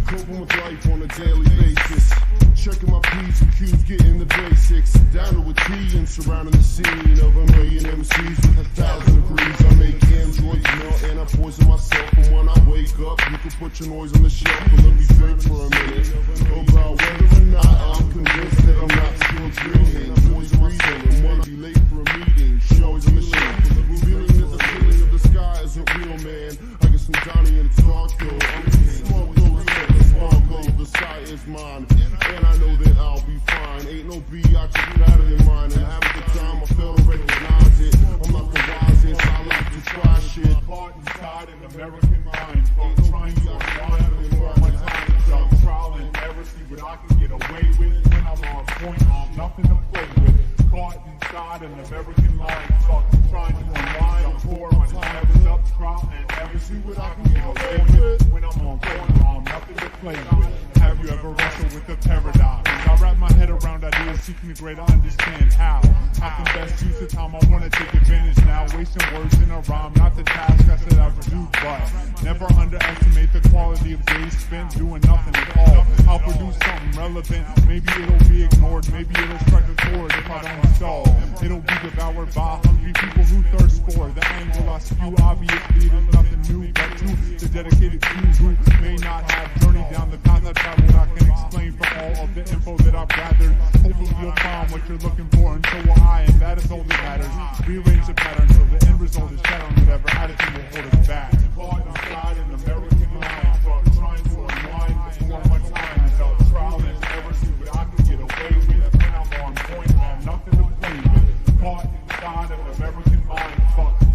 Coping with life on a daily basis. Checking my P's and Q's, getting the basics. Down to a T and surrounding the scene of a million MCs with 1,000 degrees. I make androids melt and I poison myself. And when I wake up, you can put your noise on the shelf. But let me think for a minute about whether or not I'm convinced that I'm not still dreaming. Poison myself and wanna be late for a meeting. Shows on the shelf. Revealing that the feeling of the sky isn't real, man. I get some Johnny and it's dark though. I'm too small though. The sky is mine, and I know that I'll be fine. Ain't no biatch better than mine, and half the time I fail to recognize it. I'm not the wisest, I like to try shit. Caught inside an American mind, trying to unwind before my time is up. Trial and error, see what I can get away with. When I'm on point, I'm nothing to play with. Caught inside an American line, trying to unwind before my time is up. Trial and error, see what I can get away with. When I'm on point, I'm nothing to play with. Have you ever wrestled with the paradox? I wrap my head around ideas, seeking to greater understand how I can best use the time. I want to take advantage now, wasting words in a rhyme, not the task I said I would do, but never underestimate the quality of days spent doing nothing at all. I'll produce something relevant, maybe it'll be ignored, maybe it'll strike a chord if I don't stall. It'll be devoured by hungry people who thirst for the angle I spew. Obviously it is nothing new, but to the dedicated few who may not have journeyed down the path I traveled, I can explain for all of the info that I've gathered. Hopefully you'll find what you're looking for, and so will I, and that is all that matters. Rearrange the pattern so the end result is better, and whatever attitude will hold us back. Caught inside an American line, trying to unwind before my time is up. Trial and error, see what I can get away with. When I'm on point, I'm nothing to play with. Caught inside an American line,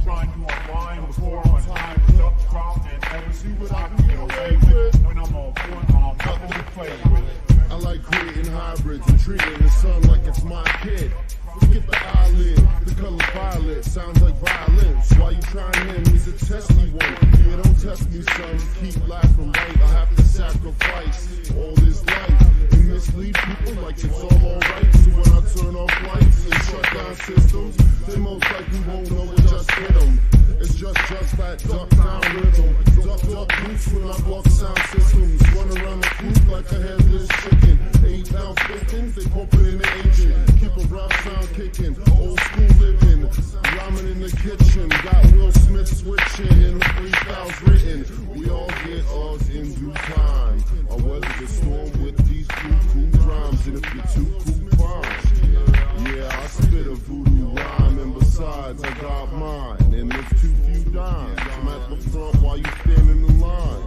trying to unwind before my time is up. Trial and error, see what I can get away with. When I'm on point, I'm nothing to play with. I like creating hybrids and treating the sun like it's my kid. Forget the eyelid, the color violet sounds like violence. Why you trying him? He's a testy one. You don't test me, son. Keep laughing, right? I have to sacrifice all this life and mislead people like it's all alright. So when I turn off lights and shut down systems, they most likely won't know what just hit them. It's just that duck down rhythm. Duck boots when I block sound systems. Run around the coop like a headless chicken. 8-ounce pistons, they pump it in the engine. Keep a rough sound kicking, old school living. Ramen in the kitchen, got Will Smith switching and the freestyles written. We all get ours in due time. I weather the storm with these cool rhymes. And if you're too cool, fine. Yeah, I spit a voodoo rhyme, and besides, I got mine. And there's too few dimes. I'm at the front while you standing in line.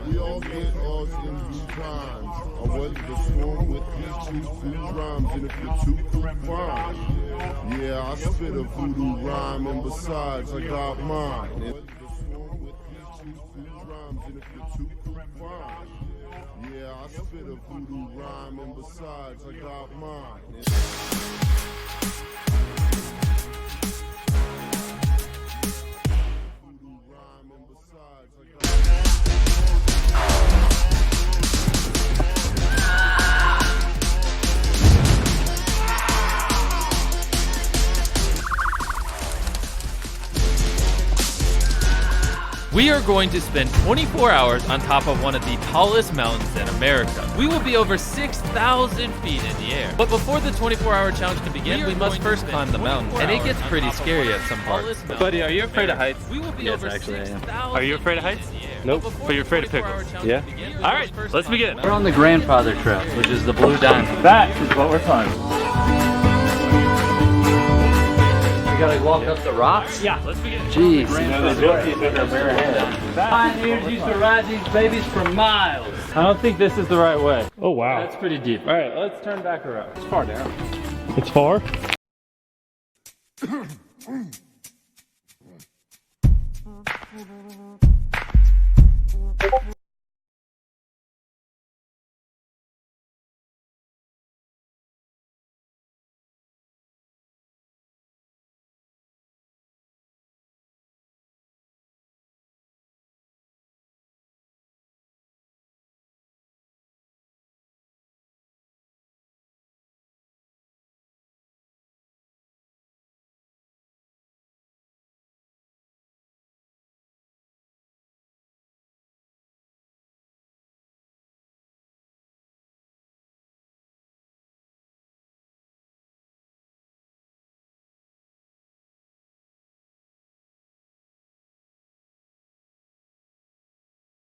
We all get ours in due time. I weather the storm with these cool rhymes, and if you're too cool, fine. Yeah, I spit a voodoo rhyme, and besides, I got mine. And I weather the storm with these cool rhymes, and if you're too cool, fine. Yeah, I spit a voodoo rhyme, and besides, I got mine. Voodoo rhyme, and besides, I got mine. We are going to spend 24 hours on top of one of the tallest mountains in America. We will be over 6,000 feet in the air. But before the 24-hour challenge can begin, we must first climb the mountain. And it gets pretty scary at some parts. Buddy, are you afraid of heights? We will be Yes, over actually I am. 6,000 Are you afraid of heights? feet in the air. Nope. But you're afraid of pickles? Yeah. All right, let's begin. We're on the grandfather trail, which is the blue diamond. That is what we're climbing. We gotta walk up the rocks? Yeah, let's begin. Jeez. That Pioneers used to ride these babies for miles. I don't think this is the right way. Oh, wow. That's pretty deep. All right, let's turn back around. It's far down. It's far?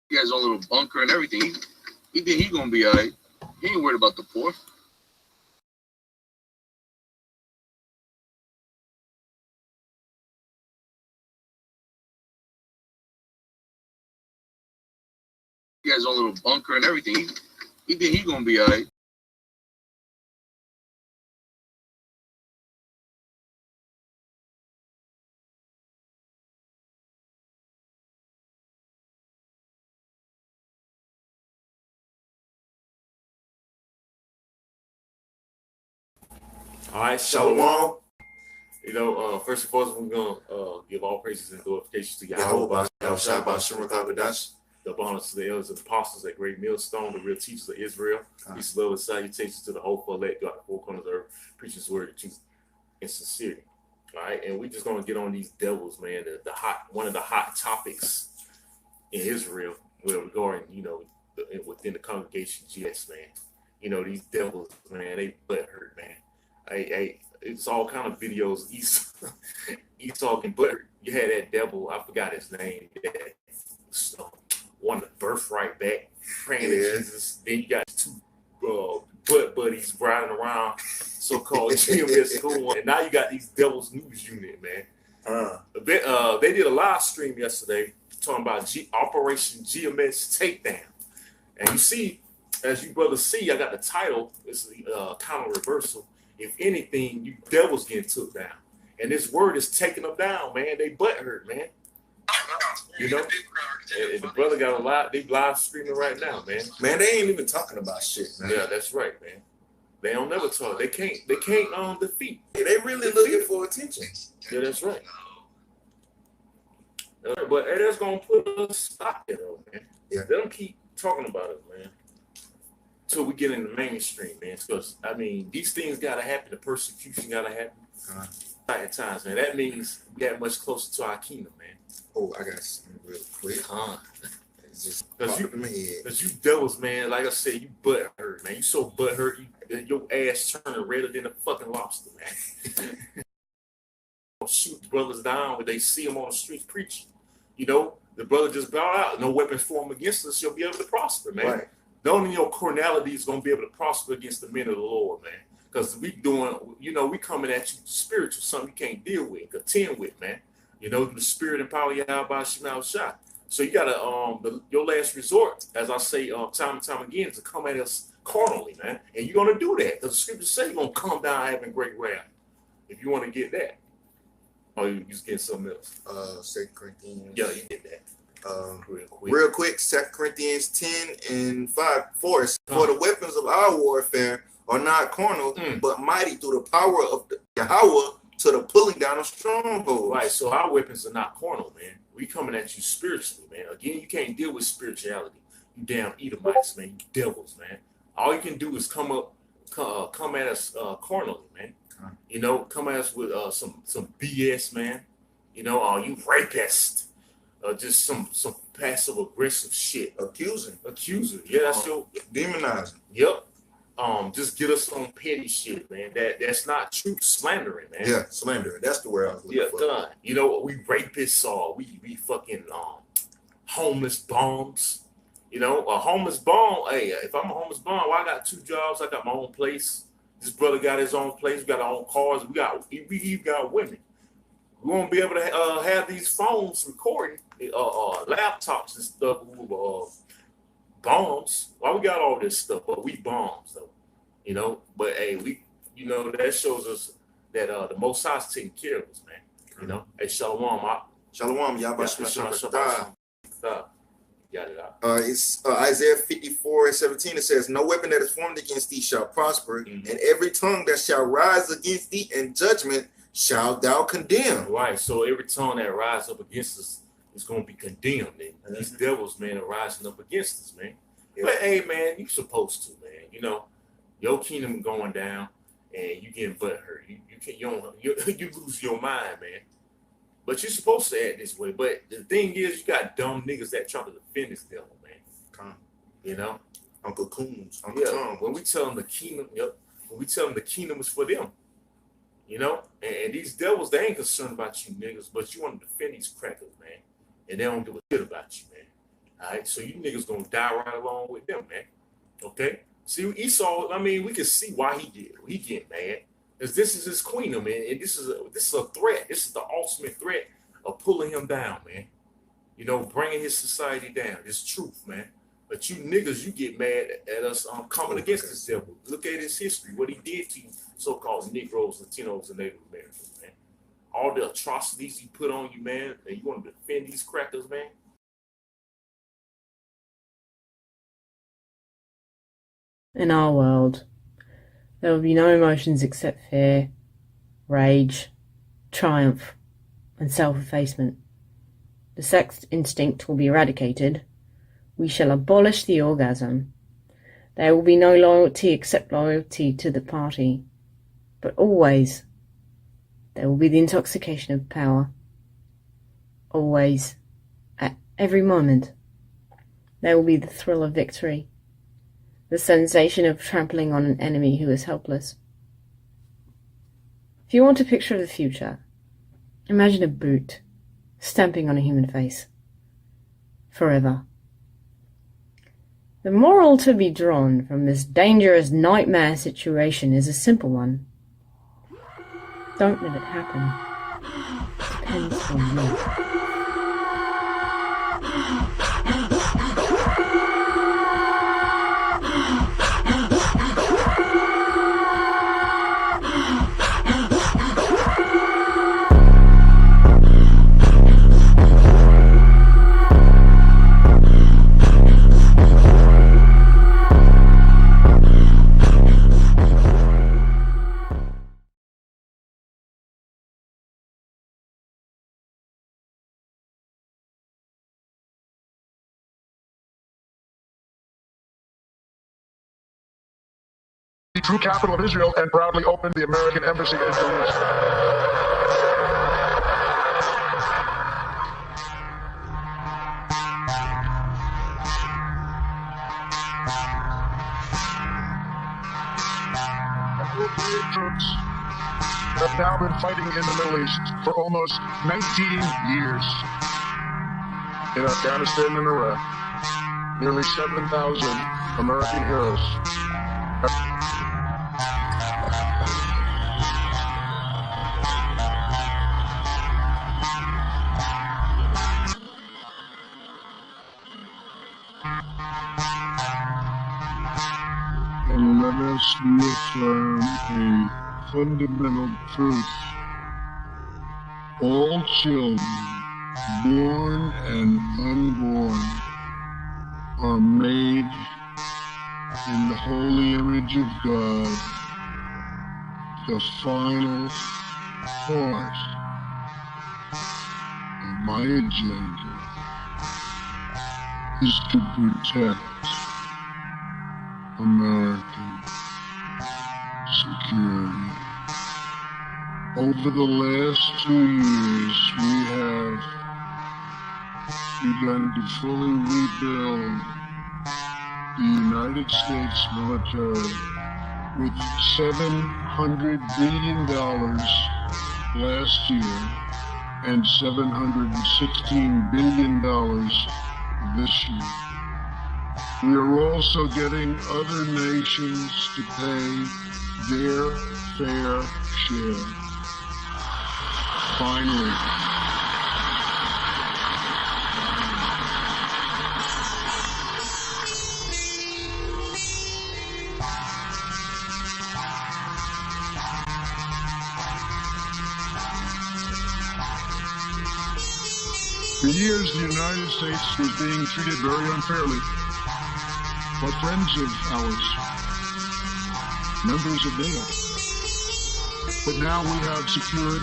He has a little bunker and everything. He think he gonna be all right. He ain't worried about the poor. He has a little bunker and everything. He think he gonna be all right. All right, Shalom. You know, first and foremost, we're going to give all praises and glorifications to Yahweh, the bonus to the elders and apostles at Great Millstone, the real teachers of Israel. Peace, love, and salutations to the hopeful elect God, the four corners of earth, preaching his word of truth and sincerity. All right, and we're just going to get on these devils, man. One of the hot topics in Israel, regarding, you know, within the congregation, GS, man. You know, these devils, man, they butt hurt, man. It's all kind of videos. Esau can butt hurt. You had that devil, I forgot his name. Won the birthright back, praying to Jesus. Then you got two butt buddies riding around, so-called GMS school. And now you got these Devil's News Unit, man. They did a live stream yesterday talking about Operation GMS Takedown. And you see, as you brothers see, I got the title. It's the counter reversal. If anything, you devils getting took down. And this word is taking them down, man. They butt hurt, man. You know? And the brother got a lot. They live streaming right now, man. Man, they ain't even talking about shit, man. Yeah, that's right, man. They don't never talk. They can't defeat. Yeah, they really looking for attention. Yeah, that's right. But that's gonna put a stop there, though, man. Yeah. Let them keep talking about it, man. Till we get in the mainstream, man. Because I mean, these things gotta happen. The persecution gotta happen. At times, man. That means we get much closer to our kingdom, man. Oh, I got something real quick. It's just Cause popped in my head. Cause you devils, man. Like I said, you butt hurt, man. You so butt hurt, your ass turning redder than a fucking lobster, man. Shoot the brothers down when they see them on the streets preaching. You know, the brother just bow out. No weapons formed against us shall be able to prosper, man. Right. None of your carnality is going to be able to prosper against the men of the Lord, man. Because we doing, you know, we coming at you spiritual, something you can't deal with, contend with, man. You know, the spirit and power of Yahweh Shema shot. So you got to, your last resort, as I say time and time again, is to come at us carnally, man. And you're going to do that. Because the scriptures say you're going to come down having great wrath. If you want to get that. Or you just get something else. 2 Corinthians. Yeah, you get that. Real quick, 2 Corinthians 10:5. For the weapons of our warfare are not carnal, but mighty through the power of Yahweh to the pulling down of strongholds. Right, so our weapons are not carnal, man. We coming at you spiritually, man. Again, you can't deal with spirituality. You damn Edomites, man. You devils, man. All you can do is come at us carnally, man. You know, come at us with some BS, man. You know, you rapist. Just some passive aggressive shit. Accusing. Yeah, that's your demonizing. Yep. Just get us on petty shit, man. That's not truth, slandering, man. Yeah, slandering. That's the word I was looking for. Done. You know, we rapists or we fucking homeless bums. You know, a homeless bum. Hey, if I'm a homeless bum, well, I got 2 jobs. I got my own place. This brother got his own place. We got our own cars. We even got women. We won't be able to have these phones recording, laptops and stuff. Bombs. Why we got all this stuff? But we bombs, though. You know. But hey, that shows us that the Most High's taking care of us, man. You know. Hey, shalom. Shalom. Yahweh Stop. Got it out. It's Isaiah 54:17. It says, "No weapon that is formed against thee shall prosper, and every tongue that shall rise against thee in judgment shall thou condemn." Right. So every tongue that rises up against us is going to be condemned. And these devils, man, are rising up against us, man. Yeah. But hey, man, you supposed to, man. You know, your kingdom going down, and you getting butt hurt. You lose your mind, man. But you're supposed to act this way. But the thing is, you got dumb niggas that try to defend this devil, man. You know? Uncle Coons. Tom. When we tell them the kingdom, when we tell them the kingdom is for them, you know? And these devils, they ain't concerned about you niggas, but you want to defend these crackers, man. And they don't give a shit about you, man. All right? So you niggas gonna die right along with them, man. Okay? See, Esau, I mean, we can see why he did. He get mad. Because this is his queen, man, and this is a threat. This is the ultimate threat of pulling him down, man. You know, bringing his society down. It's truth, man. But you niggas, you get mad at us coming against this devil. Look at his history, what he did to you so-called Negroes, Latinos, and Native Americans, man. All the atrocities he put on you, man, and you want to defend these crackers, man. In our world, there will be no emotions except fear, rage, triumph, and self-effacement. The sex instinct will be eradicated. We shall abolish the orgasm. There will be no loyalty except loyalty to the party. But always, there will be the intoxication of power. Always, at every moment, there will be the thrill of victory. The sensation of trampling on an enemy who is helpless. If you want a picture of the future, imagine a boot stamping on a human face. Forever. The moral to be drawn from this dangerous nightmare situation is a simple one. Don't let it happen. It depends on you. the true capital of Israel and proudly opened the American embassy in Jerusalem. Troops have now been fighting in the Middle East for almost 19 years. In Afghanistan and Iraq, nearly 7,000 American heroes and let us reaffirm a fundamental truth. All children, born and unborn, are made in the holy image of God. The final part of my agenda is to protect American security. Over the last 2 years, we have begun to fully rebuild the United States military with $700 billion last year and $716 billion this year. We are also getting other nations to pay their fair share. Finally, for years, the United States was being treated very unfairly by friends of ours, members of NATO. But now we have secured,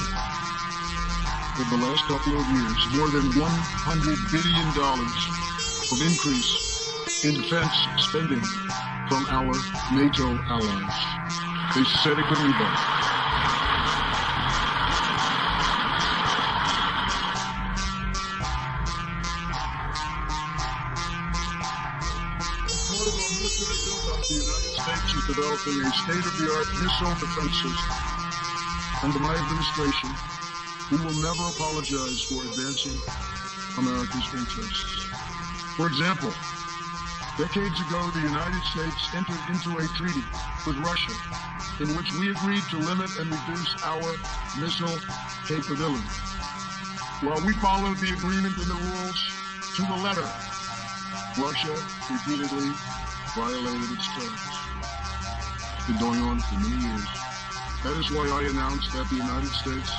in the last couple of years, more than $100 billion of increase in defense spending from our NATO allies. They said it couldn't be done. The United States is developing a state-of-the-art missile defense system. Under my administration, we will never apologize for advancing America's interests. For example, decades ago, the United States entered into a treaty with Russia in which we agreed to limit and reduce our missile capability. While we followed the agreement and the rules to the letter, Russia repeatedly violated its terms. It's been going on for many years. That is why I announced that the United States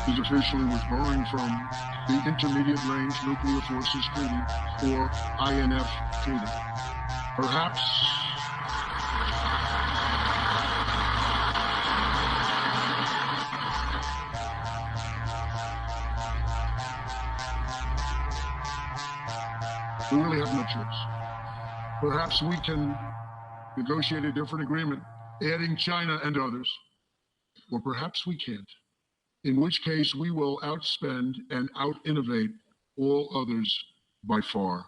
is officially withdrawing from the Intermediate Range Nuclear Forces Treaty, or INF Treaty. Perhaps we really have no choice. Perhaps we can negotiate a different agreement, adding China and others, or perhaps we can't, in which case we will outspend and out-innovate all others by far.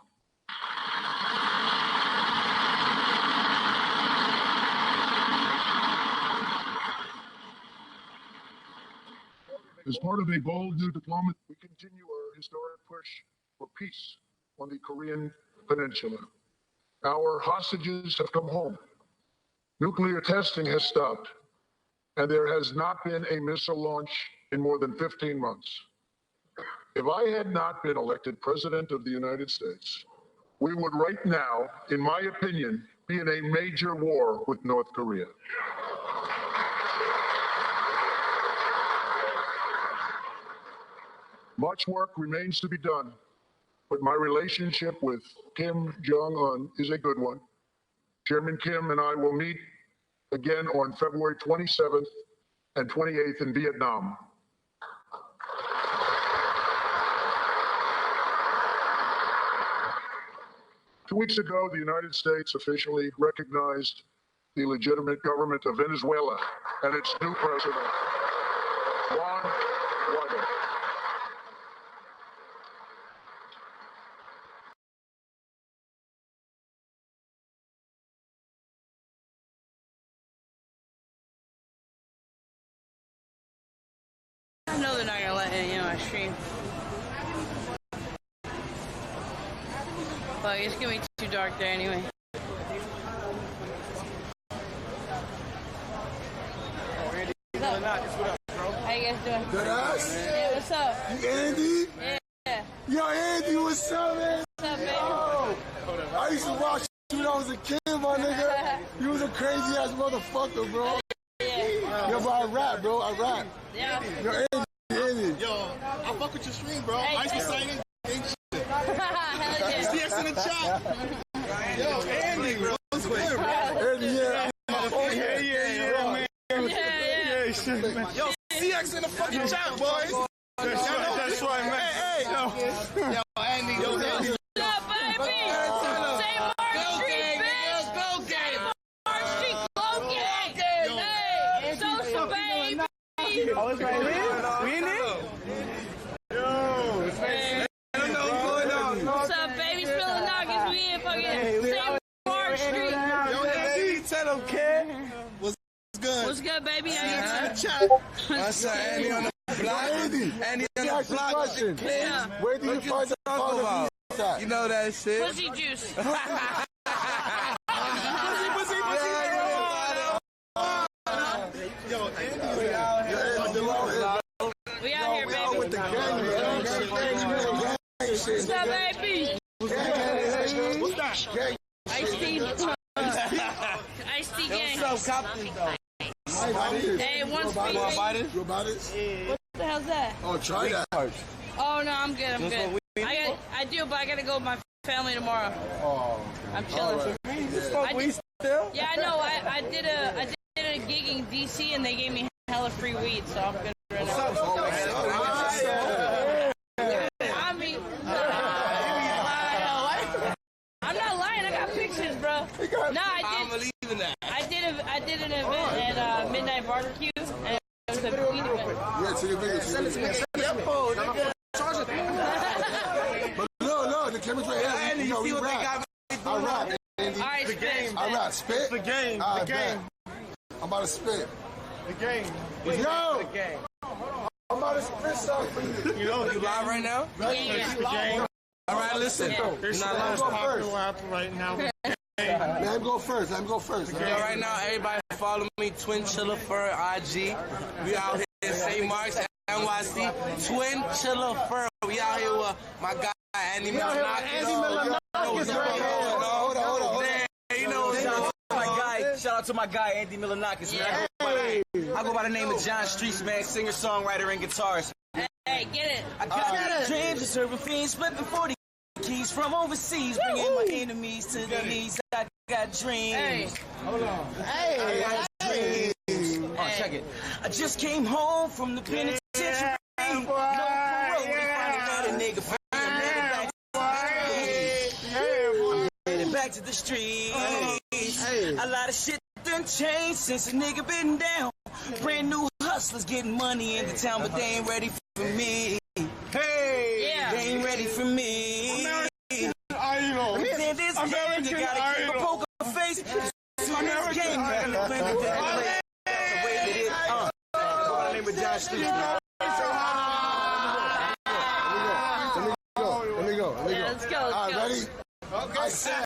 As part of a bold new diplomacy, we continue our historic push for peace on the Korean Peninsula. Our hostages have come home. Nuclear testing has stopped, and there has not been a missile launch in more than 15 months. If I had not been elected President of the United States, we would right now, in my opinion, be in a major war with North Korea. Much work remains to be done, but my relationship with Kim Jong-un is a good one. Chairman Kim and I will meet again on February 27th and 28th in Vietnam. Two weeks ago, the United States officially recognized the legitimate government of Venezuela and its new president, Juan Guaido. I know they're not gonna let any on my stream. But it's gonna be too dark there anyway. How you guys doing? Good ass? Yeah, what's up? You Andy? Yeah. Yo, Andy, what's up, man? What's up, baby? Yo, I used to watch you when I was a kid, my nigga. You was a crazy ass motherfucker, bro. Yeah. Yo, but I rap, bro. I rap. Yeah. Yo, Andy. Yo, I fuck with your stream, bro. Hey, I used to sign in shit. Hell yeah. See us in the chat. Yo, Andy, bro. What's good, bro? Andy, yeah. Yo, CX in the fucking chat, boys. That's right, man. Hey, yo, Andy. Yo, Andy. What's up, baby? Say Mark Street, bitch. Go, Say Mark Street, go gang. Hey, social, baby. Oh, it's right here? We in there? Yo, Hey. I don't know what's going on. What's up, baby? Spilling knockers. We in fucking Say Mark Street. Yo, Andy, tell them, kid. What's good, baby? How you doing? Chat. That's Andy on the block. Andy, Andy on ask the you a block. question. Yeah. Where do you find the about? about? You know that shit. Pussy juice. Pussy. Yo, Andy, we out here. We out here, baby. With the gang, man. What's up, baby? What's that? Gang. Ice-T. Ice-T gang. What's up, Captain, though? Hey, one speed. You about it? What the hell's that? Oh, try that. Oh, no, I'm good. I'm good. I do, but I gotta go with my family tomorrow. Oh, I'm chilling. Still? Yeah, I know. I did a gig in DC and they gave me hella free weed, so I'm good right now. I mean, I'm not lying. I got pictures, bro. No, I'm believing that. I did an event at Midnight Barbecue, and it was a weed event. yeah, take a video. Send it to me. But no, the camera's right here. Andy, you see what they got me I doing? rap, Andy. All right, spit. I rap. Spit? the game. All The right, game. bet. I'm about to spit. The game. Yo! The game. I'm about to spit something for you. You know, You live right now? Yeah. the game. All right, listen. Yeah. This You're is not the most live. popular rapper right now. Let him go first. Yo, right now, everybody follow me, Twin Chiller Fur IG. We out here in St. Mark's, NYC. Twin Chiller Fur. We out here with my guy, Andy Milonakis. Hold on. You know, Shout out to my guy Andy Milonakis, man. I go by the name of John Streets, man, singer, songwriter, and guitarist. Hey, get it. I got dreams of serving fiends, flipping 40 keys from overseas, bringing my enemies to their knees. I got dreams. Hey. Hold on. I got dreams. Oh, check it. I just came home from the penitentiary. No parole. Another nigga for back to the streets. A lot of shit done changed since a nigga been down. Brand new hustlers getting money in the town, but they ain't ready for me. Hey, Yeah. they ain't ready for me. Idol. Then this game, you gotta keep a poker face. American game, man. The way that it, by the name of John Streets. Let me go. Yeah, let's go. All right, ready? I said.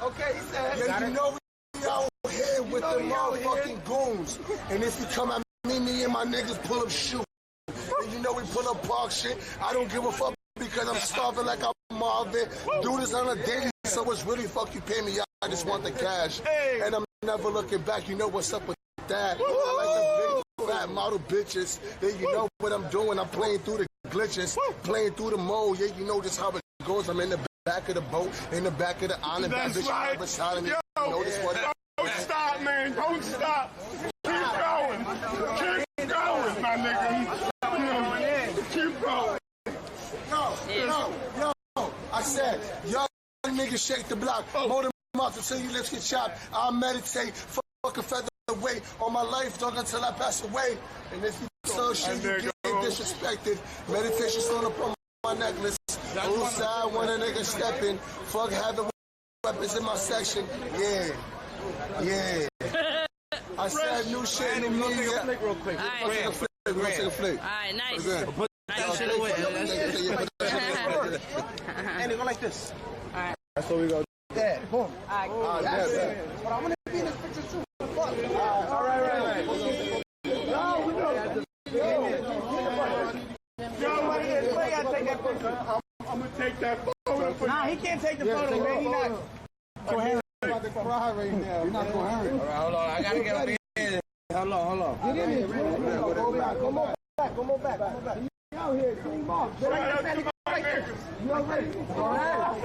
Okay, he said. Yeah, you know we out here with the motherfucking goons. And if you come at me and my niggas pull up shoot. And you know we pull up park shit. I don't give a fuck because I'm starving like I'm Marvin. Do this on a daily, so it's really fuck you pay me. I just want the cash. And I'm never looking back. You know what's up with that. I like the big fat model bitches. Yeah, you know what I'm doing. I'm playing through the glitches, playing through the mode. Yeah, you know just how it goes. I'm in the back of the boat, in the back of the island. That's right. You know this what Don't stop, man. Don't stop. Keep going. Keep going, my nigga. Keep going. No. I said, y'all niggas shake the block. More than mouth until your lips get chopped. I'll meditate, fuck a featherweight on my life, dog, until I pass away. And if you so shit, you get disrespected. Meditation's on upon my necklace. Whose side when a nigga stepping? Fuck having weapons in my section. Yeah. I said new shit, new media. Take a flick real quick. We'll take a flick. Alright, nice. Put that shit away. And it go like this. Alright. That's what we gonna do. That. Boom. Alright. But I'm gonna be in this picture too. Fuck. All right. I'm gonna take that photo. Nah, he can't take the photo, man. He not coherent. I'm about to cry right now. You're not coherent. All right, hold on. I gotta get up in. Hold on. Get in here, man. Go back. Come on back. You out here, King Mark. You already? All right.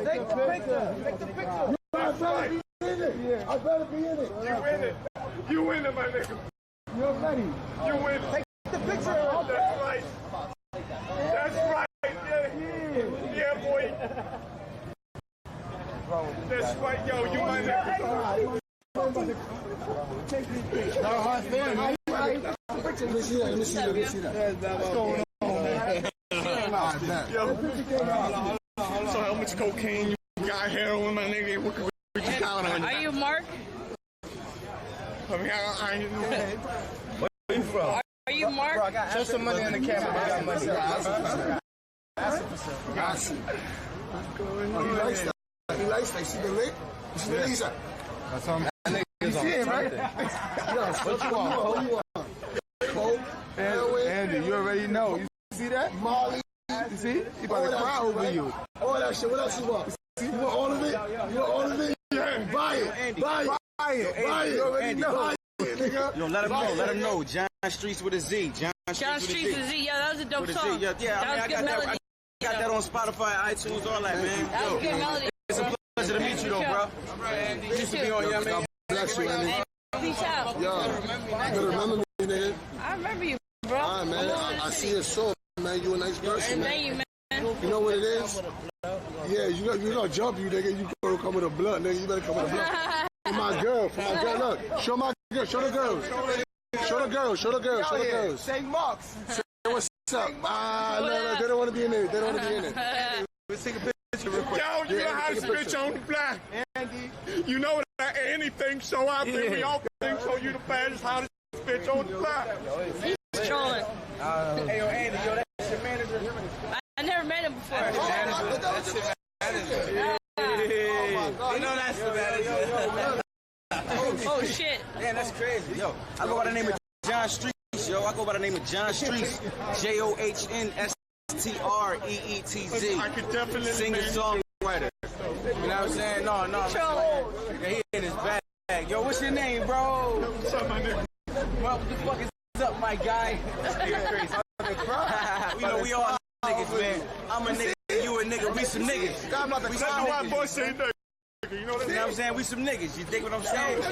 Take the picture. I better be in it. You win it, my nigga. You're ready. You win it. Take the picture. That's right. Yeah, boy. That's right, yo. You my nigga. Let me see that. What's going on, man? So how much cocaine you got, heroin, my nigga? What can we count on? Are you Mark? I mean, I know. Where you from? Are you Mark? Show some money on the camera. I got money. I see. He likes that. See the lick? You see the lick? That's on. You see him, right? What you want? Coke, Andy, you already know. You see that? Molly. You see? He about to cry over you. All that shit. What else you want? You want all of it? You want all of it? Yeah. Buy it. You already know. Buy it, nigga. Yo, let him know. John Streets with a Z. John Streets with a Z. Yeah, that was a dope song. Yeah, I got that on Spotify, iTunes, all that, man. That was good melody. It's a pleasure to meet you, though, bro. You used to be on, yeah, man. Bless you, Andy. Peace out. Yo, you better remember me, nigga. I remember you, bro. All right, man. I see it so, man. You a nice person, man. Thank you, man. You know what it is? Yeah, you gonna jump you, nigga. You gonna come with a blunt, nigga. You better come with a blunt. For my girl. Look, show my girl. Show the girls. Say marks. Say what's up. No, they don't want to be in there. Let's take a picture real quick. Yo, you know how to bitch on the block. Andy. You know that anything so out there, we all think so. You the baddest, hottest bitch on the block. He's trolling. Hey, yo, Andy, yo, that's your manager. I never met him before. That's your manager. You know that's the manager. Oh, shit. Man, that's crazy. Yo, I go by the name of John Streets, yo. JohnStreetz. I could definitely Singer-songwriter. You know what I'm saying? No. Yeah, he in his bag. Yo, what's your name, bro? What's up, my nigga? What the fuck is up, my guy? You know, we all niggas, man. I'm a nigga, you a nigga, we some niggas. We some white boy say nigga. You know what I'm saying? We some niggas. You dig what I'm saying?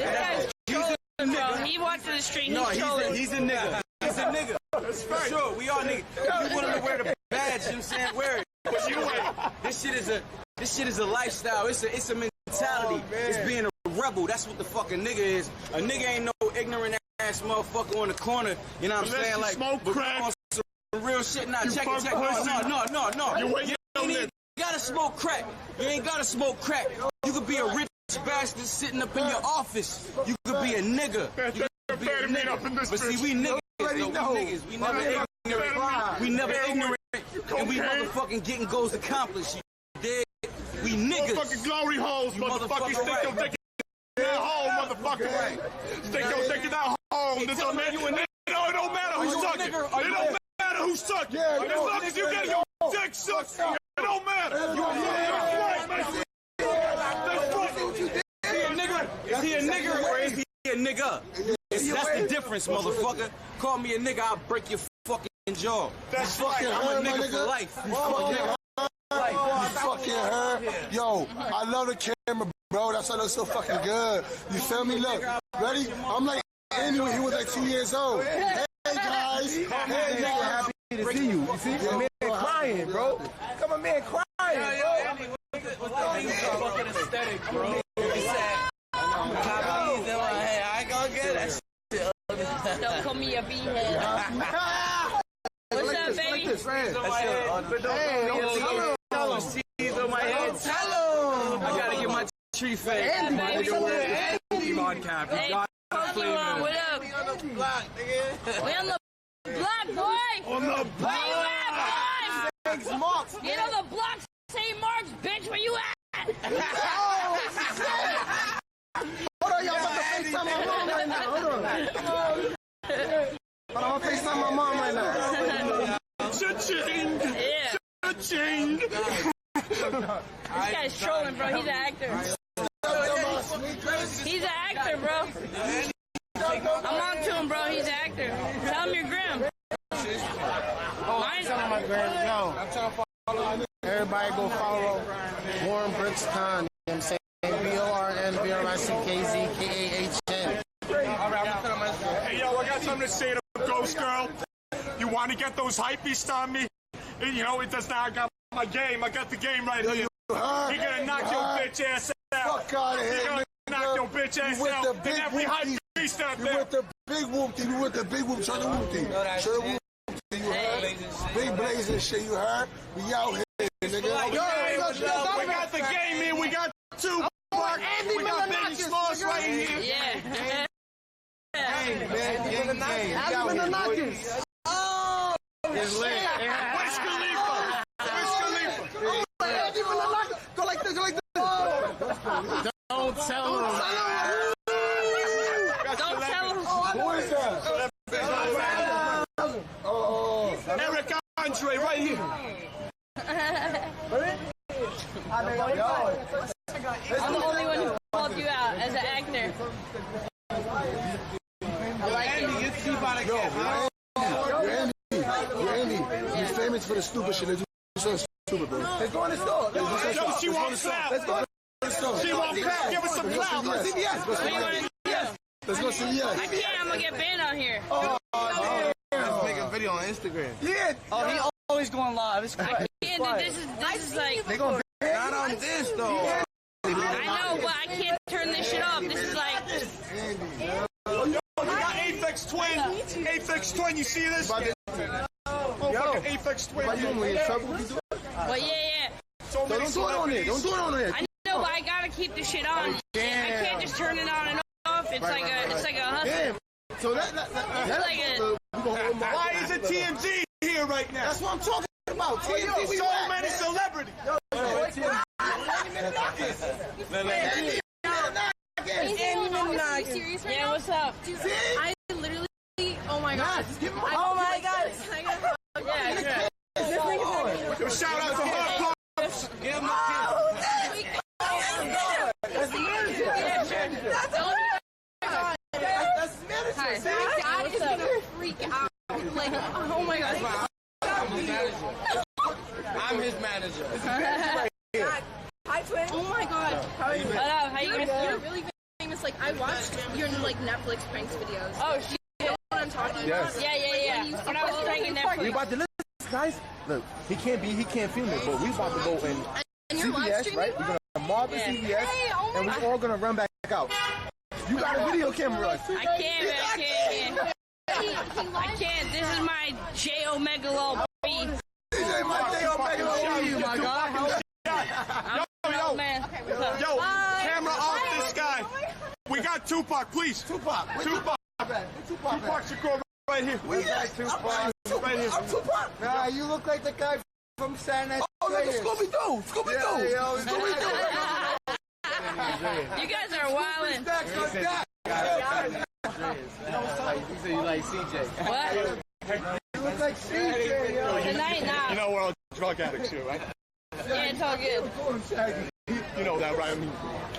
He's a nigga. He walked to the street. No, he's a nigga. He's a nigga. That's right. Sure, we all niggas. If you want to wear the badge, you know what I'm saying? Wear it. But you ain't. This shit is a lifestyle. It's a mentality. It's being a rebel. That's what the fucking nigga is. A nigga ain't no ignorant ass motherfucker on the corner. You know what I'm saying? Like smoke crack. Some real shit. Nah, check it. No. You ain't gotta smoke crack. You ain't gotta smoke crack. You could be a rich bastard sitting up in your office. You could be a nigga. You could be a nigga. But see, we niggas. We never ignorant. We never ignorant. And we motherfucking getting goals accomplished. You dig? We niggas. Motherfucking glory holes, motherfucker. Stick your dick in that hole, motherfucker. Stick your dick in that hole. It don't matter who suck it. It don't matter who suck it. As long as you get your dick sucked, it don't matter. Is he a nigga or is he a nigga? That's the difference, motherfucker. Call me a nigga, I'll break your fucking jaw. That's fucking I'm a nigga for life. You fucking her. Yo, I love the camera, bro. That's why it looks so fucking good. You feel me? Look, ready? I'm like Andy when he was like 2 years old. Hey guys. Hey, nigga, happy to see you. You see? Your man crying, bro. Come on, man, crying, bro. quick, bro. He said, "Copy in my head. I ain't gonna get that shit." Don't call me a B-head. What's up, baby? That's it. Hey, tell him. Cheese on my head. Tell him. I gotta get my tree fake. Andy, Andy. Hey, Pokemon, what up? We on the block, nigga. We on the block, boy. On the block. Where you at, boy? Thanks, Marks. Get on the block, St. Mark's, bitch. Where you at? Oh, hold on, y'all about to FaceTime my mom right now. Hold on. I'm gonna FaceTime my mom right now. Cha-ching. Yeah. Cha-ching. This guy's trolling, bro. He's an actor. He's an actor, bro. I'm on to him, bro. He's an actor. Tell him your gram. I'm telling my gram. Yo, I'm trying to follow. Everybody go follow Warren Bricks Khan. You know what I'm saying? BORNBRICKZKAHN. Hey, yo, I got something to say to Ghost Girl. You want to get those hypebeasts on me? You know, it does not. I got my game. I got the game right here. You're gonna knock your bitch ass out. Fuck out of here, You're gonna knock your bitch ass out. And every hypebeast out there. You with the big whoop-ty. You with the big whoop. Show the whoop-ty. Show the whoop-ty. You heard? Big blazing shit. You heard? We out here, nigga. Yo, we got the game here. We got two. We got Biggie Smalls right here. Yeah. Hey, man. Andy the Knockers. Oh, it's lit. Where's Khalifa? Where's Khalifa? Andy the Knockers. Go like this. Go like this. Don't tell him. Don't tell him. Who is that? Eric Andre right here. I'm the only one who called you out as an actor. I like it. Andy, you're famous for the stupid shit. Let's do something stupid, bro. Let's go in the store. Yo, she wants out. Let's go in the store. She wants out. Give us some clout. Let's go CVS. Let's go CVS. I can't. I'm gonna get banned out here. Let's make a video on Instagram. Yeah. Oh, he always going live. It's I can't. This is like. They gonna not on this though. I know, but I can't turn this shit off. This is like. Yo, we got Aphex Twin. Aphex Twin, you see this? Fucking Aphex Twin. Well, yeah. So don't do it on there. Don't do it on there. I know, but I gotta keep the shit on. I can't just turn it on and off. It's like a hustle. Damn. So that's like a. Why is it TMZ here right now? That's what I'm talking about. TMZ. So many celebrities. Yeah, what's up? I literally, oh my god. Oh my god. Yeah. Yo, shout out to Hard Pops. Give him a kiss. That's the manager. That's the manager. Hi. Dad is gonna freak out. Like, oh my god. I'm his manager. Hi, twin. Oh my god. How are you? What up? How you guys You're doing? really famous. Like, I watched your like Netflix pranks videos. Oh shit. You know what I'm talking about? Yeah. When I was pranking Netflix. We about to listen, guys. Look, he can't film it, but we about to go in And you're live CVS, streaming? right? We're gonna mob the CVS, Hey, oh my and we're all gonna run back out. You got a video camera. I can't, man. I can't. This is my J Omega Law B. My God. Yo, man. Yo, camera off this guy. We got Tupac, please. Tupac. Tupac Shakur right here. We got Tupac. Right here. I'm Tupac. Nah, you look like the guy from Saturday Night. Oh, look at Scooby-Doo. Scooby-Oo. Yeah, Scooby-Doo. You guys are wildin'. You like CJ. What? You look like CJ, yo. Tonight, nah. You know we're all drug addicts here, right? Yeah, it's all good. You know that, right? I mean,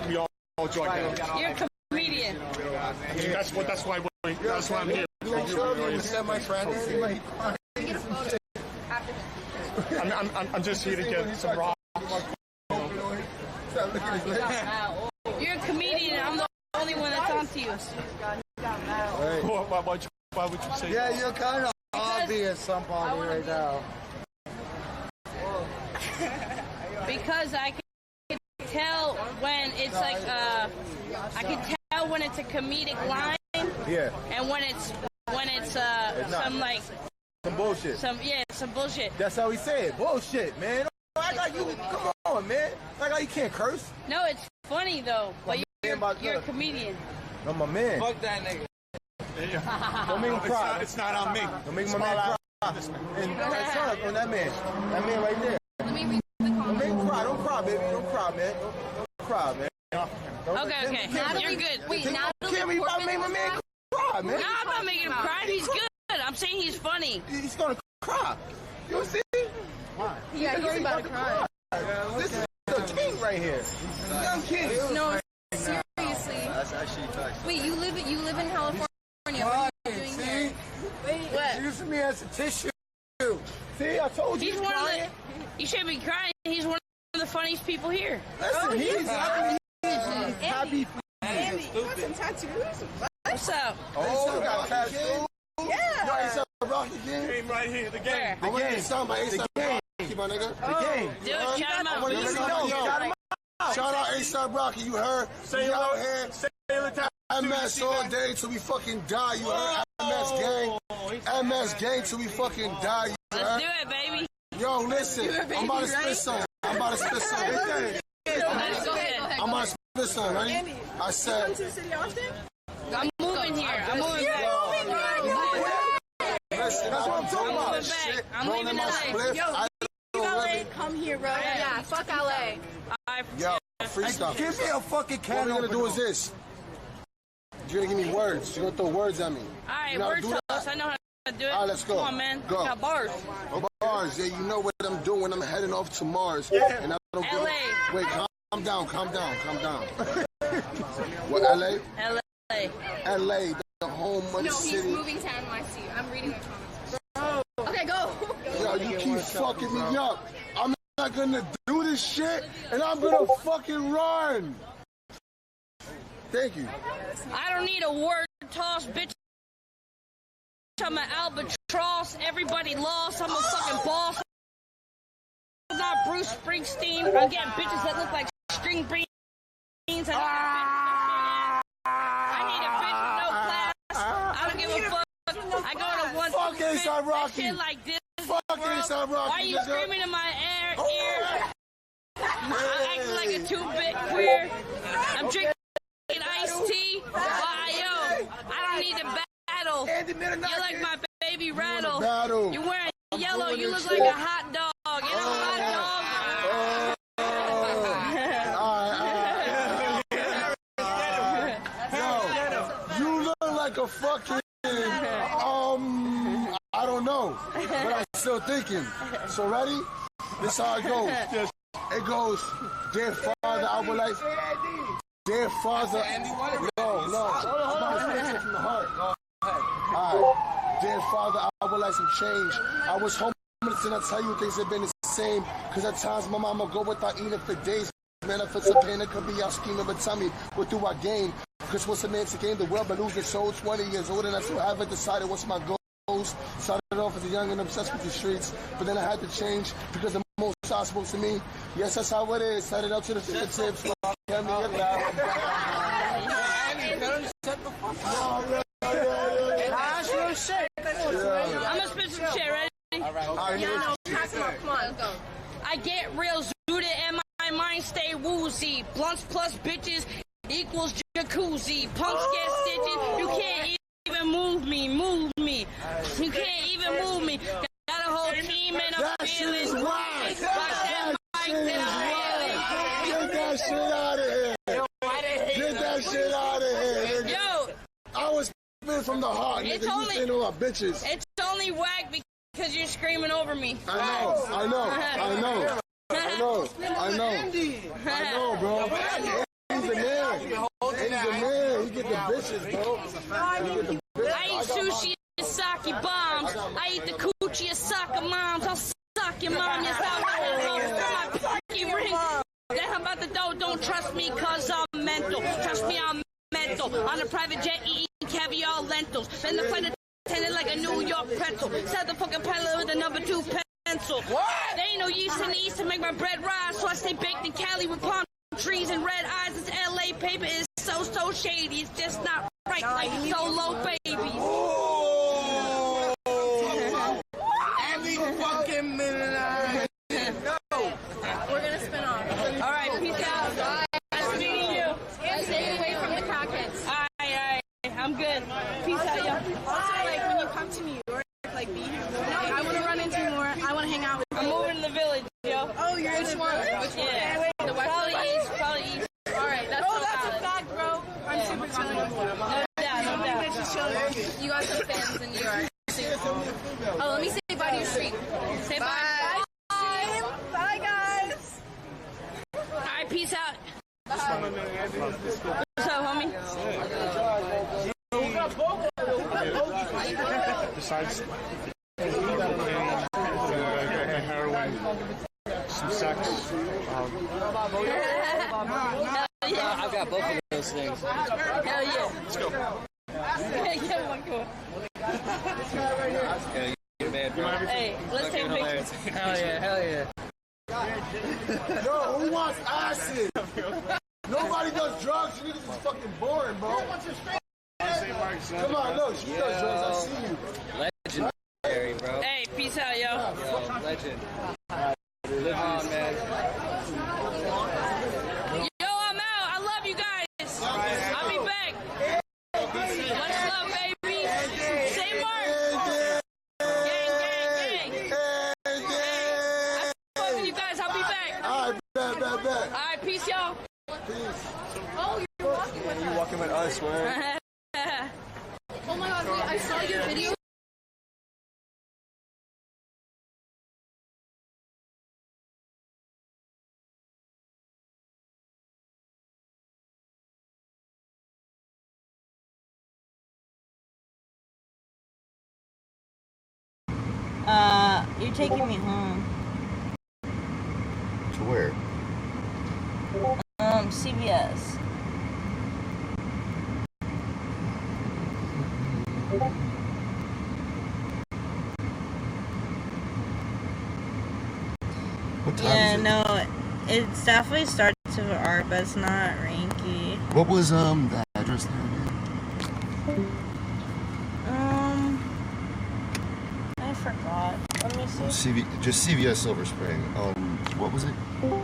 we all drug addicts. You're a comedian. That's why I'm here. My friend. I'm just here to get some raw. You're a comedian. I'm the only one that's on to you. Why would you say Yeah, that? you're kind of obvious some party right now. Because I can tell when it's like I can tell when it's a comedic line. Yeah. And when it's some like some bullshit. Some bullshit. That's how he said. Bullshit, man. Don't act like you. Come on, man. Act like you can't curse. No, it's funny though. But you're a comedian. I'm a man. Fuck that nigga. Don't make him cry. It's not on me. Don't make my man cry. And that's on that man. That man right there. Let me read the comments. Don't make him cry. Don't cry, baby. Don't cry, man. Don't cry, man. Okay. You're good. Wait, Can't you about to make my man cry, man? No, I'm not making him cry. He's good. I'm saying he's funny. He's gonna cry. You see? Yeah, he's about to cry. This is the king right here. Young king. No, seriously. That's actually facts. Wait, you live in California. What are you doing here? Wait, what? Using me as a tissue. See, I told you. He's one of the. You shouldn't be crying. He's one of the funniest people here. Listen, he's happy. Andy, you want some tattoos? What's up? Oh, you got tattoos? Yeah. You A$AP Rocky game? Game right here, the game. The game. Something about A$AP Rocky, my nigga. The game. Dude, shout him out. Shout out A$AP Rocky, you heard? Say we out hello. here. Say hello to MS all day till we fucking die, you heard? MS gang. MS gang till we fucking die, you Let's heard? do it, baby. Yo, listen, I'm about to spit something. I'm about to spit something. Go ahead. I'm about to spit something, right? I said... Come to the city Austin? I'm moving here. I'm moving back. Listen, that's what I'm talking about. I'm Shit, I'm rolling leaving my LA. spliff. Yo, I don't LA, really... come here, bro. Yeah, fuck LA. Yo, freestyle. Give me a fucking can. What we're gonna do is this. You're gonna give me words. You're gonna throw words at me. All right, You know how to word do toss. that? I know how to do it. All right, let's go. Come on, man. Go. Got bars. Bars, yeah, you know what I'm doing when I'm heading off to Mars. Yeah. And I don't LA. Wait, calm down. What, LA? LA. LA, the home of the No, he's city. moving to NYC. I'm reading the comments. Okay, go. Yo, you keep fucking me up. I'm not gonna do this shit, and I'm gonna fucking run. Thank you. I don't need a word toss, bitch. I'm an albatross. Everybody lost. I'm a fucking boss. I'm not Bruce Springsteen. I'm getting bitches that look like string beans. I need a bitch with no class. I don't give a fuck. I go to one Fuck A$AP Rocky. shit like this. Fuck A$AP Rocky. Why are you nigga. screaming in my ear? I'm acting like a 2-bit queer. I'm drinking iced tea. Why, yo? I don't need to battle. You're like my baby rattle. You're wearing yellow. You look like a hot dog. You know, hot dog. Yo, you look like a fucking, I don't know, but I'm still thinking. So ready? This how it goes. It goes, dear Father, I would like, dear Father, no. I'm about to speak it from the heart. Alright. Dear Father, I would like some change. I was homeless and I tell you things have been the same. Cause at times my mama go without eating for days. Man, if it's a pain, it could be out scheming, but tell me, what do I gain? Cause what's a man to gain the world but lose your soul? 20 years old and I still haven't decided what's my goals. Started off as a young and obsessed with the streets, but then I had to change because the most are supposed to me. Yes, that's how it is. Set it up to the fingertips. Tell me about I'm gonna spit some shit, ready? Come on, go. I get real zooted and my mind stay woozy. Blunts plus bitches equals jacuzzi. Punks get stitches. You can't even move me. You can't even move me. Got a whole team and I'm feeling. Watch that mic that I'm feeling. Get that shit out of here. Get that shit out of here. Yo, I was spit from the heart, nigga. You saying all my bitches. it's only whack because you're screaming over me. I know, bro. He's a man. He get the bitches, bro. I eat sushi and sake bombs. I eat the coochie and soccer moms. I'll suck your mom. Yes, I'll my pinky ring. Then how about the dough? Don't trust me cause I'm mental. Trust me, I'm mental. On a private jet eating caviar lentils. Then the flight attendant like a New York pretzel. Set the fucking pilot with a number 2 pencil. What? There ain't no yeast in the east to make my bread rise. So I stay baked in Cali with palm trees. like be here. I want to run into more. I want to hang out with you. I'm moving to the village, yo. Oh, you're which one? Which one? Yeah. The west probably east. All right, that's that's a fact, bro. I'm super chilling with you. No doubt. You got some fans in New York. Oh, let me say bye to your street. Say bye. Bye. Bye, guys. All right, peace out. What's up, homie? Besides heroin, some sex. I've got both of those things. Hell yeah. Let's go. Get one cool. Yeah, you're mad, bro. Hey, let's take pictures. Hell yeah, hell yeah. Yo, who wants acid? Nobody does drugs. You niggas is fucking boring, bro. Come on, look, she does drugs. I see you. Legendary, bro. Hey, peace out, yo. Yo, legend. Live on, man. Yo, I'm out. I love you guys. I'll be back. Much love, baby. Say Mark. Gang, gang, gang. I fuck with you guys. I'll be back. All right, bet. All right, peace, y'all. Peace. Oh, you're walking with You walking with us, man? Oh my god, wait, I saw your video. You're taking me home. To where? CVS. What time Yeah, is it? no, it definitely starts with R, but it's not ranky. What was the address there again? I forgot. Let me see. Just CVS Silver Spring. What was it? Oh,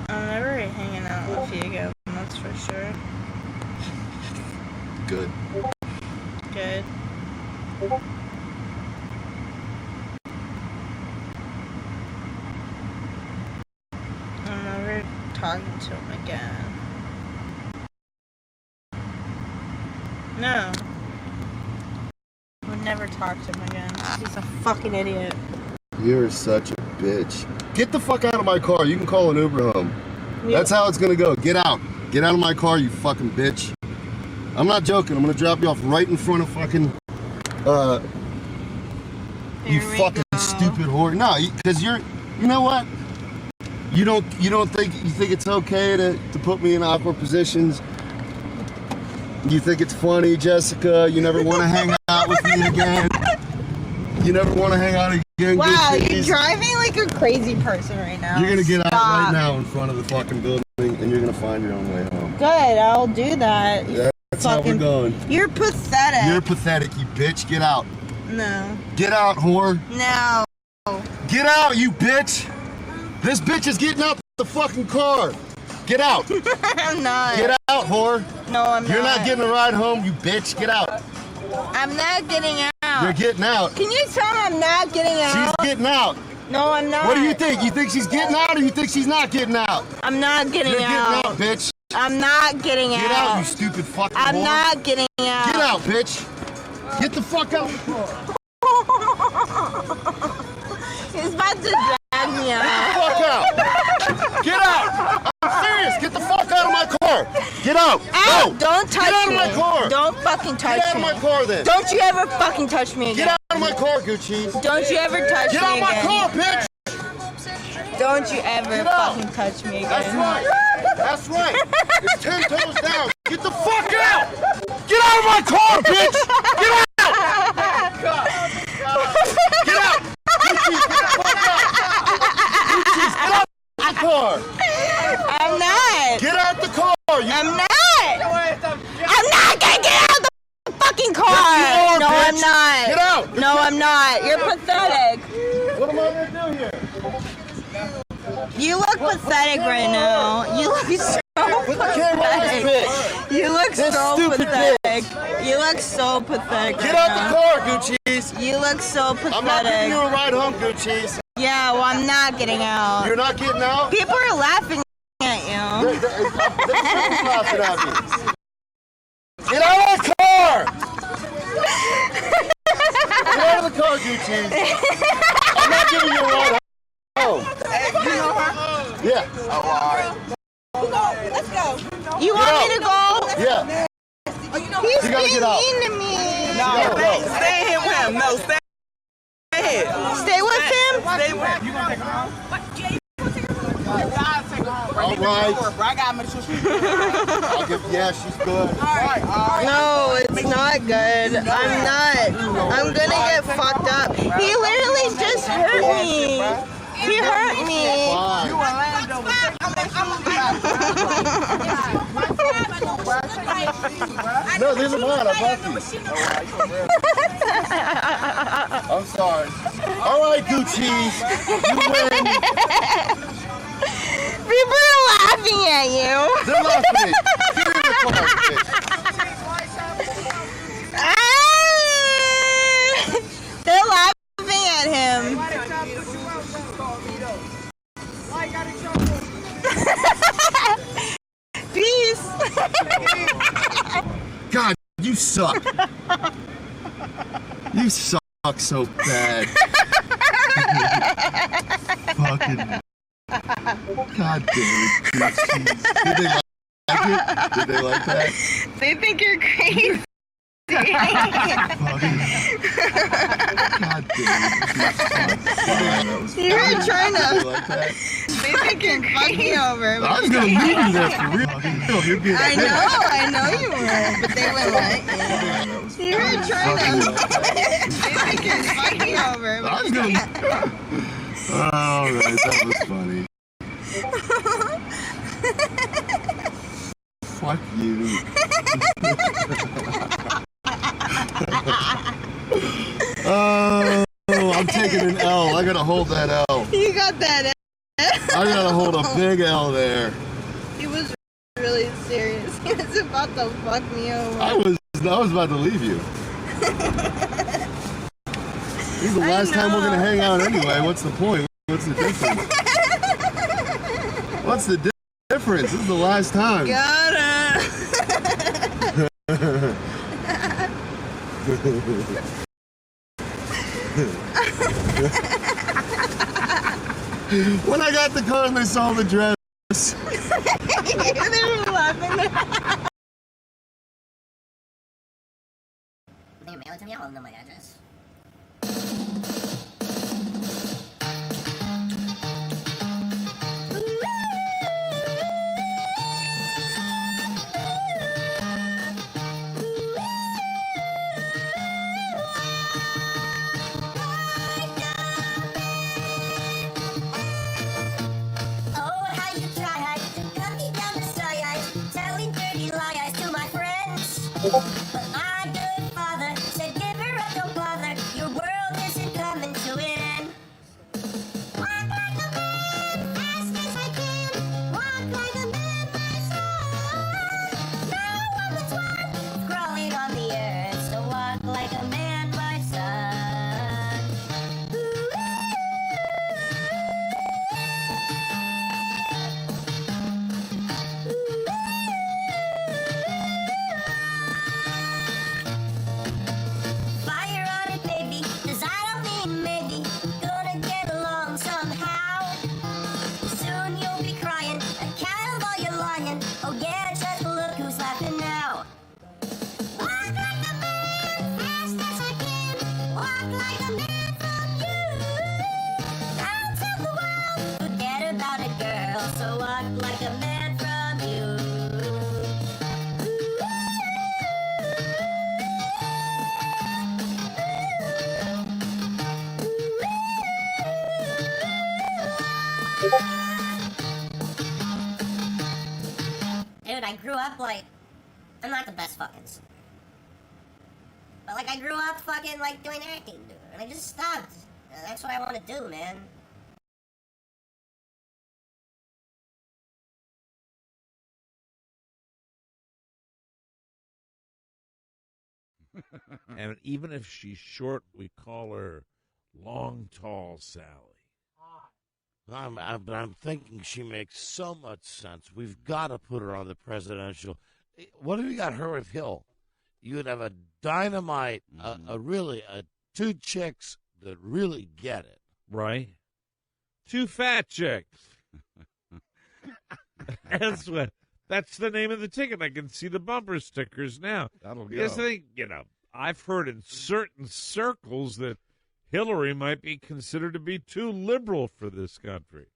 I'm never hanging out with you again, that's for sure. Good. Good. I'm never talking to him again. No. I would never talk to him again. He's a fucking idiot. You're such a bitch. Get the fuck out of my car. You can call an Uber home. Yeah. That's how it's gonna go. Get out. Get out of my car, you fucking bitch. I'm not joking. I'm gonna drop you off right in front of fucking you fucking stupid whore. No, because you know what? You think it's okay to put me in awkward positions. You think it's funny, Jessica. You never want to hang out with me again. You never want to hang out again. Wow, Good you're shitties. driving like a crazy person right now. You're gonna get out Stop. right now in front of the fucking building, and you're gonna find your own way home. Good, I'll do that. Yeah, that's how we're going. You're pathetic. You're pathetic, you bitch. Get out. No. Get out, whore. No. Get out, you bitch. This bitch is getting out the fucking car. Get out. I'm not. Get out, whore. No, I'm not. You're not getting a ride home, you bitch. Get out. I'm not getting out. You're getting out. Can you tell me I'm not getting out? She's getting out. No, I'm not. What do you think? You think she's getting out or you think she's not getting out? I'm not getting You're out. getting out, bitch. I'm not getting out. Get out, you stupid fucking I'm whore. not getting out. Get out, bitch. Get the fuck out of the car. He's about to drag me out. Get the fuck out. Get out. I'm serious. Get the fuck out of my car. Get out. Ow, Go. don't touch me. Get out of my car. Don't fucking touch me. Get out of my car then. Don't you ever fucking touch me again. Get out of my car, Gucci. Don't you ever touch Get me out of my again. car, bitch. Don't you ever Get out. fucking touch me again. That's right. That's right. It's 10 toes down. Get the fuck out. Get out of my car, bitch. Get out. Get out. Gucci, get the fuck out. Gucci, get out of the car. I'm not. Get out the car. I'm not. I'm not gonna get out of the fucking car. Yes, you are, no, bitch. I'm not. Get out. No, I'm not. You're pathetic. What am I gonna do here? You look pathetic right now. You look so Put the camera on this bitch. You look This so stupid pathetic. You look so pathetic. Get right out now. the car, Gucci's. You look so pathetic. I'm not giving you a ride home, Gucci's. Yeah, well, I'm not getting out. You're not getting out? People are laughing at you. They're laughing at me. Get out of the car! Get out of the car, Gucci's. I'm not giving you a ride home. Hey, you know her? Yeah. Oh, all right. Let's go. You want me to go? Yeah. He's You gotta being get out. mean to me. No, stay here with him. No, stay here. Stay with him? Stay with him. You gonna take her home? You gotta take her home, bro. All right. Bro, I gotta make sure she's Yeah, she's good. No, it's not good. I'm not. I'm gonna get fucked up. He literally just hurt me. He hurt me. Fine. You Orlando, but No, these are mine. I bought these. I'm sorry. All right, Gucci's. You win. People are laughing at you. They're laughing. Get in the car, bitch. They're laughing at him. Peace. God, you suck. You suck so bad. Fucking. God damn it, Gucci's. Did they like it? Did they like that? They think you're crazy. God damn it. You were trying Did to. they like that? They think you're crazy over. I was gonna leave you there for real. You're being I know you were, but they wouldn't let you. You were trying to. They think you're crazy over. I was gonna. Alright, that was funny. Fuck you. Oh, I'm taking an L. I gotta hold that L. You got that. I gotta hold a big L there. He was really serious. He was about to fuck me over. I was about to leave you. This is the last time we're gonna hang out anyway. What's the point? What's the difference? What's the difference? This is the last time. Gotta. When I got the car and they saw the dress. They were laughing. They mail it to me. I'll know my address. Oh, how you try to cut me down to size, telling dirty lies to my friends. But my good father said, give her up, don't bother. Your world isn't coming to an end. Walk like a man, fast as I can. Walk like a man myself. Now I'm the twat, crawling on the earth. So walk like a man, my son. Fire on it, baby, 'cause I don't mean maybe. Gonna get along somehow. Soon you'll be crying, account of all your lying. Oh yeah, just look who's laughing now. Walk like a man, fast as I can. Walk like a man from you. I'll tell the world, forget about a girl. So walk like a man from you. Dude, I grew up like, I'm not the best fuckings. But like I grew up fucking like doing acting, dude. And I just stopped. That's what I want to do, man. And even if she's short, we call her Long Tall Sally. But I'm thinking she makes so much sense. We've got to put her on the presidential. What have you got her with Hill? You would have a dynamite, two chicks that really get it. Right? Two fat chicks. That's the name of the ticket. I can see the bumper stickers now. That'll go. Because I think, I've heard in certain circles that Hillary might be considered to be too liberal for this country.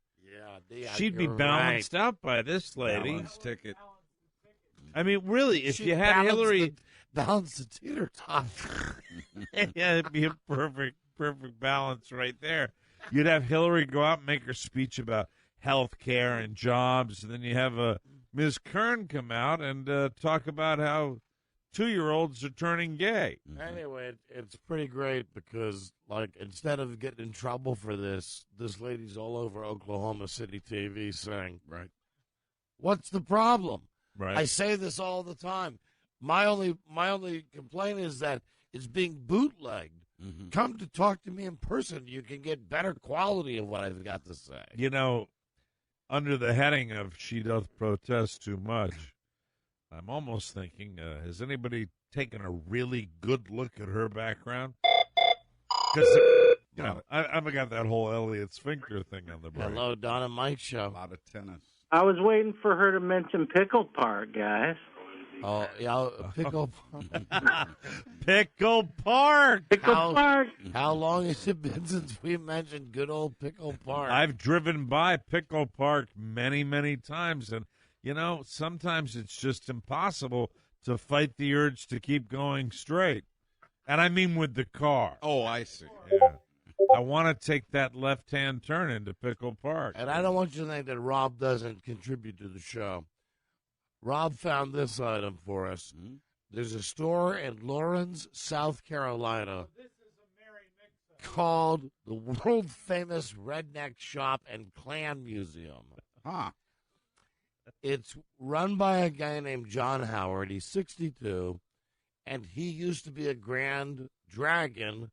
Yeah, she'd be balanced out by this lady. Balanced ticket. I mean, really, if She'd you had Hillary, balance the teeter top. yeah, it'd be a perfect balance right there. You'd have Hillary go out and make her speech about health care and jobs, and then you have Ms. Kern come out and talk about how 2-year-olds are turning gay. Anyway, it's pretty great because, instead of getting in trouble for this lady's all over Oklahoma City TV saying, right, what's the problem? Right. I say this all the time. My only complaint is that it's being bootlegged. Come to talk to me in person. You can get better quality of what I've got to say. Under the heading of She Doth Protest Too Much, I'm almost thinking, has anybody taken a really good look at her background? Because, I've got that whole Elliot Sphincter thing on the brain. Hello, Donna Mike Show. A lot of tennis. I was waiting for her to mention Pickle Park, guys. Oh, yeah, Pickle Park. Pickle Park. Pickle Park. How long has it been since we mentioned good old Pickle Park? I've driven by Pickle Park many, many times, and, sometimes it's just impossible to fight the urge to keep going straight. And I mean with the car. Oh, I see. Yeah. I want to take that left-hand turn into Pickle Park. And I don't want you to think that Rob doesn't contribute to the show. Rob found this item for us. There's a store in Lawrence, South Carolina called the world-famous Redneck Shop and Clan Museum. Huh. It's run by a guy named John Howard. He's 62, and he used to be a Grand Dragon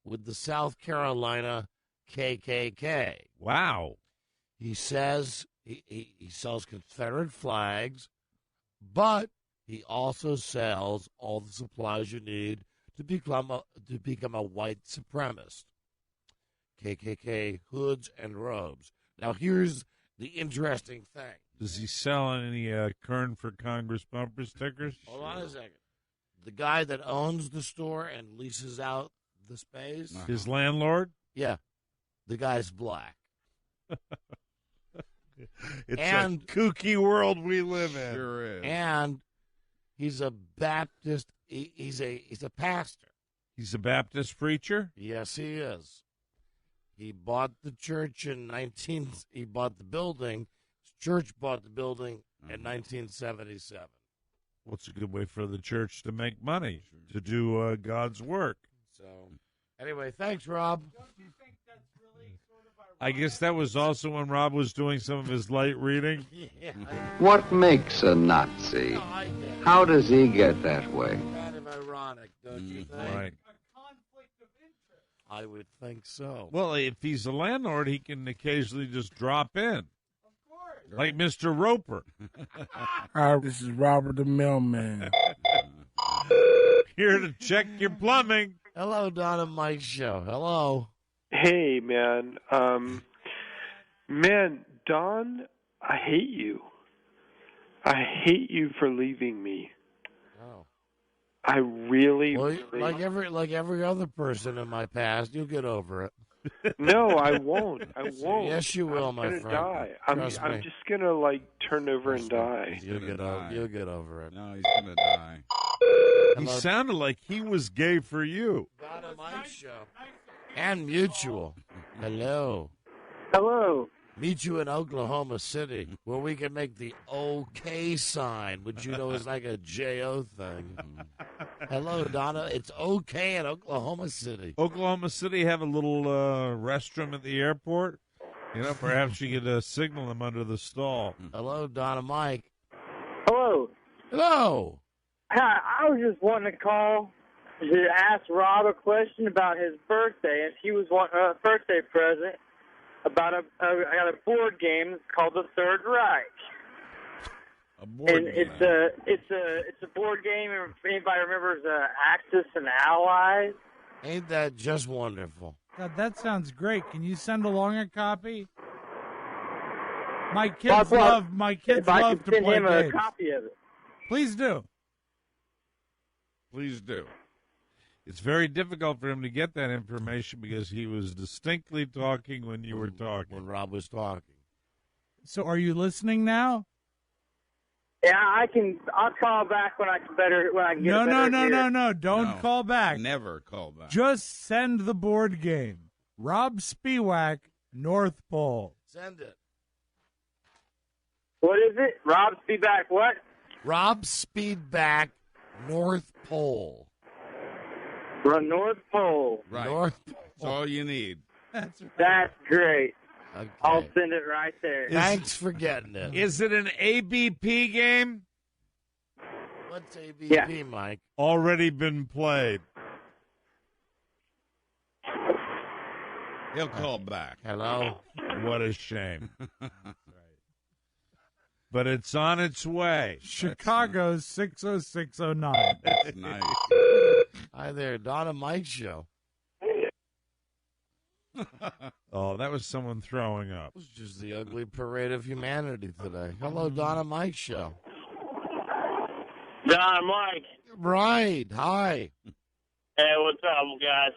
with the South Carolina KKK. Wow. He says he sells Confederate flags, but he also sells all the supplies you need to become a white supremacist. KKK hoods and robes. Now, here's the interesting thing. Does he sell any Kern for Congress bumper stickers? Hold on a second. The guy that owns the store and leases out the space. His landlord? Yeah. The guy's black. It's a kooky world we live in. Sure is. And he's a Baptist. He's a pastor. He's a Baptist preacher? Yes, he is. He bought the church he bought the building. His church bought the building in 1977. What's a good way for the church to make money, to do God's work? So, anyway, thanks, Rob. I guess that was also when Rob was doing some of his light reading. Yeah. What makes a Nazi? How does he get that way? Kind of ironic, don't you think? Right. I would think so. Well, if he's a landlord, he can occasionally just drop in. Of course. Like Mr. Roper. Hi, this is Robert the Mailman. Here to check your plumbing. Hello, Donna Mike Show. Hello. Hey, man. Man, Don, I hate you. I hate you for leaving me. Oh. I really, Well, really... like every other person in my past, you'll get over it. No, I won't. I won't. Yes, you will, I'm my gonna friend. die. Trust me. I'm just gonna turn over and die. You'll get over it. No, he's gonna die. He sounded like he was gay for you. Donna Mike Show. And Mutual. Hello. Hello. Meet you in Oklahoma City, where we can make the OK sign, which is like a J-O thing. Hello, Donna. It's OK in Oklahoma City. Oklahoma City have a little restroom at the airport. Perhaps you could signal them under the stall. Hello, Donna Mike. Hello. Hello. Hi, I was just wanting to call to ask Rob a question about his birthday, and he was one birthday present about I got a board game called the Third Reich. It's a board game. If anybody remembers Axis and Allies. Ain't that just wonderful? God, that sounds great. Can you send along a copy? My kids love to play games. Send him a copy of it. Please do. Please do. It's very difficult for him to get that information because he was distinctly talking when you were talking. When Rob was talking. So are you listening now? Yeah, I'll call back when I can get a better gear. No. Don't call back. Never call back. Just send the board game. Rob Spiewak, North Pole. Send it. What is it? Rob Speedback what? Rob Speedback, North Pole. From North Pole. Right. North Pole. That's all you need. That's great. Okay. I'll send it right there. Thanks for getting it. Is it an ABP game? What's ABP, Mike? Already been played. He'll call back. Hello? What a shame. But it's on its way. Chicago 60609. That's nice. Hi there, Donna Mike Show. Oh, that was someone throwing up. It was just the ugly parade of humanity today. Hello, Donna Mike Show. Don Mike. Right. Hi. Hey, what's up, guys?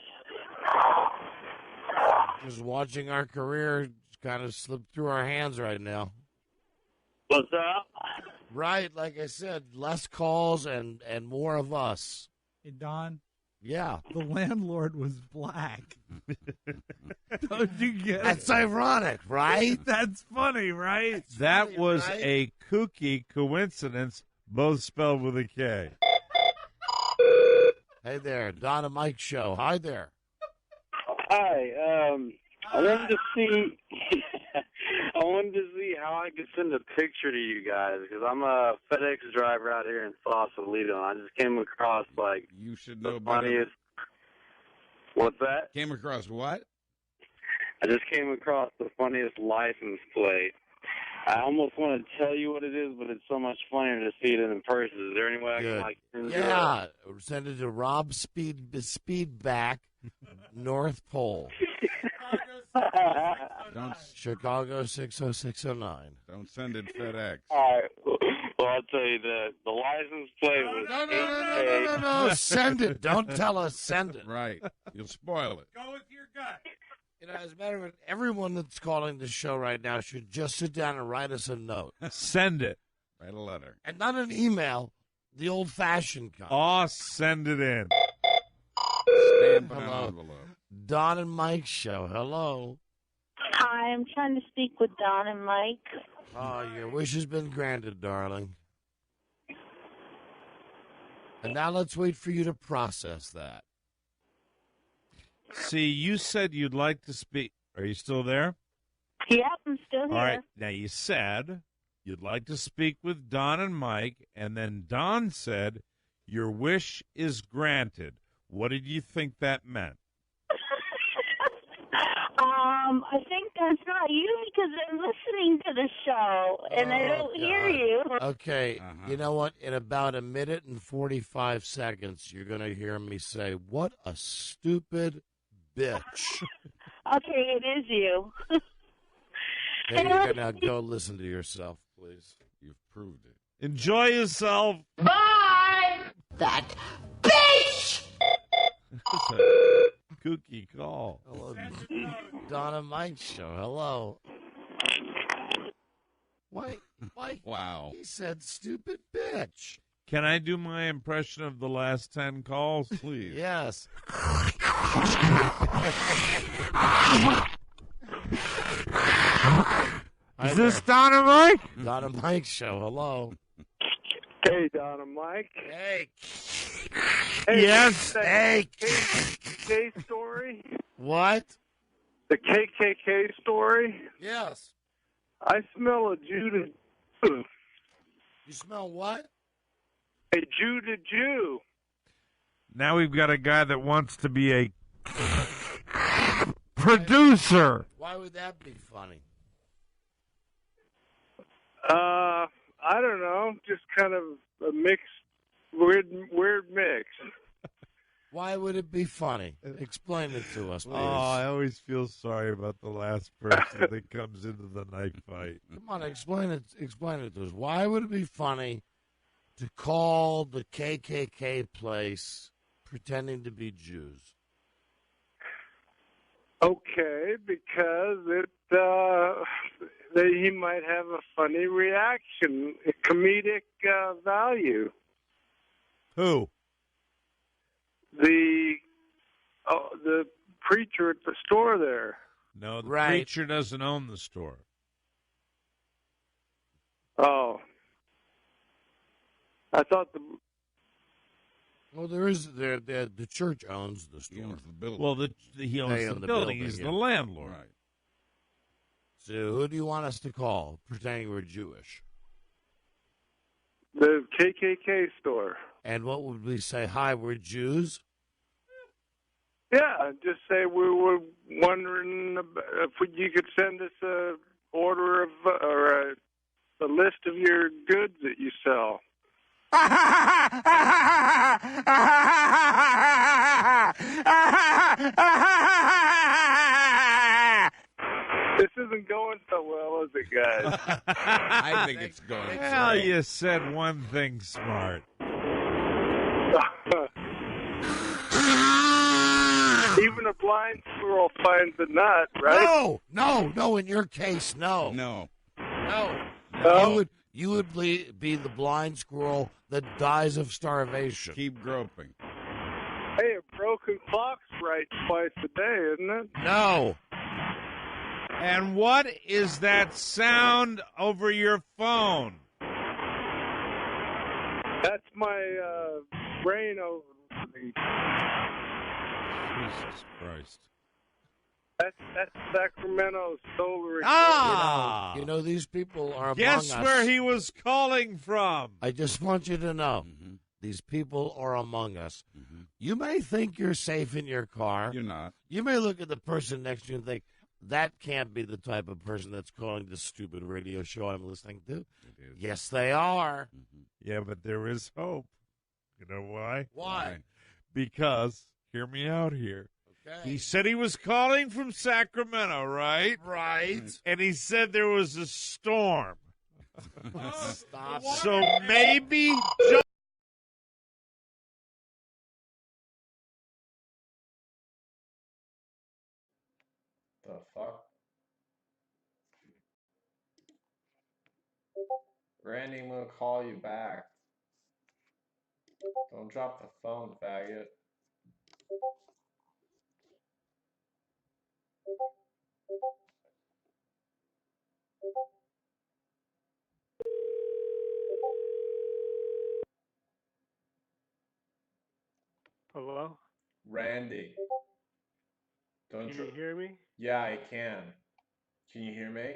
Just watching our career kind of slip through our hands right now. What's up? Right, like I said, less calls and more of us. Hey, Don. Yeah. The landlord was black. Don't you get it? That's ironic, right? That's funny, right? That was a kooky coincidence, both spelled with a K. Hey there, Donna Mike Show. Hi there. Hi. I wanted to see. I wanted to see how I could send a picture to you guys because I'm a FedEx driver out here in Sausalito. I just came across you should know the better. funniest. What's that? Came across what? I just came across the funniest license plate. I almost want to tell you what it is, but it's so much funnier to see it in person. Is there any way Good. I can Yeah, send it to Rob Speedback, North Pole. Chicago 60609. Don't send it FedEx. All right. Well, I'll tell you the license plate was No. Send it. Don't tell us. Send it. Right. You'll spoil it. Go with your gut. You know, as a matter of fact, everyone that's calling the show right now should just sit down and write us a note. Send it. Write a letter. And not an email, the old-fashioned kind. Oh, send it in. Stamp an Hello. envelope. Don and Mike Show. Hello. Hi, I'm trying to speak with Don and Mike. Oh, your wish has been granted, darling. And now let's wait for you to process that. See, you said you'd like to speak. Are you still there? Yep, I'm still here. All right. Now, you said you'd like to speak with Don and Mike, and then Don said your wish is granted. What did you think that meant? I think that's not you because I'm listening to the show and I don't hear you. Okay, You know what? In about 1 minute and 45 seconds, you're going to hear me say, "What a stupid bitch." Okay, it is you. There you go. Now go listen to yourself, please. You've proved it. Enjoy yourself. Bye! That bitch! That's a kooky call. Hello, Donna Mike Show. Hello. Why? Wow. He said stupid bitch. Can I do my impression of the last 10 calls? Please. Yes. Is this Don and Mike? Donna Mike Show. Hello. Hey, Don and Mike. Hey. Yes. Hey. KKK story? What? The KKK story? Yes. I smell a Jew. You smell what? A Jew to Jew. Now we've got a guy that wants to be a producer. Why would that be funny? I don't know. Just kind of a mixed, weird mix. Why would it be funny? Explain it to us, please. Oh, I always feel sorry about the last person that comes into the knife fight. Come on, explain it to us. Why would it be funny to call the KKK place pretending to be Jews? Okay, because he might have a funny reaction, a comedic value. Who? The preacher at the store there. No, the preacher doesn't own the store. Oh, I thought Well, there is the church owns the store. He owns the building. Well, he owns the building. He's the landlord. Right. So who do you want us to call pretending we're Jewish? the KKK store. And what would we say? Hi, we're Jews. Yeah, just say we were wondering if you could send us a order of or a list of your goods that you sell. This isn't going so well, is it, guys? I think it's going. Well, you said one thing smart. Even a blind squirrel finds a nut, right? No. In your case, no. No. You would be the blind squirrel that dies of starvation. Keep groping. Hey, a broken clock's right twice a day, isn't it? No. And what is that sound over your phone? That's my brain over. Jesus Christ. That's Sacramento solar. You know these people are among Guess us. where he was calling from. I just want you to know, these people are among us. You may think you're safe in your car. You're not. You may look at the person next to you and think, that can't be the type of person that's calling this stupid radio show I'm listening to. Yes, they are. Yeah, but there is hope. You know why? Why? Because, hear me out here. Okay. He said he was calling from Sacramento, right? Right. And he said there was a storm. Stop. So maybe The fuck? Randy, I'm gonna call you back. Don't drop the phone, faggot. Hello? Randy. Don't Can you hear me? Yeah, I can. Can you hear me?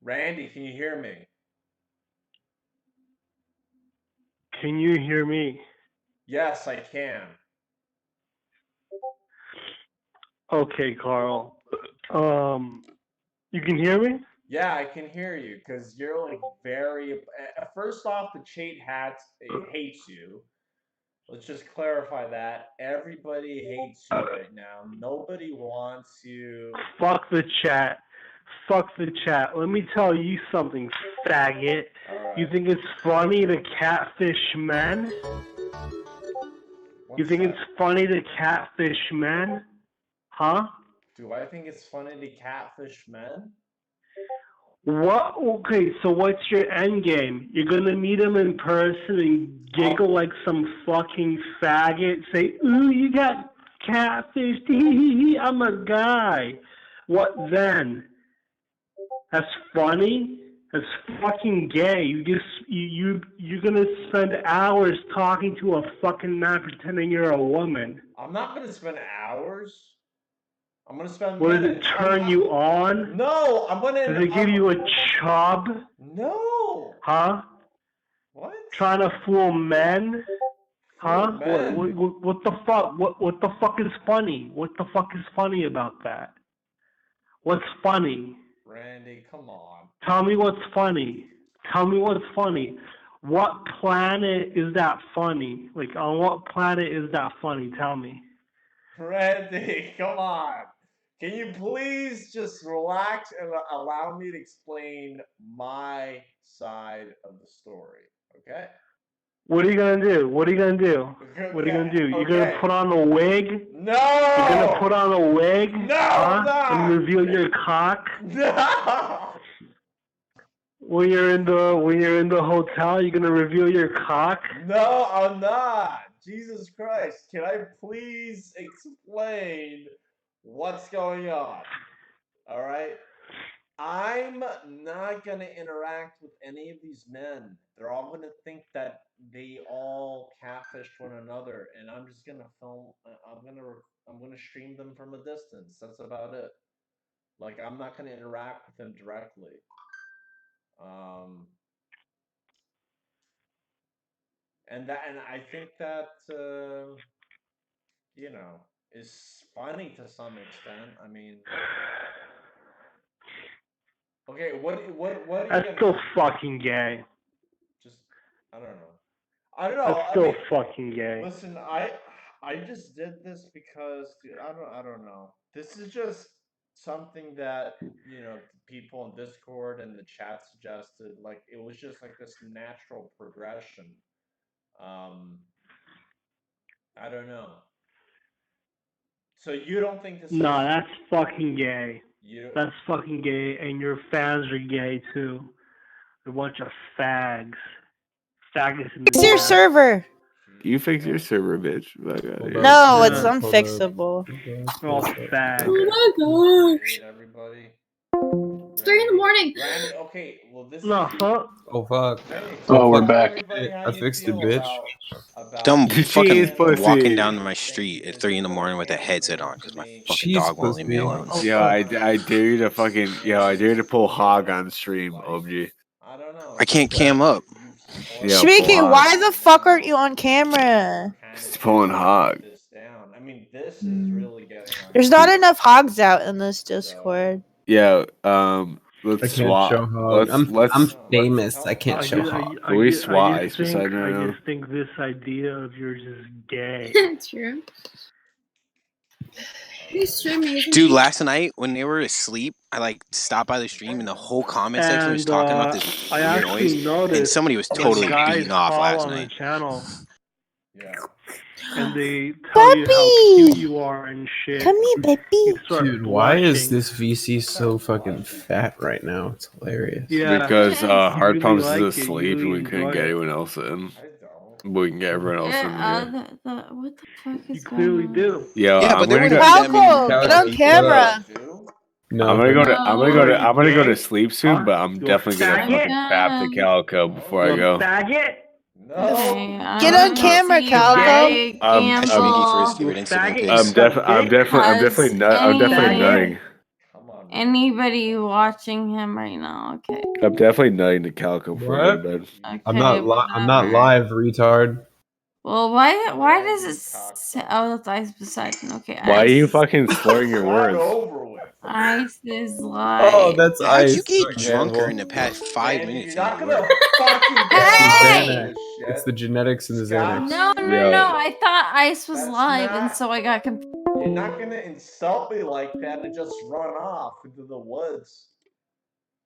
Randy, can you hear me? Can you hear me? Yes, I can. Okay, Carl. You can hear me? Yeah, I can hear you because you're like very. First off, the chat hates you. Let's just clarify that. Everybody hates you right now. Nobody wants you. Fuck the chat. Fuck the chat. Let me tell you something, faggot. Right. You think it's funny to catfish men? You think it's funny to catfish men? Huh? Do I think it's funny to catfish men? What? Okay, so what's your end game? You're gonna meet him in person and giggle like some fucking faggot? Say, ooh, you got catfished. I'm a guy. What then? That's funny? That's fucking gay. You're gonna spend hours talking to a fucking man pretending you're a woman. I'm not gonna spend hours. I'm gonna spend. What, does it minutes. turn you on? No, I'm gonna. Does it give you a chub? No. Huh? What? Trying to fool men? Huh? Men? What the fuck? What the fuck is funny? What the fuck is funny about that? What's funny? Randy, come on. Tell me what's funny. Tell me what's funny. What planet is that funny? Like, on what planet is that funny? Tell me. Randy, come on. Can you please just relax and allow me to explain my side of the story? Okay? What are you gonna do? What are you gonna do? What are you gonna do? You're gonna put on a wig? No! You're gonna put on a wig? No, huh? I'm not! And reveal your cock? No! When you're in the hotel, you're gonna reveal your cock? No, I'm not. Jesus Christ. Can I please explain what's going on? All right? I'm not going to interact with any of these men. They're all going to think that they all catfished one another, and I'm just going to film. I'm going to stream them from a distance. That's about it. Like, I'm not going to interact with them directly. And I think that you know, is funny to some extent. I mean, okay, what are you That's gonna still fucking gay. just? I don't know. I don't That's know. I still mean, fucking gay. listen, I just did this because, dude, I don't know. This is just something that, you know, people in Discord and the chat suggested. Like, it was just like this natural progression. I don't know. So you don't think this No, is? that's fucking gay. You That's fucking gay, and your fans are gay too. A bunch of fags. Faggots in the Fix your chat. server. You fix your server, bitch. No, it's unfixable. They're all fags. Oh my gosh. Everybody. It's 3 in the morning. Randy, okay, well this No, is fuck. Oh fuck. hey, Oh, tell fuck. everybody how I you fixed it, feel bitch. about Dumb Cheese fucking pussy. walking down my street at 3 in the morning with a headset on because my fucking Cheese dog won't leave me pussy. alone. Yeah, I dare you to fucking I dare you to pull hog on stream, OG. I don't know. I can't cam up. Yeah, pull Shmiki, hog. why the fuck aren't you on camera? It's pulling hog. This down. I mean, this is really getting on. There's not enough hogs out in this Discord. Yeah, let's I can't swap. show hog. I'm famous. I can't show I, hog. I, we I, swap I ice just think beside right now? this idea of yours is gay. True. He's streaming, isn't Dude, he? last night when they were asleep, I like stopped by the stream and the whole comment section was And talking about this I weird actually noise, noticed and somebody was when totally guys beating off call last on night. the channel Yeah. and they tell you how cute you are and shit. Come here, baby. You start Dude, why is blushing. this VC so fucking fat right now? It's hilarious. Yeah, Because you Hard really Pumps like is it. You asleep and really we couldn't enjoy get it. anyone else in. We can get everyone else in here. What the fuck is You clearly going on? do. Yo, Yeah, I'm but there gonna wouldn't go. be that many. Falco, get on camera. No, I'm gonna go to. I'm gonna go to. I'm gonna go to Gay? sleep soon, but I'm You a definitely gonna faggot? fucking tap the Calico before I You a go. faggot? Okay, Get on camera, Calco. Ask Mickey for his You favorite a Instagram, faggot? please. You suck I'm dick? definitely nutting. Anybody watching him right now? Okay. I'm definitely nutting the Calico before I go to bed. Okay. I'm not whatever. live, retard. Well, why does it say, oh, that's Ice Poseidon. Okay. Why are you Ice, fucking slurring your words? Ice is live. Oh, that's How'd ice. you get drunker in the past 5 minutes? You're not gonna work? fucking Hey! It's the genetics and the Xanax. No, I thought Ice was live, and so I got confused. You're not gonna insult me like that and just run off into the woods.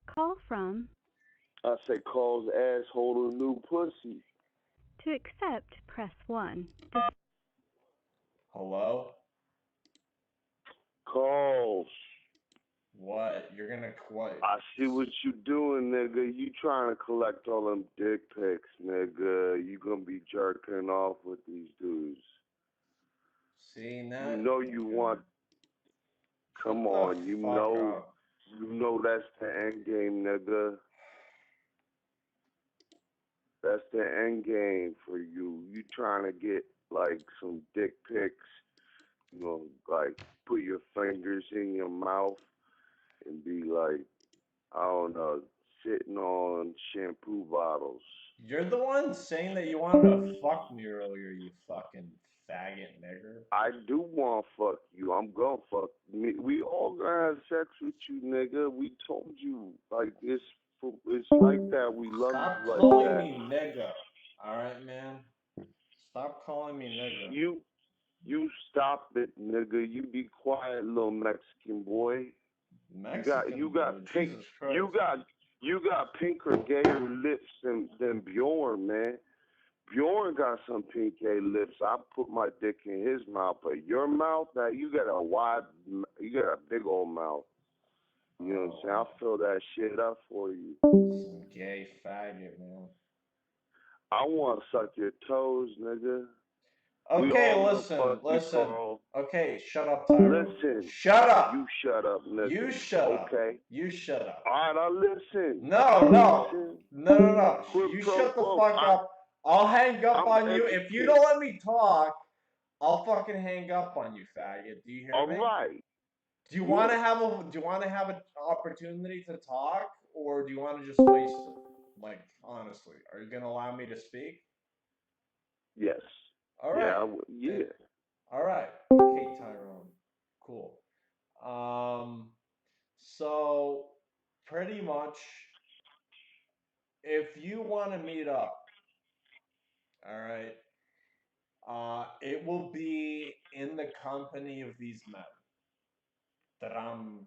Call from I say calls asshole to new pussy. to accept, press 1. Hello? Calls. What? You're gonna quit? I see what you doing, nigga. You trying to collect all them dick pics, nigga. You gonna be jerking off with these dudes. See that? You know you want. Come on, you know. You know that's the end game, nigga. That's the end game for you. You trying to get like some dick pics, you know, like put your fingers in your mouth and be like, I don't know, sitting on shampoo bottles. You're the one saying that you wanted to fuck me earlier, you fucking faggot nigger. I do want to fuck you. I'm gonna fuck me. We all gonna have sex with you, nigga. We told you, like it's like that. We love Stop you like calling that. me nigga. All right, man. Stop calling me nigga. You stop it, nigga. You be quiet, little Mexican boy. Mexican you got boy, pink. Jesus Christ. You got pinker, gayer lips than Bjorn, man. Bjorn got some pink gay lips. I put my dick in his mouth, but your mouth, now you got a big old mouth. You know what I'm saying? I'll fill that shit up for you. Some gay faggot, man. I want to suck your toes, nigga. Okay, listen. Okay, shut up, Tyro. Listen. Shut up. You shut up, nigga. You shut up. Okay. You shut up. All right, I listen. No. Quid You pro shut the quo. fuck up. I'll hang up I'm on you. If you don't educated. let me talk, I'll fucking hang up on you, faggot. Do you hear me? All right. Do you want to have an opportunity to talk, or do you want to just waste it? Like, honestly, are you gonna allow me to speak? Yes. All right. Yeah. All right. Okay, Tyrone. Cool. So pretty much, if you want to meet up, all right, it will be in the company of these men that I'm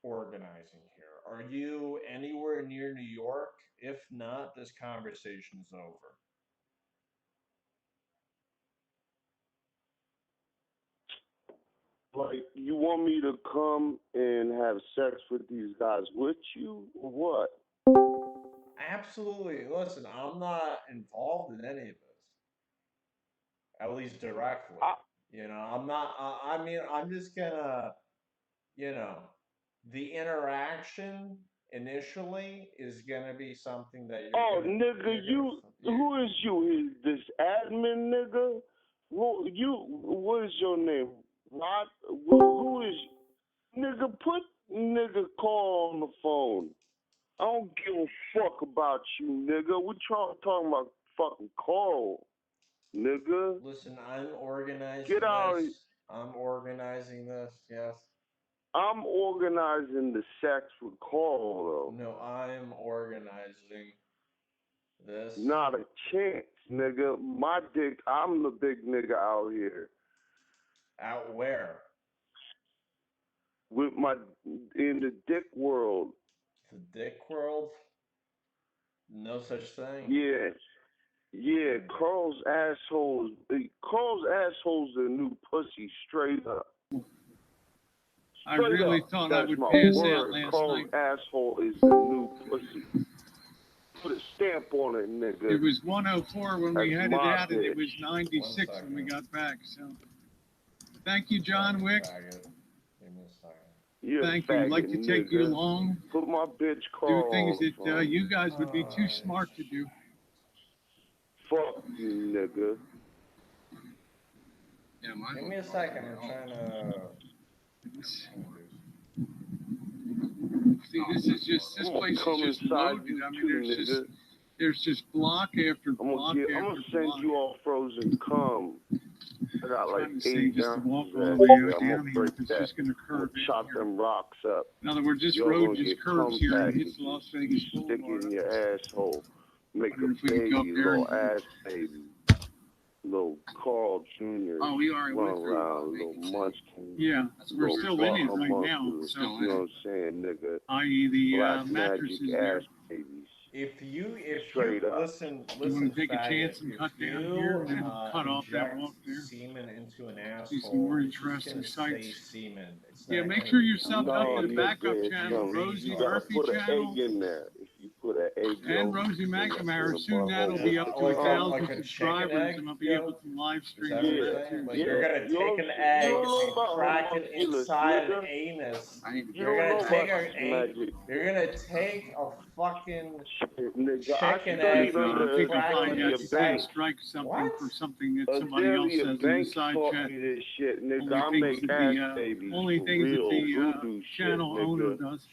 organizing here. Are you anywhere near New York? If not, this conversation's over. Like, you want me to come and have sex with these guys with you, or what? Absolutely. Listen, I'm not involved in any of this, at least directly. I'm not. I mean, I'm just gonna. The interaction initially is gonna be something that you're. Nigga, who is you? Is this admin nigga? What is your name? Rod? Who is? Nigga, put nigga call on the phone. I don't give a fuck about you, nigga. We talking about fucking Carl, nigga. Listen, I'm organizing Get out of here. I'm organizing this, yes. I'm organizing the sex with Carl, though. No, I'm organizing this. Not a chance, nigga. My dick, I'm the big nigga out here. Out where? In the dick world. The dick world? No such thing. Yeah, Carl's asshole's the new pussy, straight up. I really thought I That's would my pass word. out last Carl's night. asshole is the new pussy. Put a stamp on it, nigga. It was 104 when we That's headed my out, and it bitch. was 96 when we got back. So, thank you, John Wick. Give me a second. Thank you. I'd like to take you along. Put my bitch Do Carl things on the that phone. you guys would be too smart to do. Fuck you, nigga. Yeah, Give me a second. I'm trying to. See, this place is just loaded. I mean, there's just block after block after block. I'm gonna send you all frozen cum. I got like 8 just ounces to walk of all that the way shit. out I'm down gonna here. break It's that. just going to I'm curve gonna in chop here. them rocks up. In other words, this Y'all road gonna just get curves cum here and packages. hits Las Vegas Stick Boulevard. in your asshole. Make a if we could go up baby, there little and- ass baby. Little Carl Jr. Oh, we already went run through around, little munchkin. Yeah, we're little still in it butt right now. homunculus, So, you know what I'm saying, nigga? i.e. the Black mattress magic is ass there. babies. If you Straight up. listen, You want to take faggot, a chance and cut down here and then cut off that inject walk there? semen into an asshole. See some more it's just interesting gonna sights. Stay semen. It's Yeah, not make gonna sure you become sub up to the baby. backup Nigga, channel, Rosie you gotta Murphy put an channel, egg in there. If you put an egg and yolk Rosie in the McNamara. Soon butthole that'll be up to like 1,000 a chicken subscribers, egg, and I'll be able to live stream Is that what you're that saying? too. Like you're gonna take an egg and crack it inside an anus. You're gonna take You're gonna take a fucking chicken egg and crack it inside. Strike something for something that A somebody else Delia says in the Banks side taught chat. me this shit, nigga. Only I things make that ass the babies only for things that real the voodoo shit, channel owner nigga. does.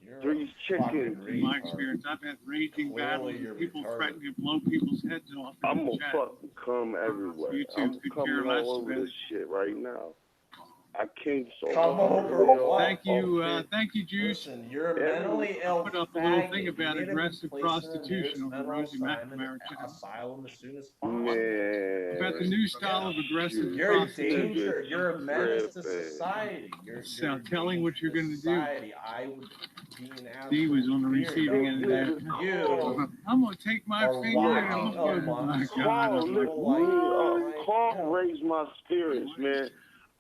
You're Three chickens. In my experience, I've had raging battles with people threatening to blow people's heads off. I'm in the gonna chat. fucking come everywhere. You two I'm could coming care less all over about this shit right now. I came so Come far. over what? Thank you, Juice. Listen, you're a mentally ill put up a little faggot. thing about You need to be aggressive placed in the prostitution nearest on the mental Rosie McNamara channel. asylum as soon as possible. Man. About the new style of aggressive You're a prostitution. danger. You're a menace to society. You're telling what you're going to do. society. I would be an absolute He was on the receiving end of that. You I'm going to take my are finger and I'm walking going to amongst Carl, I'm like, Carl raised my spirits, man.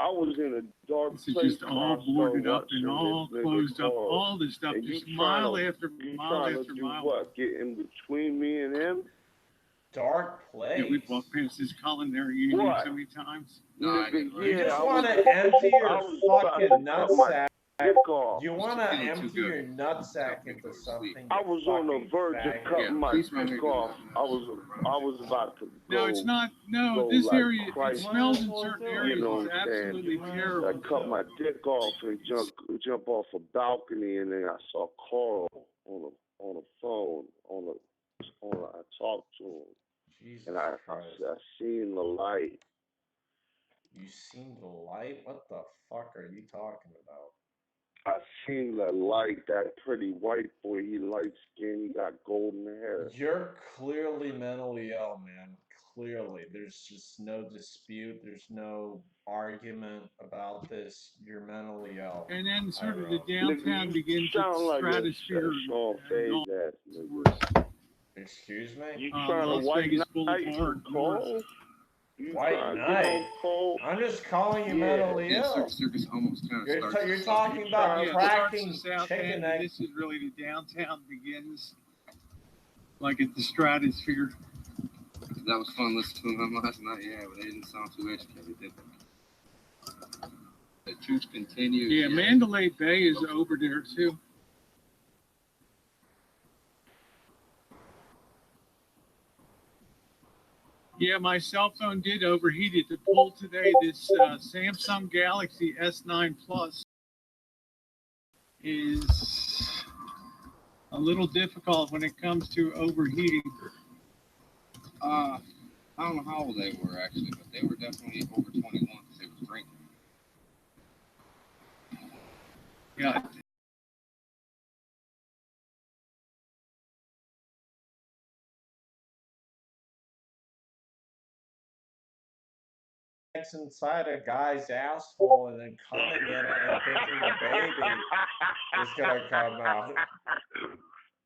I was in a dark this is place. just all boarded up and all closed up. All this stuff, and just you mile trying to, after you mile trying after to do mile. what? Get in between me and him? Dark place. Yeah, we've walked past this culinary union What? so many times. Nigga, You yeah, just I want was- to empty I your was about to fucking cut my nutsack. dick off. You want to empty your nutsack into something. I was on the verge of cutting my dick off. I was about to go. No, it's not. No, go this like area, it Christ. smells in certain areas. You know It's what I'm saying? absolutely terrible. I cut my dick off and jump off a balcony, and then I saw Carl on the phone. I talked to him, Jesus and I seen the light. You seen the light? What the fuck are you talking about? I seen the light. That pretty white boy. He light skin. He got golden hair. You're clearly mentally ill, man. Clearly. There's just no dispute. There's no argument about this. You're mentally ill. And then sort of the downtown begins Sound its like stratosphere. Sean and all Faye's ass, worse. Excuse me? You trying Las to white Vegas night Boulevard, Carl? You White trying to night? get on Carl? I'm just calling you mentally ill. Circus almost kind of You're, starts. you're talking about cracking South chicken End, eggs. this is really the downtown begins, like at the stratosphere. That was fun listening to them last night, yeah, but they didn't sound too educated, did they? The truth continues. Yeah, Mandalay Bay is over there too. Yeah, my cell phone did overheat it to pull today. This Samsung Galaxy S9 Plus is a little difficult when it comes to overheating. I don't know how old they were actually, but they were definitely over 21 because they were drinking. Yeah. Inside a guy's asshole and then coming in and thinking the baby is gonna come out.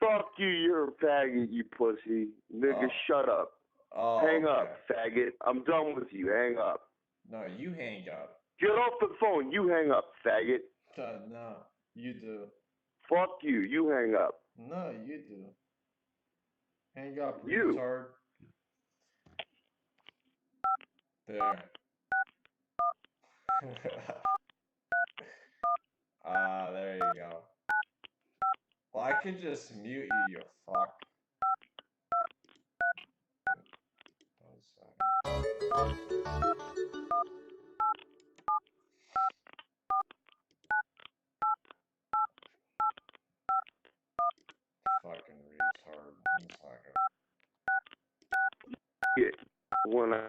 Fuck you, you're a faggot, you pussy. Nigga, shut up. Hang up, faggot. I'm done with you. Hang up. No, you hang up. Get off the phone. You hang up, faggot. No, you do. Fuck you. You hang up. No, you do. Hang up, You. retard. There. There you go. Well, I could just mute you, you fuck. Fucking retard. One second. Yeah. When I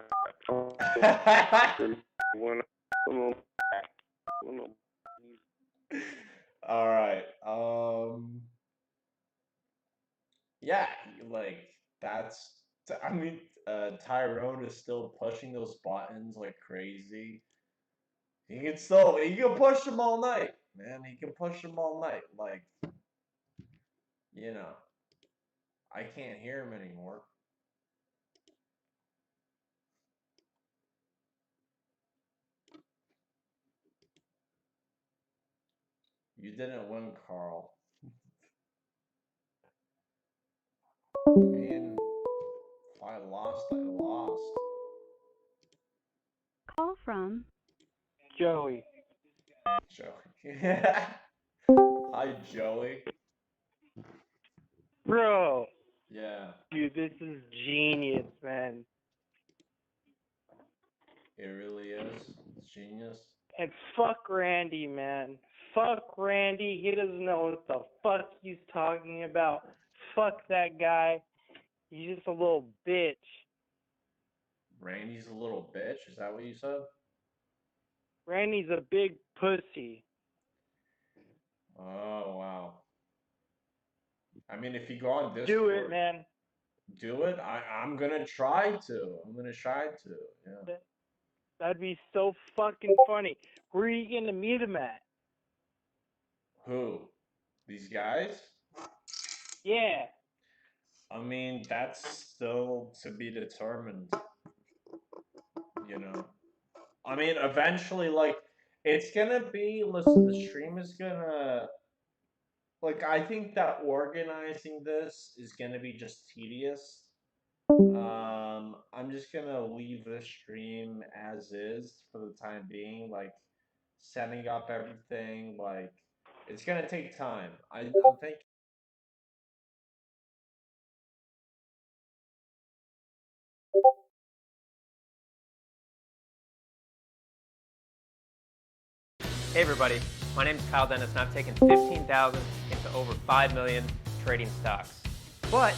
All right. Yeah, like that's. I mean, Tyrone is still pushing those buttons like crazy. He can push them all night, man. He can push them all night. Like, you know, I can't hear him anymore. You didn't win, Carl. I mean, if I lost, I lost. Call from Joey. Joey. Hi, Joey. Bro. Yeah, Dude, this is genius, man. it really is. It's genius. And fuck Randy, man. Fuck Randy. He doesn't know what the fuck he's talking about. Fuck that guy. He's just a little bitch. Randy's a little bitch? Is that what you said? Randy's a big pussy. Oh, wow. I mean, if you go on Discord... Do it, man. Do it? I'm gonna try to. I'm gonna try to, yeah. That'd be so fucking funny. Where are you gonna meet him at? Who? These guys? Yeah. I mean, that's still to be determined. You know? I mean, eventually, like, it's gonna be... Listen, the stream is gonna... Like, I think that organizing this is gonna be just tedious. I'm just gonna leave this stream as is for the time being, like setting up everything. Like, it's gonna take time. I'm thinking. Hey everybody, my name is Kyle Dennis and I've taken 15,000 into over 5 million trading stocks. But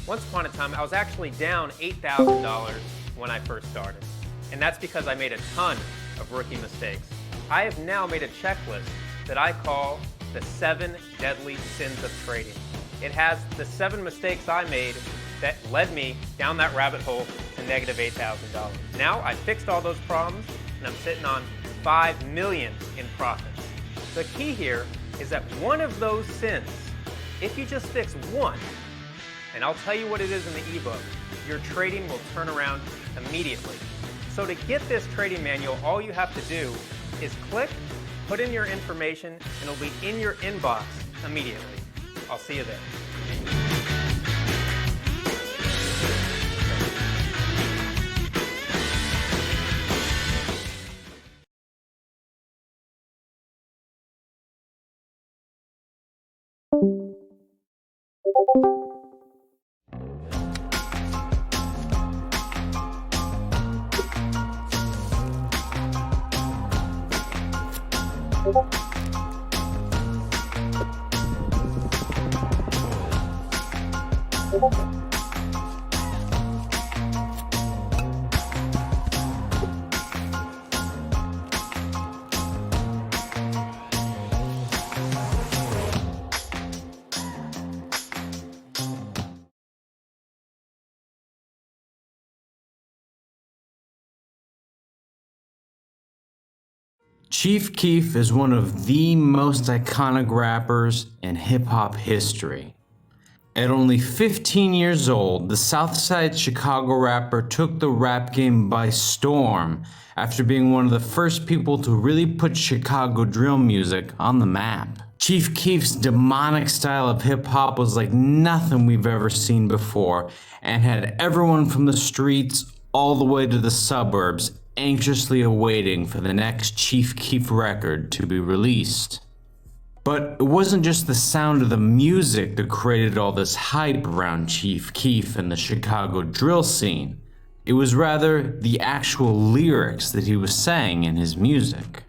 once upon a time, I was actually down $8,000 when I first started. And that's because I made a ton of rookie mistakes. I have now made a checklist that I call the 7 deadly sins of trading. It has the 7 mistakes I made that led me down that rabbit hole to negative $8,000. Now I fixed all those problems and I'm sitting on 5 million in profits. The key here is that one of those sins, if you just fix one, and I'll tell you what it is in the ebook, your trading will turn around immediately. So to get this trading manual, all you have to do is click, put in your information, and it'll be in your inbox immediately. I'll see you there. Chief Keef is one of the most iconic rappers in hip-hop history. At only 15 years old, the Southside Chicago rapper took the rap game by storm after being one of the first people to really put Chicago drill music on the map. Chief Keef's demonic style of hip-hop was like nothing we've ever seen before and had everyone from the streets all the way to the suburbs anxiously awaiting for the next Chief Keef record to be released. But it wasn't just the sound of the music that created all this hype around Chief Keef and the Chicago drill scene. It was rather the actual lyrics that he was saying in his music.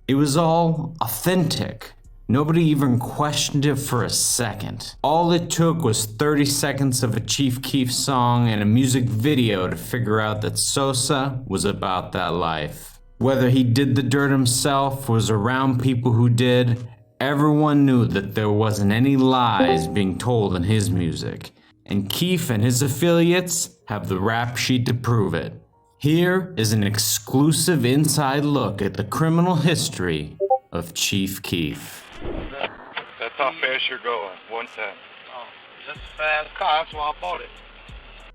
It was all authentic. Nobody even questioned it for a second. All it took was 30 seconds of a Chief Keef song and a music video to figure out that Sosa was about that life. Whether he did the dirt himself, was around people who did, everyone knew that there wasn't any lies being told in his music. And Keef and his affiliates have the rap sheet to prove it. Here is an exclusive inside look at the criminal history of Chief Keef. That's how fast you're going. 110. Oh, that's a fast car. That's why I bought it.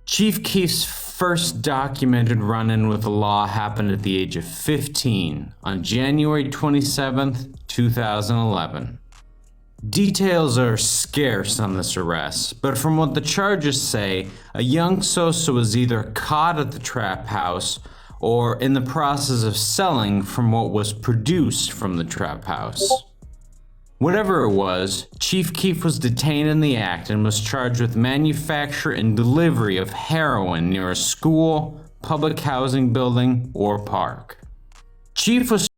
Chief Keef's first documented run-in with the law happened at the age of 15 on January 27th, 2011. Details are scarce on this arrest, but from what the charges say, a young Sosa was either caught at the trap house or in the process of selling from what was produced from the trap house. Whatever it was, Chief Keef was detained in the act and was charged with manufacture and delivery of heroin near a school, public housing building, or park. Chief was...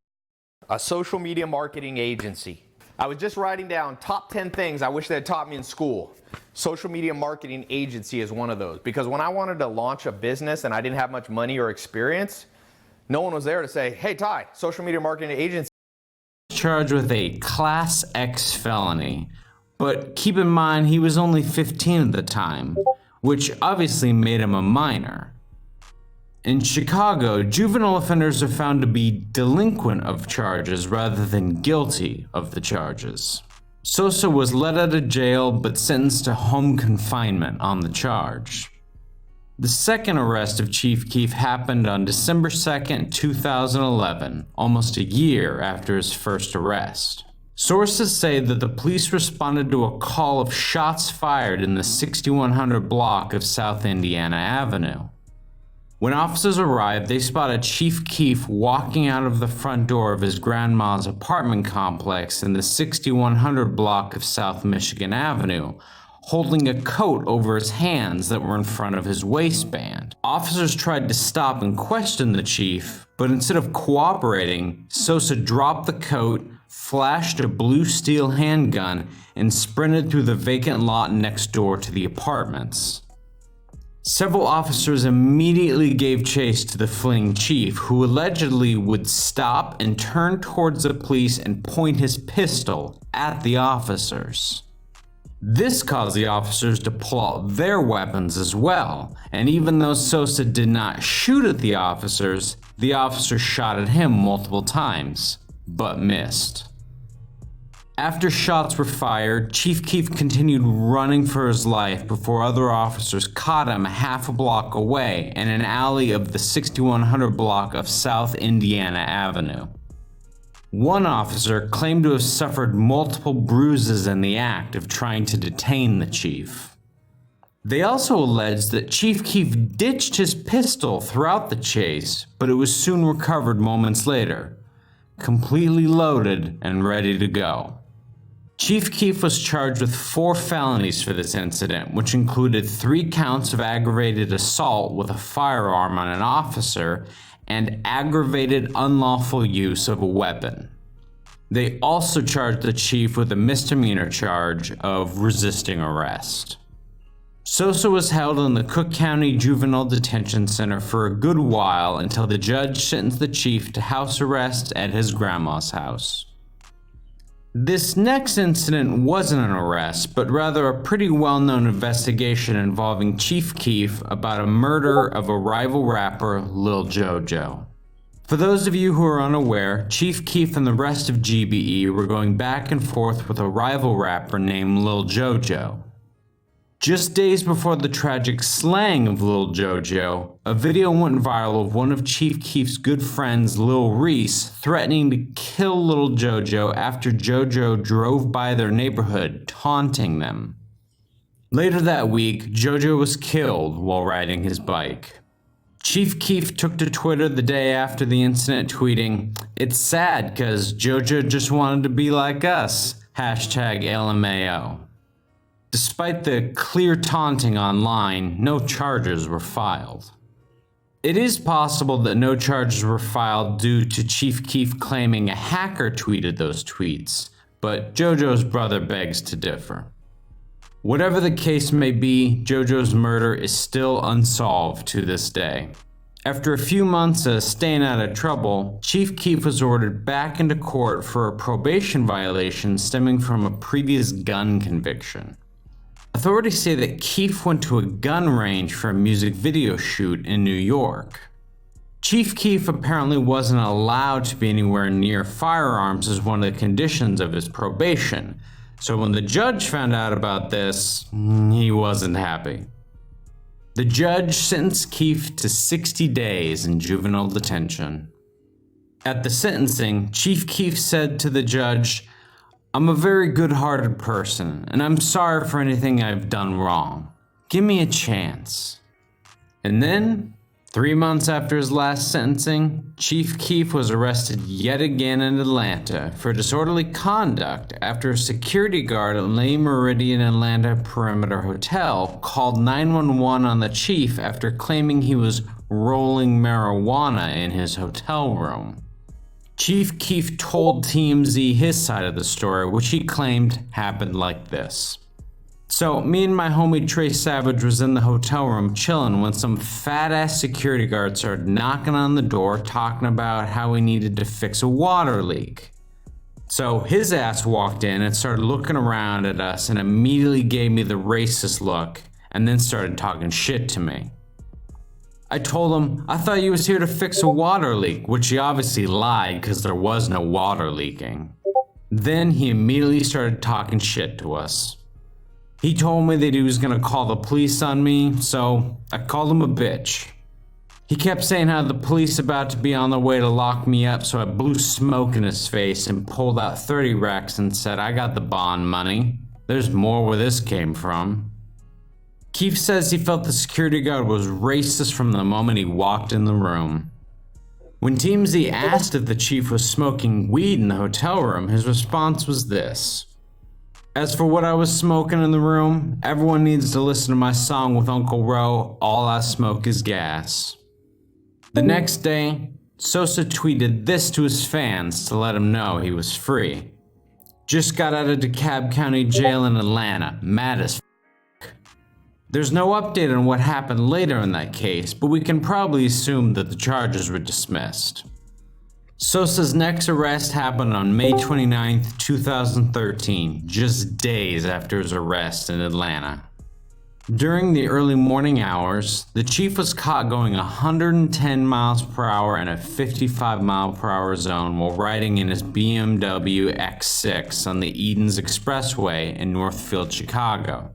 A social media marketing agency. I was just writing down top 10 things I wish they had taught me in school. Social media marketing agency is one of those, because when I wanted to launch a business and I didn't have much money or experience, no one was there to say, hey Ty, social media marketing agency. Charged with a Class X felony, but keep in mind he was only 15 at the time, which obviously made him a minor. In Chicago, juvenile offenders are found to be delinquent of charges rather than guilty of the charges. Sosa was let out of jail but sentenced to home confinement on the charge. The second arrest of Chief Keef happened on December 2nd, 2011, almost a year after his first arrest. Sources say that the police responded to a call of shots fired in the 6100 block of South Indiana Avenue. When officers arrived, they spotted Chief Keef walking out of the front door of his grandma's apartment complex in the 6100 block of South Michigan Avenue, holding a coat over his hands that were in front of his waistband. Officers tried to stop and question the chief, but instead of cooperating, Sosa dropped the coat, flashed a blue steel handgun, and sprinted through the vacant lot next door to the apartments. Several officers immediately gave chase to the fleeing chief, who allegedly would stop and turn towards the police and point his pistol at the officers. This caused the officers to pull out their weapons as well, and even though Sosa did not shoot at the officers shot at him multiple times, but missed. After shots were fired, Chief Keef continued running for his life before other officers caught him half a block away in an alley of the 6100 block of South Indiana Avenue. One officer claimed to have suffered multiple bruises in the act of trying to detain the chief. They also alleged that Chief Keef ditched his pistol throughout the chase, but it was soon recovered moments later, completely loaded and ready to go. Chief Keef was charged with 4 felonies for this incident, which included 3 counts of aggravated assault with a firearm on an officer and aggravated unlawful use of a weapon. They also charged the chief with a misdemeanor charge of resisting arrest. Sosa was held in the Cook County Juvenile Detention Center for a good while until the judge sentenced the chief to house arrest at his grandma's house. This next incident wasn't an arrest, but rather a pretty well-known investigation involving Chief Keef about a murder of a rival rapper, Lil JoJo. For those of you who are unaware, Chief Keef and the rest of GBE were going back and forth with a rival rapper named Lil JoJo. Just days before the tragic slaying of Lil JoJo, a video went viral of one of Chief Keef's good friends, Lil Reese, threatening to kill Lil JoJo after JoJo drove by their neighborhood, taunting them. Later that week, JoJo was killed while riding his bike. Chief Keef took to Twitter the day after the incident, tweeting, "It's sad cause JoJo just wanted to be like us, #LMAO. Despite the clear taunting online, no charges were filed. It is possible that no charges were filed due to Chief Keef claiming a hacker tweeted those tweets, but JoJo's brother begs to differ. Whatever the case may be, JoJo's murder is still unsolved to this day. After a few months of staying out of trouble, Chief Keef was ordered back into court for a probation violation stemming from a previous gun conviction. Authorities say that Keef went to a gun range for a music video shoot in New York. Chief Keef apparently wasn't allowed to be anywhere near firearms as one of the conditions of his probation, so when the judge found out about this, he wasn't happy. The judge sentenced Keef to 60 days in juvenile detention. At the sentencing, Chief Keef said to the judge, "I'm a very good-hearted person, and I'm sorry for anything I've done wrong. Give me a chance." And then, 3 months after his last sentencing, Chief Keef was arrested yet again in Atlanta for disorderly conduct after a security guard at Le Meridian Atlanta Perimeter Hotel called 911 on the chief after claiming he was rolling marijuana in his hotel room. Chief Keefe told TMZ his side of the story, which he claimed happened like this. So, me and my homie Trey Savage was in the hotel room chilling when some fat-ass security guard started knocking on the door talking about how we needed to fix a water leak. So his ass walked in and started looking around at us and immediately gave me the racist look and then started talking shit to me. I told him I thought you was here to fix a water leak, which he obviously lied because there was no water leaking. Then he immediately started talking shit to us. He told me that he was gonna call the police on me, so I called him a bitch. He kept saying how the police about to be on their way to lock me up, so I blew smoke in his face and pulled out 30 racks and said, I got the bond money. There's more where this came from. Keefe says he felt the security guard was racist from the moment he walked in the room. When TMZ asked if the chief was smoking weed in the hotel room, his response was this. As for what I was smoking in the room, everyone needs to listen to my song with Uncle Ro, All I Smoke Is Gas. The next day, Sosa tweeted this to his fans to let him know he was free. Just got out of DeKalb County Jail in Atlanta, mad as f***. There's no update on what happened later in that case, but we can probably assume that the charges were dismissed. Sosa's next arrest happened on May 29, 2013, just days after his arrest in Atlanta. During the early morning hours, the chief was caught going 110 miles per hour in a 55 mile per hour zone while riding in his BMW X6 on the Edens Expressway in Northfield, Chicago.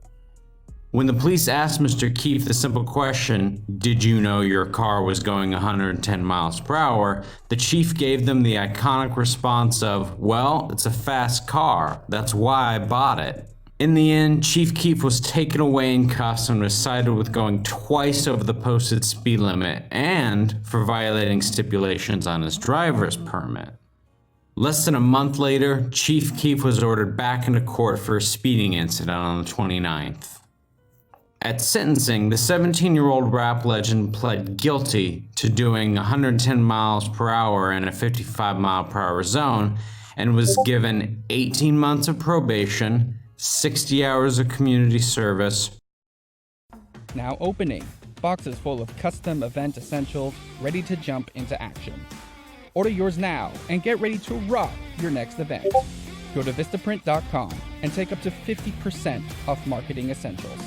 When the police asked Mr. Keefe the simple question, did you know your car was going 110 miles per hour, the chief gave them the iconic response of, well, it's a fast car, that's why I bought it. In the end, Chief Keefe was taken away in cuffs and was cited with going twice over the posted speed limit and for violating stipulations on his driver's permit. Less than a month later, Chief Keefe was ordered back into court for a speeding incident on the 29th. At sentencing, the 17-year-old rap legend pled guilty to doing 110 miles per hour in a 55 mile per hour zone and was given 18 months of probation, 60 hours of community service. Now opening. Boxes full of custom event essentials ready to jump into action. Order yours now and get ready to rock your next event. Go to Vistaprint.com and take up to 50% off marketing essentials.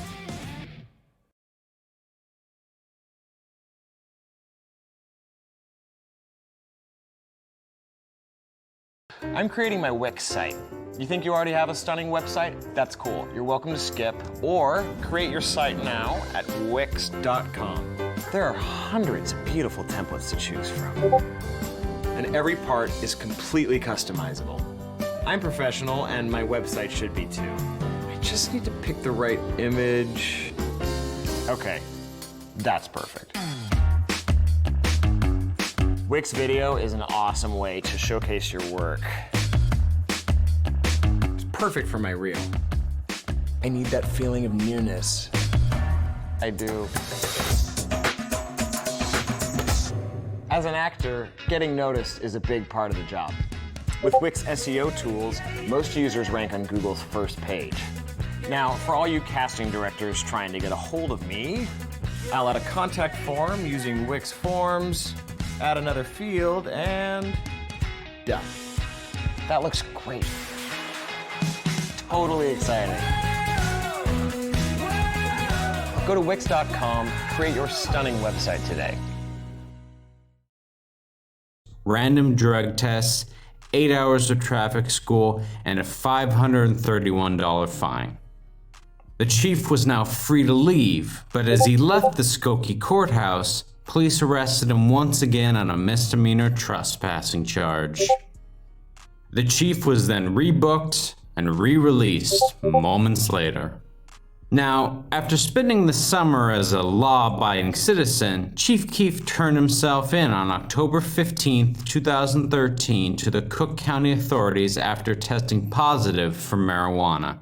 I'm creating my Wix site. You think you already have a stunning website? That's cool. You're welcome to skip or create your site now at Wix.com. There are hundreds of beautiful templates to choose from, and every part is completely customizable. I'm professional and my website should be too. I just need to pick the right image. Okay, that's perfect. Wix Video is an awesome way to showcase your work. It's perfect for my reel. I need that feeling of newness. I do. As an actor, getting noticed is a big part of the job. With Wix SEO tools, most users rank on Google's first page. Now, for all you casting directors trying to get a hold of me, I'll add a contact form using Wix Forms, add another field, and done. That looks great. Totally exciting. Go to Wix.com, create your stunning website today. Random drug tests, 8 hours of traffic school, and a $531 fine. The chief was now free to leave, but as he left the Skokie courthouse, police arrested him once again on a misdemeanor trespassing charge. The chief was then rebooked and re-released moments later. Now, after spending the summer as a law-abiding citizen, Chief Keefe turned himself in on October 15, 2013 to the Cook County authorities after testing positive for marijuana.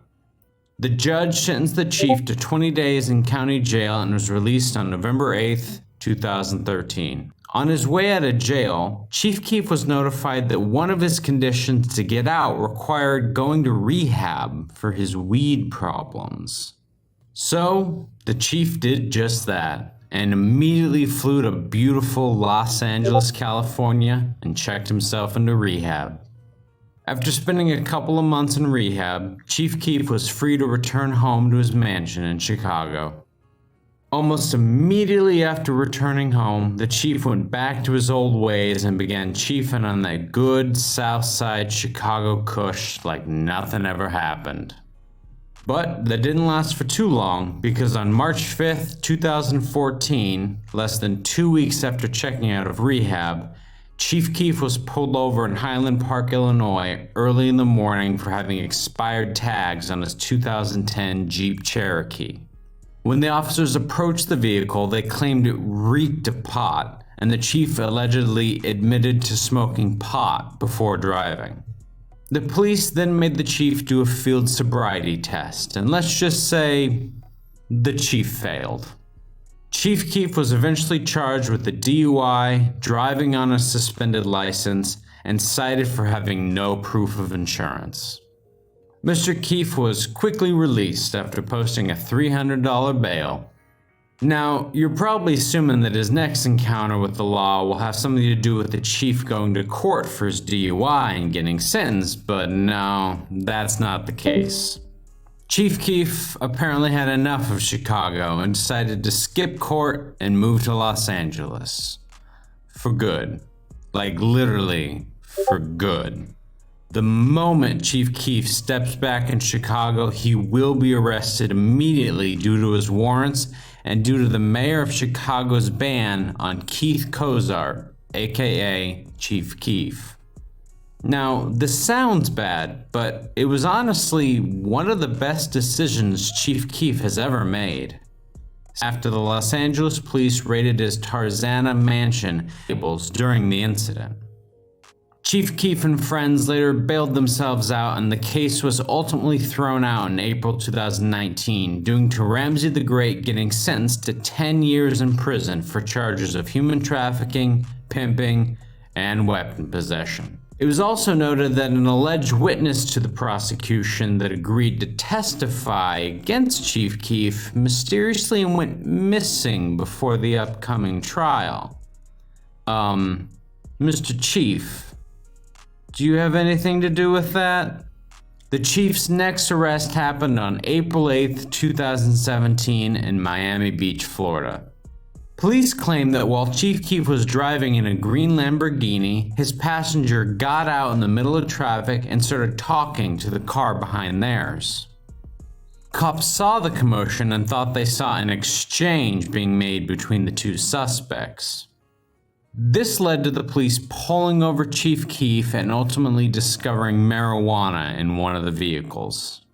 The judge sentenced the chief to 20 days in county jail and was released on November 8, 2013. On his way out of jail, Chief Keef was notified that one of his conditions to get out required going to rehab for his weed problems. So, the chief did just that, and immediately flew to beautiful Los Angeles, California, and checked himself into rehab. After spending a couple of months in rehab, Chief Keef was free to return home to his mansion in Chicago. Almost immediately after returning home, the chief went back to his old ways and began chiefing on that good Southside Chicago kush like nothing ever happened. But that didn't last for too long, because on March 5th, 2014, less than 2 weeks after checking out of rehab, Chief Keef was pulled over in Highland Park, Illinois, early in the morning for having expired tags on his 2010 Jeep Cherokee. When the officers approached the vehicle, they claimed it reeked of pot, and the chief allegedly admitted to smoking pot before driving. The police then made the chief do a field sobriety test, and let's just say, the chief failed. Chief Keef was eventually charged with a DUI, driving on a suspended license, and cited for having no proof of insurance. Mr. Keef was quickly released after posting a $300 bail. Now, you're probably assuming that his next encounter with the law will have something to do with the chief going to court for his DUI and getting sentenced, but no, that's not the case. Chief Keef apparently had enough of Chicago and decided to skip court and move to Los Angeles. For good. Like literally, for good. The moment Chief Keef steps back in Chicago, he will be arrested immediately due to his warrants and due to the mayor of Chicago's ban on Keith Cozart, aka Chief Keef. Now, this sounds bad, but it was honestly one of the best decisions Chief Keef has ever made. After the Los Angeles police raided his Tarzana mansion during the incident. Chief Keef and friends later bailed themselves out, and the case was ultimately thrown out in April 2019, due to Ramsey the Great getting sentenced to 10 years in prison for charges of human trafficking, pimping, and weapon possession. It was also noted that an alleged witness to the prosecution that agreed to testify against Chief Keef mysteriously went missing before the upcoming trial. Mr. Chief, do you have anything to do with that? The chief's next arrest happened on April 8th, 2017 in Miami Beach, Florida. Police claim that while Chief Keef was driving in a green Lamborghini, his passenger got out in the middle of traffic and started talking to the car behind theirs. Cops saw the commotion and thought they saw an exchange being made between the two suspects. This led to the police pulling over Chief Keef and ultimately discovering marijuana in one of the vehicles.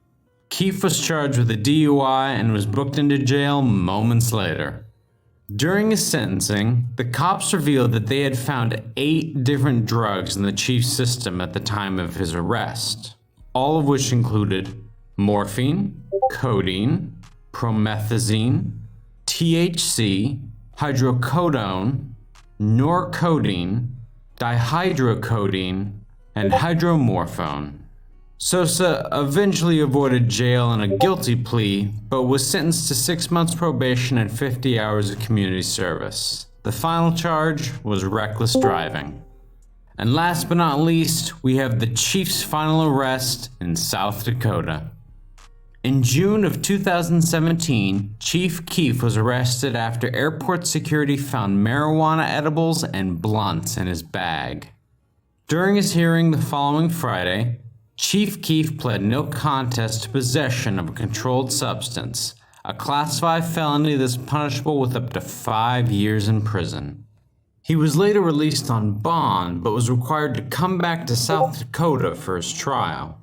Keef was charged with a DUI and was booked into jail moments later. During his sentencing, the cops revealed that they had found 8 different drugs in the chief's system at the time of his arrest, all of which included morphine, codeine, promethazine, THC, hydrocodone, norcodeine, dihydrocodeine, and hydromorphone. Sosa eventually avoided jail on a guilty plea, but was sentenced to 6 months probation and 50 hours of community service. The final charge was reckless driving. And last but not least, we have the chief's final arrest in South Dakota. In June of 2017, Chief Keef was arrested after airport security found marijuana edibles and blunts in his bag. During his hearing the following Friday, Chief Keef pled no contest to possession of a controlled substance, a Class 5 felony that's punishable with up to 5 years in prison. He was later released on bond, but was required to come back to South Dakota for his trial.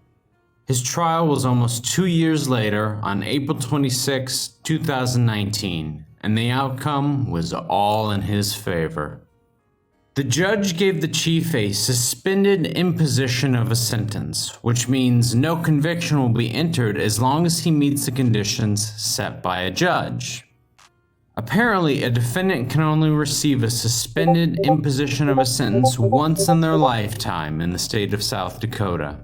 His trial was almost 2 years later, on April 26, 2019, and the outcome was all in his favor. The judge gave the chief a suspended imposition of a sentence, which means no conviction will be entered as long as he meets the conditions set by a judge. Apparently, a defendant can only receive a suspended imposition of a sentence once in their lifetime in the state of South Dakota.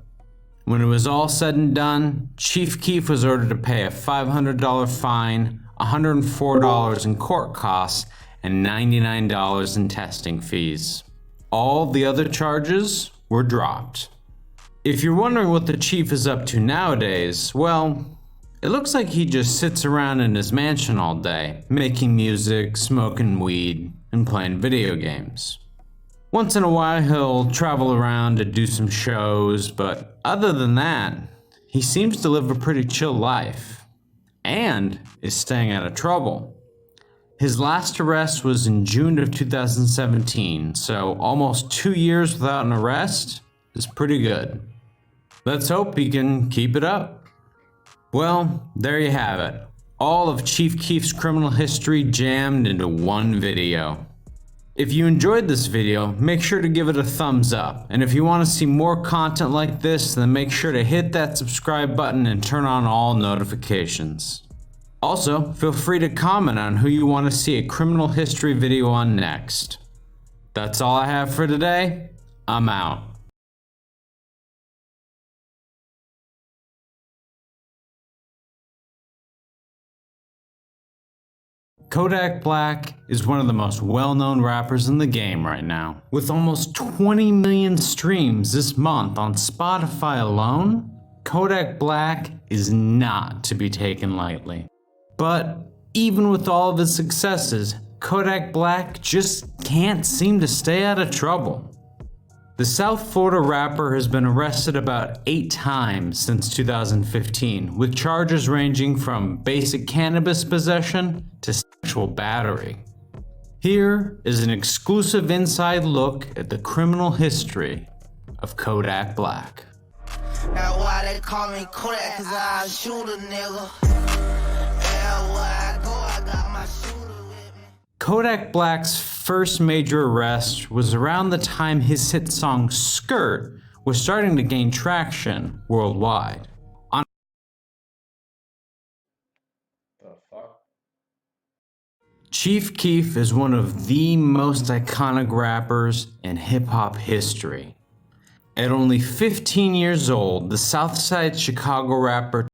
When it was all said and done, Chief Keef was ordered to pay a $500 fine, $104 in court costs, and $99 in testing fees. All the other charges were dropped. If you're wondering what the chief is up to nowadays, well, it looks like he just sits around in his mansion all day, making music, smoking weed, and playing video games. Once in a while he'll travel around to do some shows, but other than that, he seems to live a pretty chill life, and is staying out of trouble. His last arrest was in June of 2017, so almost 2 years without an arrest is pretty good. Let's hope he can keep it up. Well, there you have it. All of Chief Keef's criminal history jammed into one video. If you enjoyed this video, make sure to give it a thumbs up. And if you want to see more content like this, then make sure to hit that subscribe button and turn on all notifications. Also, feel free to comment on who you want to see a criminal history video on next. That's all I have for today. I'm out. Kodak Black is one of the most well-known rappers in the game right now. With almost 20 million streams this month on Spotify alone, Kodak Black is not to be taken lightly. But even with all of his successes, Kodak Black just can't seem to stay out of trouble. The South Florida rapper has been arrested about 8 times since 2015, with charges ranging from basic cannabis possession to sexual battery. Here is an exclusive inside look at the criminal history of Kodak Black. That's why they call me Kodak, 'cause I shoot a nigga. Everywhere I go, I got my shooter with me. Kodak Black's first major arrest was around the time his hit song Skirt was starting to gain traction worldwide. Chief Keef is one of the most iconic rappers in hip-hop history. At only 15 years old, the Southside Chicago rapper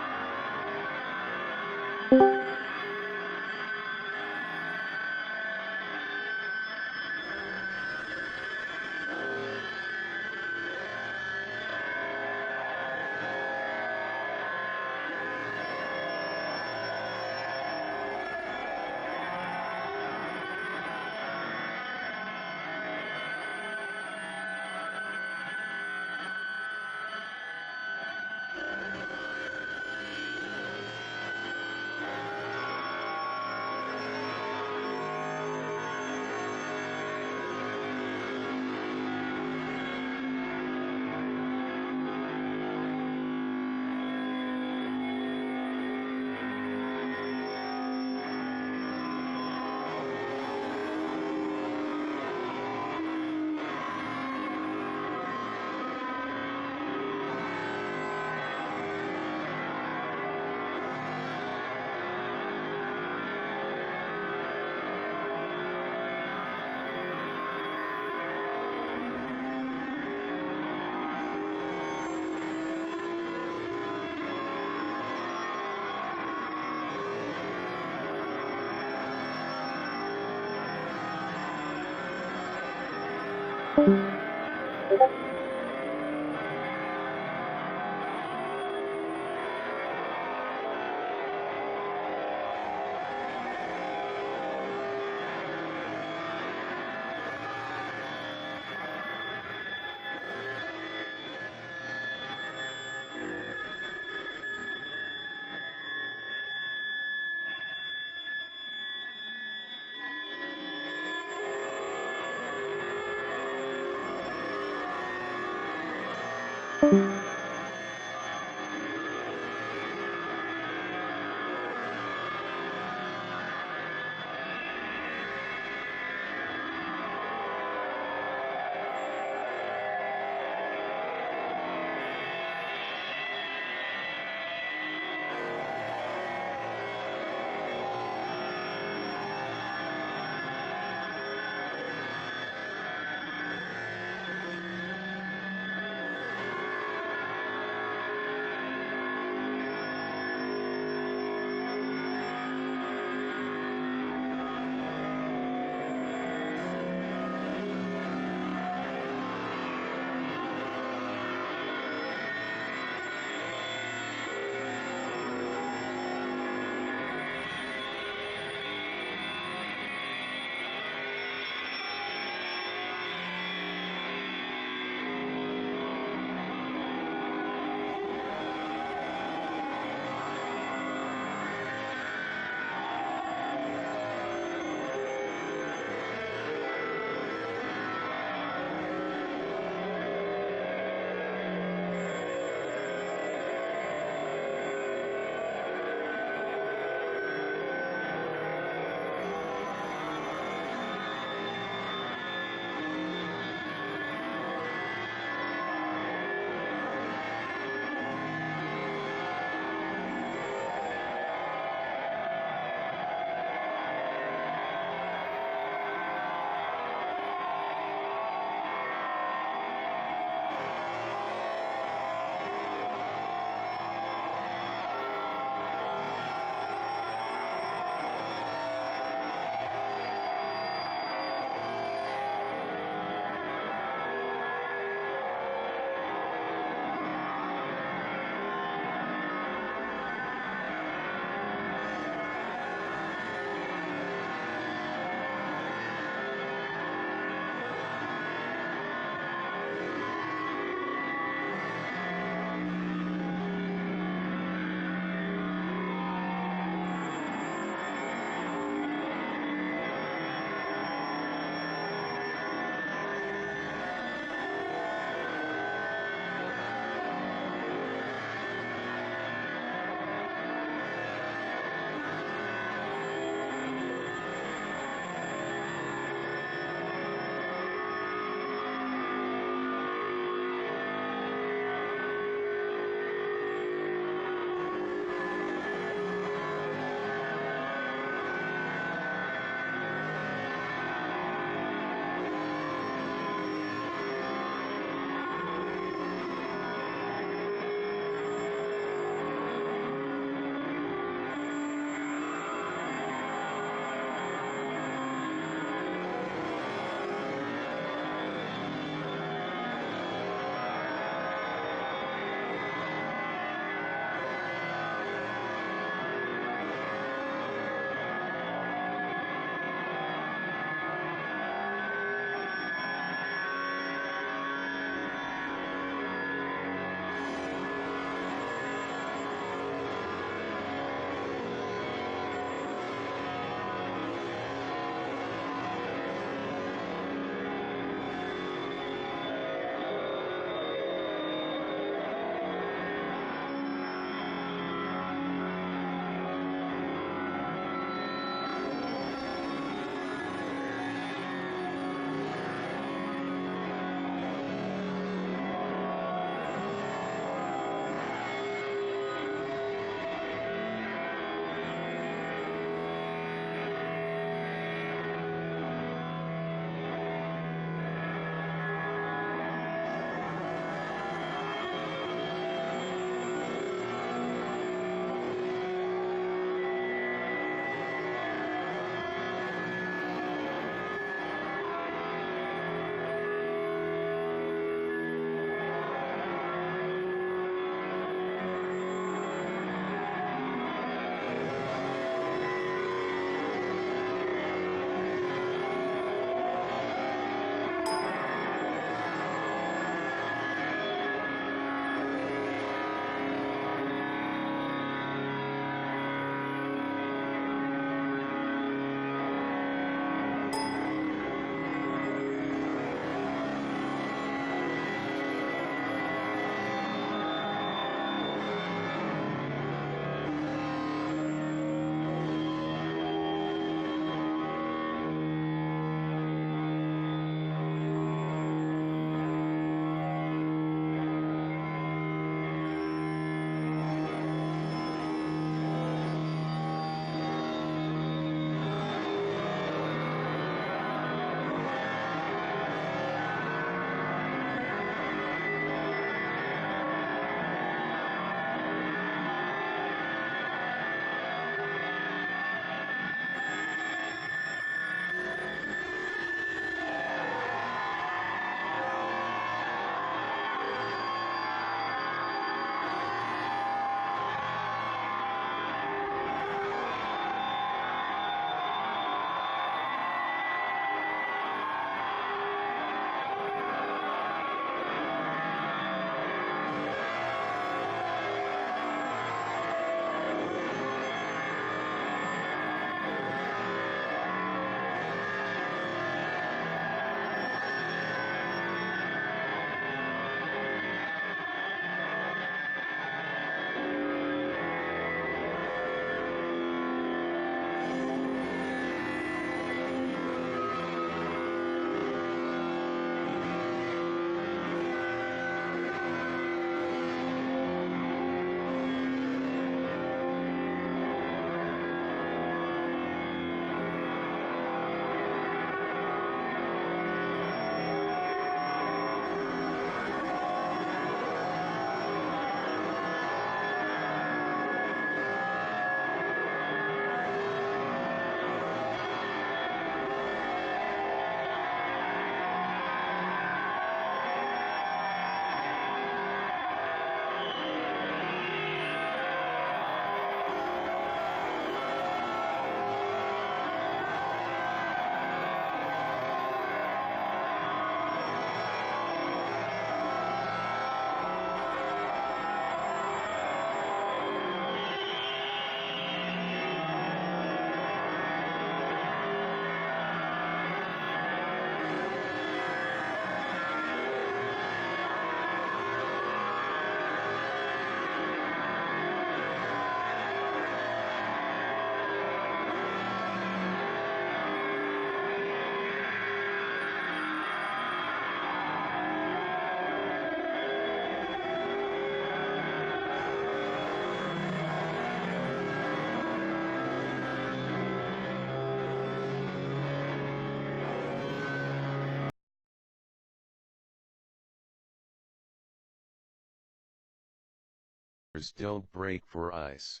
don't break for ice.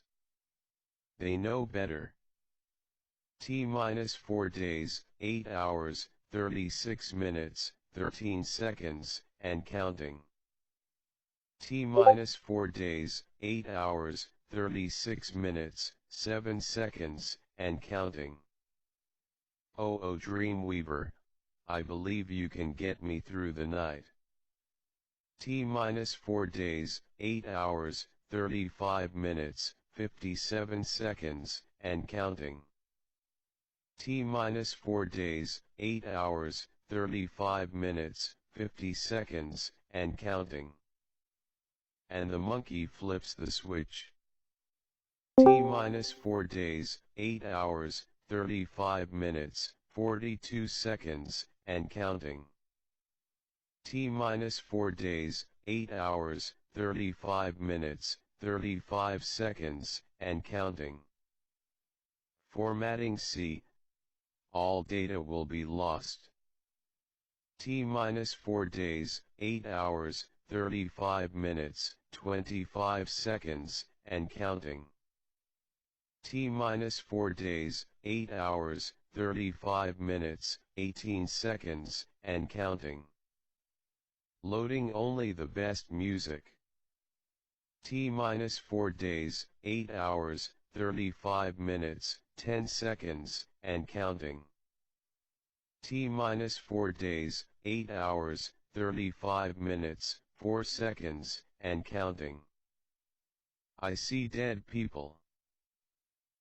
They know better. T minus 4 days, 8 hours, 36 minutes, 13 seconds, and counting. T minus 4 days, 8 hours, 36 minutes, 7 seconds, and counting. Oh Dreamweaver, I believe you can get me through the night. T minus 4 days, 8 hours, 35 minutes, 57 seconds, and counting. T minus 4 days, 8 hours, 35 minutes, 50 seconds, and counting. And the monkey flips the switch. T minus 4 days, 8 hours, 35 minutes, 42 seconds, and counting. T minus 4 days, 8 hours, 35 minutes, 35 seconds, and counting. Formatting C. All data will be lost. T minus 4 days, 8 hours, 35 minutes, 25 seconds, and counting. T minus 4 days, 8 hours, 35 minutes, 18 seconds, and counting. Loading only the best music. T minus 4 days, 8 hours, 35 minutes, 10 seconds, and counting. T minus 4 days, 8 hours, 35 minutes, 4 seconds, and counting. I see dead people.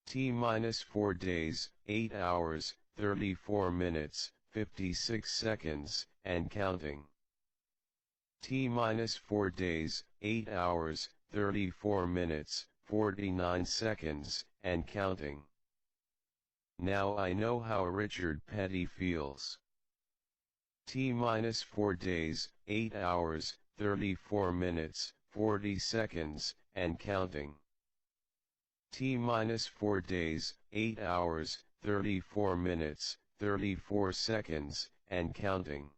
T minus 4 days, 8 hours, 34 minutes, 56 seconds, and counting. T minus 4 days, 8 hours, 34 minutes, 49 seconds, and counting. Now I know how Richard Petty feels. T minus 4 days, 8 hours, 34 minutes, 40 seconds, and counting. T minus 4 days, 8 hours, 34 minutes, 34 seconds, and counting.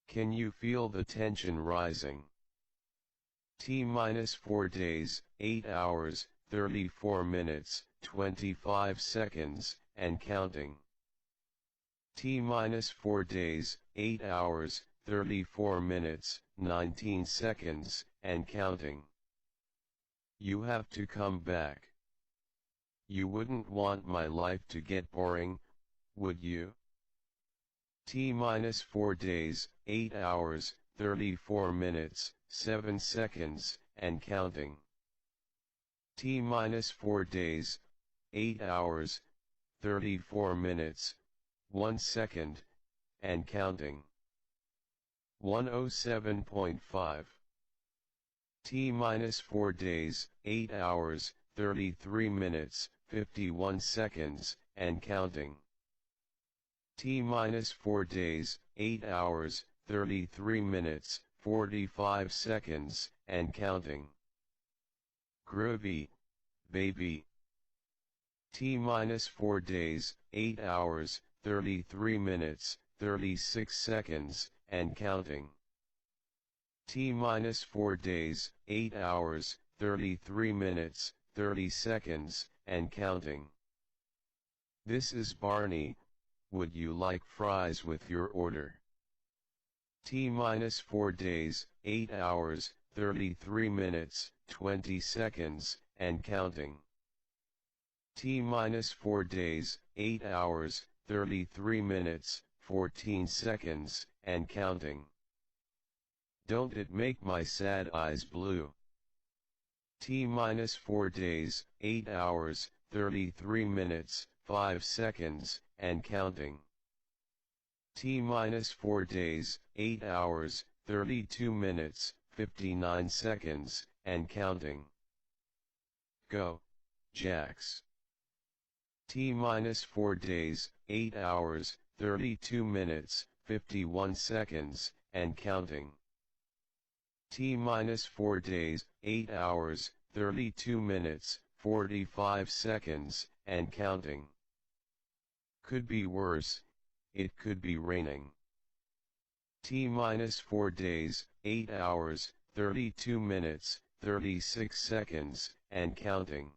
Can you feel the tension rising? T minus 4 days, 8 hours, 34 minutes, 25 seconds, and counting. T minus 4 days, 8 hours, 34 minutes, 19 seconds, and counting. You have to come back. You wouldn't want my life to get boring, would you? T minus 4 days, 8 hours, 34 minutes, 7 seconds, and counting. T minus 4 days, 8 hours, 34 minutes, 1 second, and counting. 107.5. T minus 4 days, 8 hours, 33 minutes, 51 seconds, and counting. T minus 4 days, 8 hours, 33 minutes, 45 seconds, and counting. Groovy, baby. T minus 4 days, 8 hours, 33 minutes, 36 seconds, and counting. T minus 4 days, 8 hours, 33 minutes, 30 seconds, and counting. This is Barney. Would you like fries with your order? T minus 4 days, 8 hours, 33 minutes, 20 seconds, and counting. T minus 4 days, 8 hours, 33 minutes, 14 seconds, and counting. Don't it make my sad eyes blue? T minus 4 days, 8 hours, 33 minutes, 5 seconds, and counting. T minus 4 days, 8 hours, 32 minutes, 59 seconds, and counting. Go, Jax. T minus 4 days, 8 hours, 32 minutes, 51 seconds, and counting. T minus 4 days, 8 hours, 32 minutes, 45 seconds, and counting. Could be worse, it could be raining. T minus 4 days, 8 hours, 32 minutes, 36 seconds, and counting.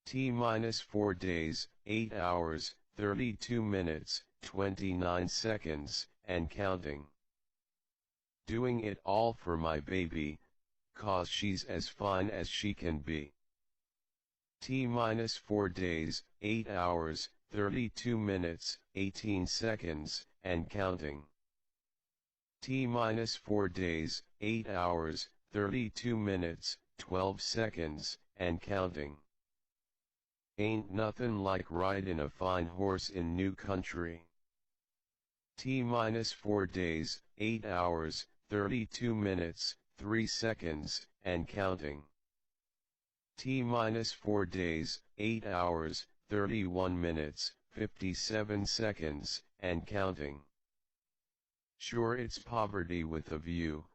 T-minus 4 days, 8 hours, 32 minutes, 29 seconds, and counting. Doing it all for my baby, 'cause she's as fine as she can be. T-minus 4 days, 8 hours, 32 minutes, 18 seconds, and counting. T-minus 4 days, 8 hours, 32 minutes, 12 seconds, and counting. Ain't nothing like riding a fine horse in new country. T-minus 4 days, 8 hours, 32 minutes, 3 seconds, and counting. T-minus 4 days, 8 hours, 31 minutes, 57 seconds, and counting. Sure, it's poverty with a view,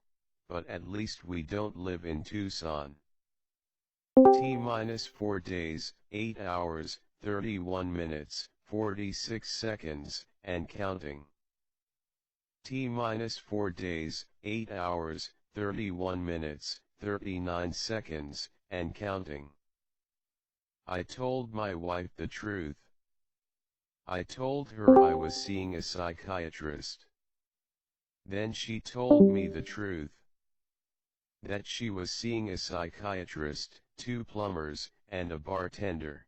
but at least we don't live in Tucson. T-minus 4 days, 8 hours, 31 minutes, 46 seconds, and counting. T-minus 4 days, 8 hours, 31 minutes, 39 seconds, and counting. I told my wife the truth. I told her I was seeing a psychiatrist. Then she told me the truth. That she was seeing a psychiatrist, 2 plumbers, and a bartender.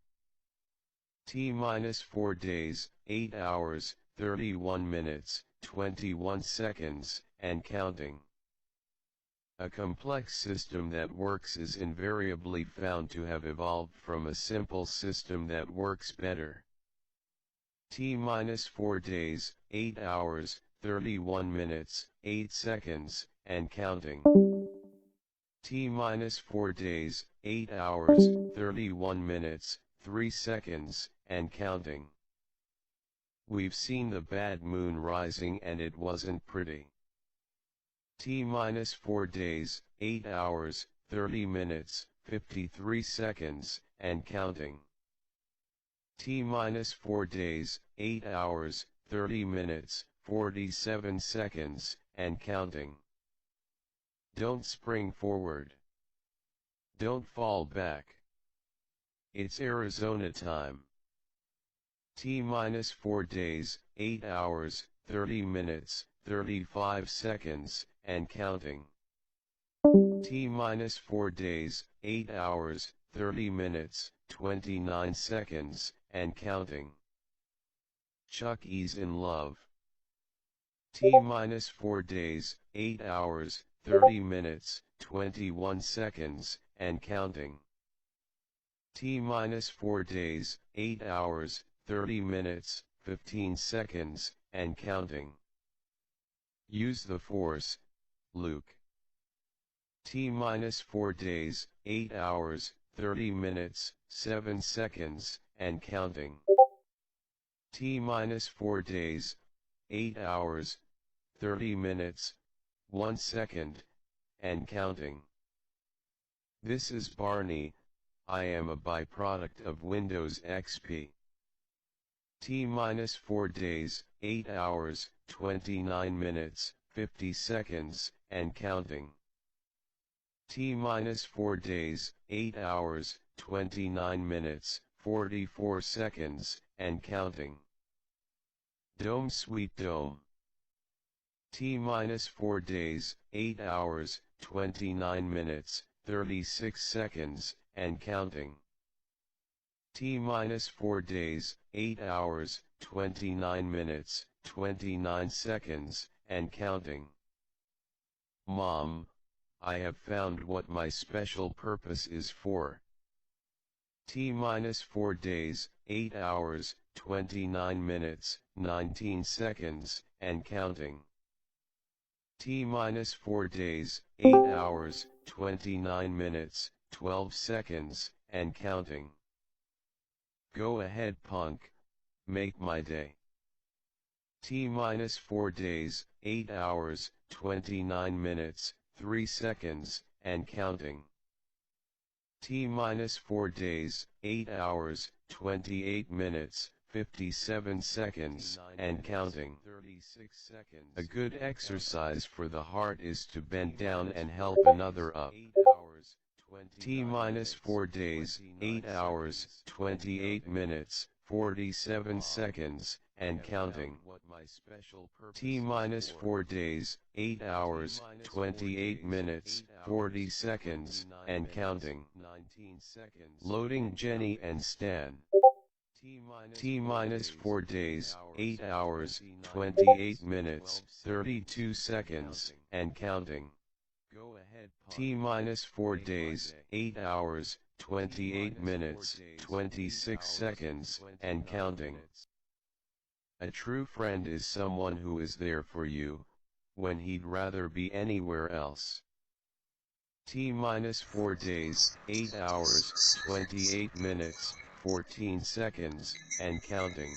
T-minus 4 days, 8 hours, 31 minutes, 21 seconds, and counting. A complex system that works is invariably found to have evolved from a simple system that works better. T-minus 4 days, 8 hours, 31 minutes, 8 seconds, and counting. T-minus 4 days, 8 hours, 31 minutes, 3 seconds, and counting. We've seen the bad moon rising and it wasn't pretty. T-minus 4 days, 8 hours, 30 minutes, 53 seconds, and counting. T-minus 4 days, 8 hours, 30 minutes, 47 seconds, and counting. Don't spring forward. Don't fall back. It's Arizona time. T-minus 4 days, 8 hours, 30 minutes, 35 seconds, and counting. T-minus 4 days, 8 hours, 30 minutes, 29 seconds, and counting. Chuck E's in love. T-minus 4 days, 8 hours, 30 minutes, 21 seconds, and counting. T-minus 4 days, 8 hours, 30 minutes, 15 seconds, and counting. Use the force, Luke. T-minus 4 days, 8 hours, 30 minutes, 7 seconds, and counting. T-minus 4 days, 8 hours, 30 minutes, 1 second, and counting. This is Barney, I am a byproduct of Windows XP. T-minus 4 days, 8 hours, 29 minutes, 50 seconds, and counting. T-minus 4 days, 8 hours, 29 minutes, 44 seconds, and counting. Dome sweet dome. T-minus 4 days, 8 hours, 29 minutes, 36 seconds, and counting. T-minus 4 days, 8 hours, 29 minutes, 29 seconds, and counting. Mom, I have found what my special purpose is for. T-minus 4 days, 8 hours, 29 minutes, 19 seconds, and counting. T-minus 4 days, 8 hours, 29 minutes, 12 seconds, and counting. Go ahead, punk, make my day. T-minus 4 days, 8 hours, 29 minutes, 3 seconds, and counting. T-minus 4 days, 8 hours, 28 minutes, 57 seconds, and counting. A good exercise for the heart is to bend down and help another up. T minus 4 days, 8 hours, 28 minutes, 47 seconds, and counting. T minus 4 days, 8 hours, 28 minutes, 40 seconds, and counting. Loading Jenny and Stan. T minus 4 days, 8 hours, 28 minutes, 32 seconds, and counting. T minus 4 days, 8 hours, 28 minutes, 26 seconds, and counting. A true friend is someone who is there for you, when he'd rather be anywhere else. T minus 4 days, 8 hours, 28 minutes, 14 seconds, and counting.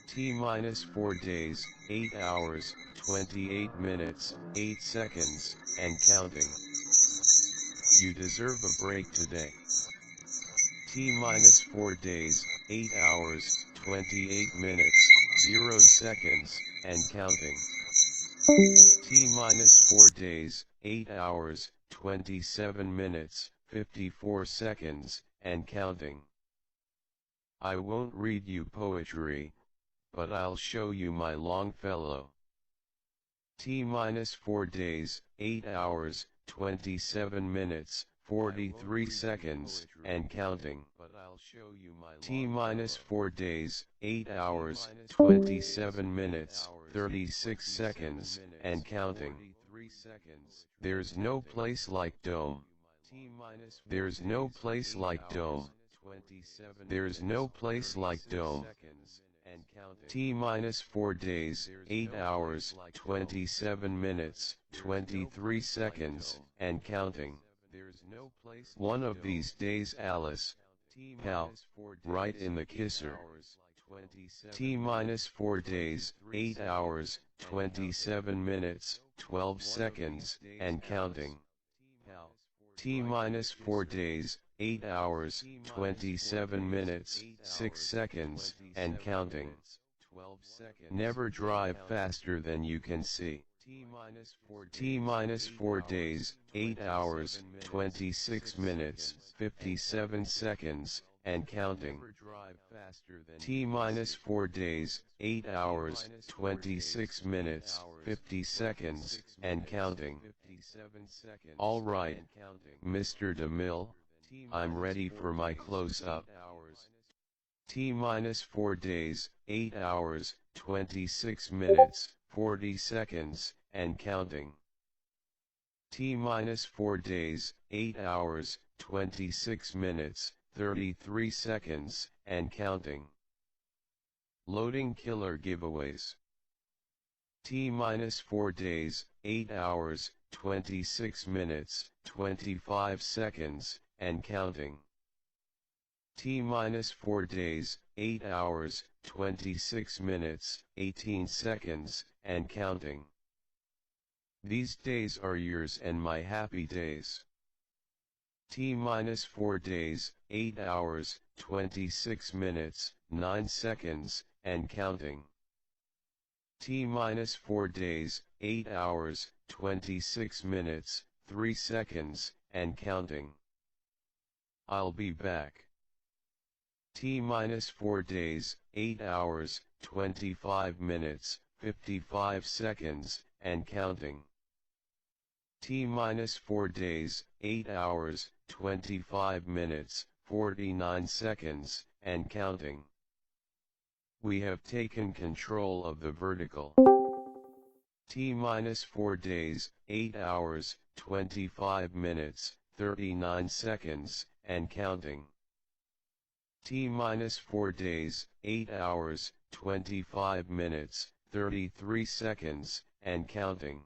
T minus 4 days, 8 hours, 28 minutes, 8 seconds, and counting. You deserve a break today. T minus 4 days, 8 hours, 28 minutes, 0 seconds, and counting. T minus 4 days, 8 hours, 27 minutes, 54 seconds, and counting. I won't read you poetry, but I'll show you my Longfellow. T minus 4 days, 8 hours, 27 minutes, 43 seconds, and counting. T minus 4 days, 8 hours, 27 minutes, 36 seconds, and counting. There's no place like Dome. There's no place like Dome. There's no place like Dome. T minus 4 days, 8 hours, 27 minutes, 23 seconds, and counting. One of these days, Alice, pal, right in the kisser. T minus 4 days, 8 hours, 27 minutes, 12 seconds, and counting. T minus 4 days, 8 hours, 27 minutes, 6 seconds, and counting. Never drive faster than you can see. T minus 4 days, 8 hours, 26 minutes, 57 seconds, and counting. T minus 4 days, 8 hours, 26 minutes, 50 seconds, and counting. Alright, Mr. DeMille, I'm ready for my close-up. T minus 4 days, 8 hours, 26 minutes, 40 seconds, and counting. T minus 4 days, 8 hours, 26 minutes, 33 seconds, and counting. Loading killer giveaways. T minus 4 days, 8 hours, 26 minutes, 25 seconds, and counting. T minus 4 days, 8 hours, 26 minutes, 18 seconds, and counting. These days are yours and my happy days. T minus 4 days, 8 hours, 26 minutes, 9 seconds, and counting. T minus 4 days, 8 hours, 26 minutes, 3 seconds, and counting. I'll be back. T minus 4 days, 8 hours, 25 minutes, 55 seconds, and counting. T minus 4 days, 8 hours, 25 minutes, 49 seconds, and counting. We have taken control of the vertical. T minus 4 days, 8 hours, 25 minutes, 39 seconds, and counting. T minus 4 days, 8 hours, 25 minutes, 33 seconds, and counting.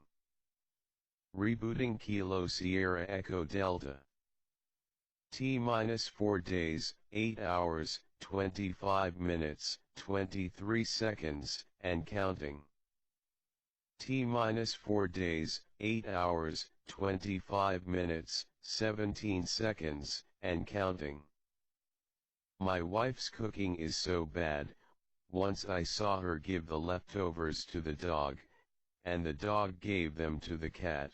Rebooting Kilo Sierra Echo Delta. T minus 4 days, 8 hours, 25 minutes, 23 seconds, and counting. T minus 4 days, 8 hours, 25 minutes, 17 seconds, and counting. My wife's cooking is so bad, once I saw her give the leftovers to the dog, and the dog gave them to the cat.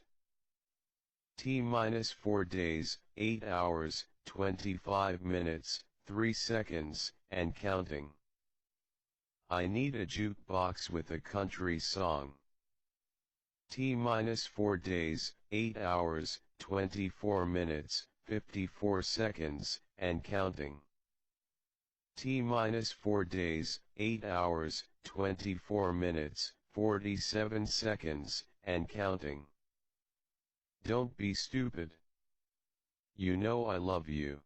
T minus 4 days, 8 hours, 25 minutes, 3 seconds, and counting. I need a jukebox with a country song. T minus 4 days, 8 hours, 24 minutes, 54 seconds, and counting. T minus 4 days, 8 hours, 24 minutes, 47 seconds, and counting. Don't be stupid. You know I love you.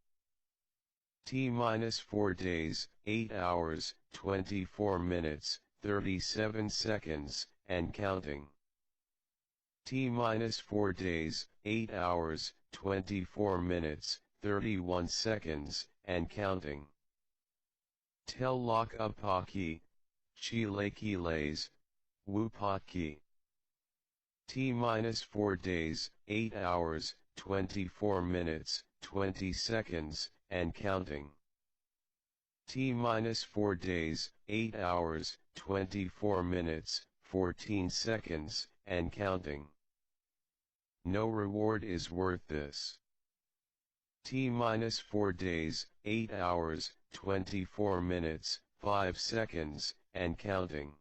T minus 4 days, 8 hours, 24 minutes, 37 seconds, and counting. T minus 4 days, 8 hours, 24 minutes, 31 seconds, and counting. Tell lock up hockey, chileki lays, wupaki. T minus 4 days, 8 hours, 24 minutes, 20 seconds, and counting. T minus 4 days, 8 hours, 24 minutes, 14 seconds, and counting. No reward is worth this. T minus 4 days, 8 hours, 24 minutes, 5 seconds, and counting.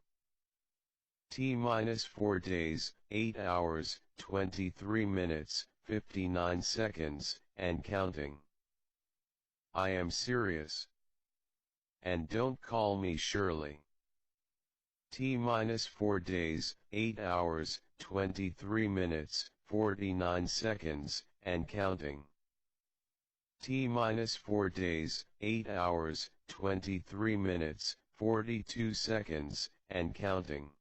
T minus 4 days, 8 hours, 23 minutes, 59 seconds, and counting. I am serious. And don't call me Shirley. T minus 4 days, 8 hours, 23 minutes, 49 seconds, and counting. T minus 4 days, 8 hours, 23 minutes, 42 seconds, and counting.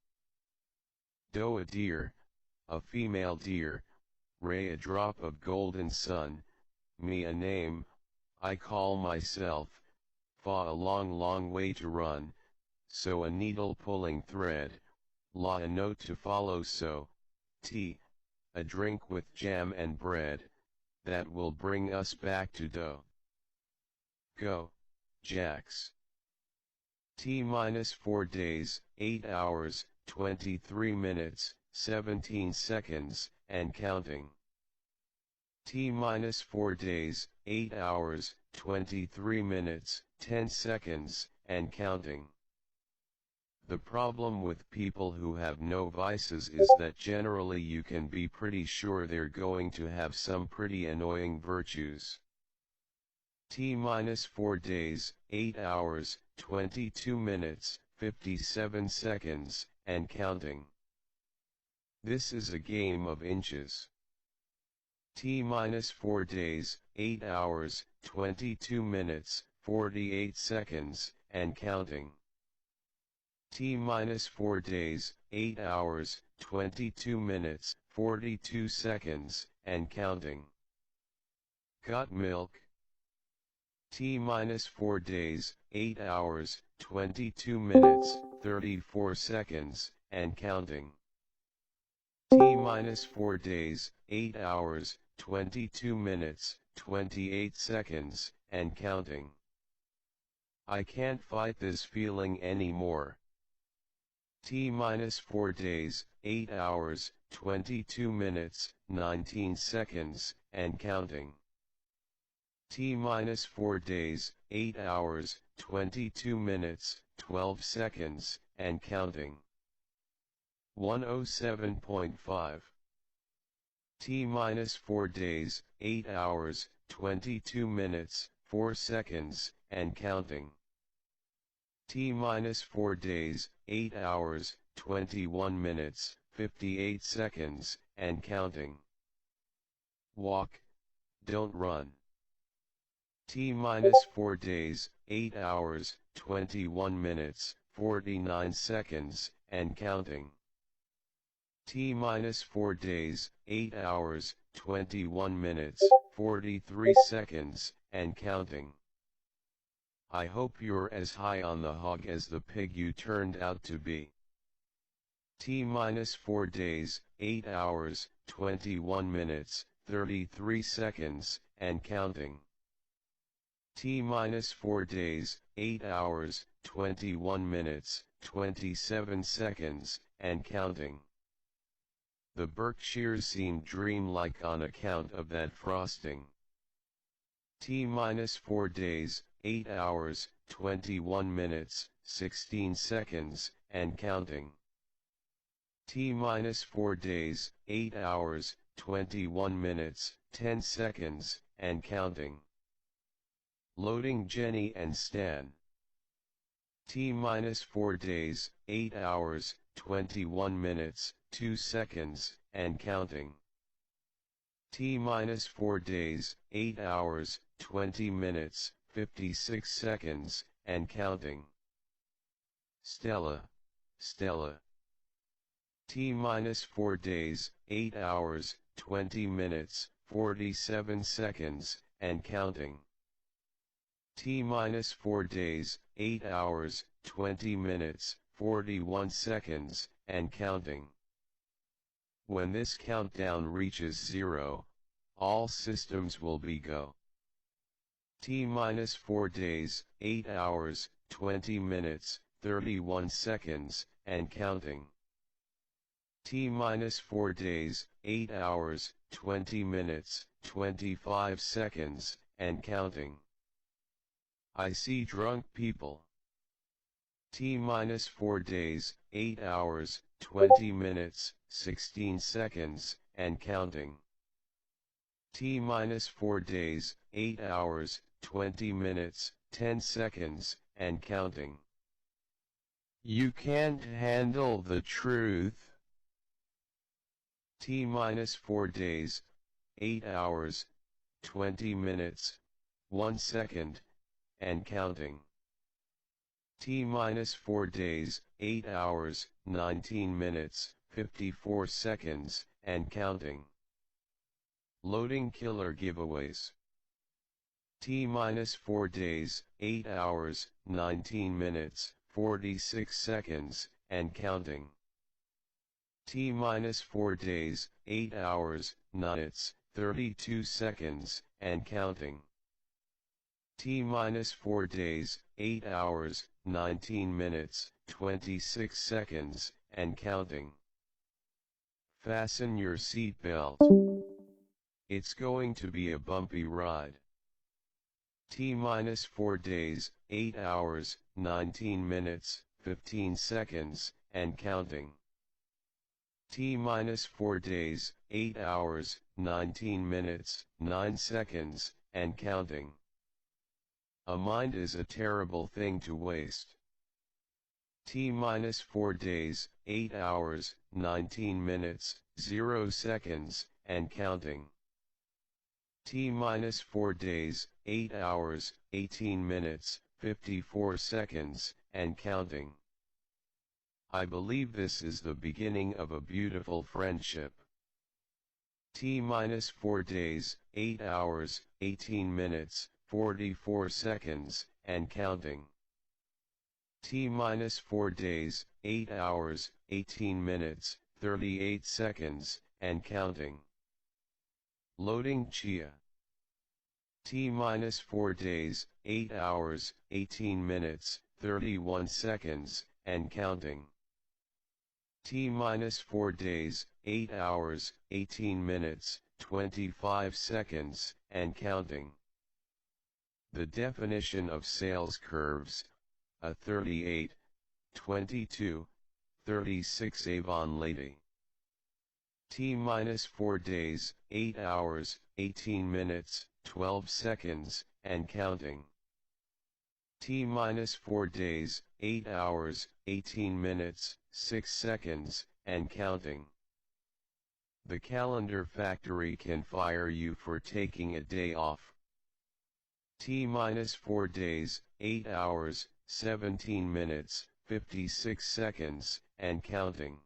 Doe a deer, a female deer, Ray a drop of golden sun, me a name, I call myself, fa a long way to run, so a needle pulling thread, la a note to follow so, tea, a drink with jam and bread, that will bring us back to dough. Go, Jax. T minus 4 days, 8 hours, 23 minutes, 17 seconds, and counting. T minus 4 days, 8 hours, 23 minutes, 10 seconds, and counting. The problem with people who have no vices is that generally you can be pretty sure they're going to have some pretty annoying virtues. T minus 4 days, 8 hours, 22 minutes, 57 seconds, and counting. This is a game of inches. T minus 4 days, 8 hours, 22 minutes, 48 seconds, and counting. T minus 4 days, 8 hours, 22 minutes, 42 seconds, and counting. Got milk? T minus 4 days, 8 hours, 22 minutes, 34 seconds, and counting. T minus 4 days, 8 hours, 22 minutes, 28 seconds, and counting. I can't fight this feeling anymore. T minus 4 days, 8 hours, 22 minutes, 19 seconds, and counting. T minus 4 days, 8 hours, 22 minutes, 12 seconds, and counting. 107.5. T minus 4 days, 8 hours, 22 minutes, 4 seconds, and counting. T minus 4 days, 8 hours, 21 minutes, 58 seconds, and counting. Walk, don't run. T minus 4 days, 8 hours, 21 minutes, 49 seconds, and counting. T minus 4 days, 8 hours, 21 minutes, 43 seconds, and counting. I hope you're as high on the hog as the pig you turned out to be. T minus 4 days, 8 hours, 21 minutes, 33 seconds, and counting. T minus 4 days, 8 hours, 21 minutes, 27 seconds, and counting. The Berkshires seemed dreamlike on account of that frosting. T-4 days, 8 hours, 21 minutes, 16 seconds, and counting. T-4 days, 8 hours, 21 minutes, 10 seconds, and counting. Loading Jenny and Stan. T-4 days, 8 hours, 21 minutes, 2 seconds, and counting. T-4 days, 8 hours, 20 minutes, 56 seconds, and counting. Stella. T-4 days, 8 hours, 20 minutes, 47 seconds, and counting. T-4 days, 8 hours, 20 minutes, 41 seconds, and counting. When this countdown reaches 0, all systems will be go. T-4 days, 8 hours, 20 minutes, 31 seconds, and counting. T-4 days, 8 hours, 20 minutes, 25 seconds, and counting. I see drunk people. T-4 days, 8 hours, 20 minutes, 16 seconds, and counting. T-4 days, 8 hours, 20 minutes, 10 seconds, and counting. You can't handle the truth. T-4 days, 8 hours, 20 minutes, 1 second, and counting. T-4 days, 8 hours, 19 minutes, 54 seconds, and counting. Loading killer giveaways. T-4 days, 8 hours, 19 minutes, 46 seconds, and counting. T-4 days, 8 hours, 9 minutes, 32 seconds, and counting. T-4 days, 8 hours, 19 minutes, 26 seconds, and counting. Fasten your seatbelt. It's going to be a bumpy ride. T-4 days, 8 hours, 19 minutes, 15 seconds, and counting. T-4 days, 8 hours, 19 minutes, 9 seconds, and counting. A mind is a terrible thing to waste. T-4 days, 8 hours, 19 minutes, 0 seconds, and counting. T-4 days, 8 hours, 18 minutes, 54 seconds, and counting. I believe this is the beginning of a beautiful friendship. T-4 days, 8 hours, 18 minutes, 44 seconds, and counting. T-4 days, 8 hours, 18 minutes, 38 seconds, and counting. Loading Chia. T-4 days, 8 hours, 18 minutes, 31 seconds, and counting. T-4 days, 8 hours, 18 minutes, 25 seconds, and counting. The definition of sales curves, a 38, 22, 36 Avon lady. T-4 days, 8 hours, 18 minutes, 12 seconds, and counting. T-4 days, 8 hours, 18 minutes, 6 seconds, and counting. The calendar factory can fire you for taking a day off. T-4 days, 8 hours, 17 minutes, 56 seconds, and counting.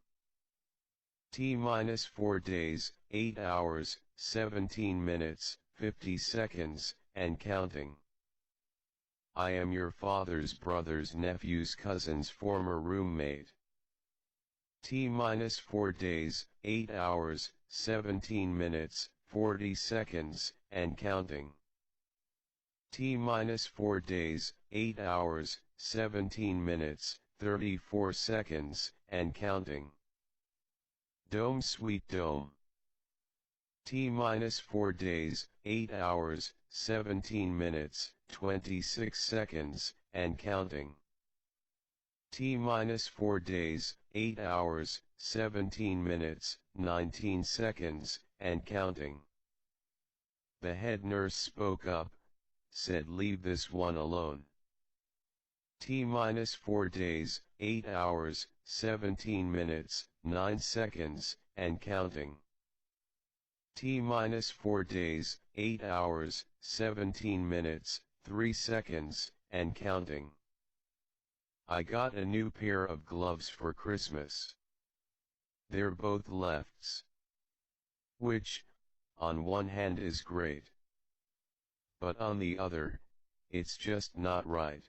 T-4 days, 8 hours, 17 minutes, 50 seconds, and counting. I am your father's brother's nephew's cousin's former roommate. T-4 days, 8 hours, 17 minutes, 40 seconds, and counting. T-4 days, 8 hours, 17 minutes, 34 seconds, and counting. Dome Sweet Dome. T minus 4 days, 8 hours, 17 minutes, 26 seconds, and counting. T minus 4 days, 8 hours, 17 minutes, 19 seconds, and counting. The head nurse spoke up, said leave this one alone. T minus 4 days, 8 hours, 17 minutes, 9 seconds, and counting. T minus 4 days, 8 hours, 17 minutes, 3 seconds, and counting. I got a new pair of gloves for Christmas. They're both lefts. Which, on one hand is great. But on the other, it's just not right.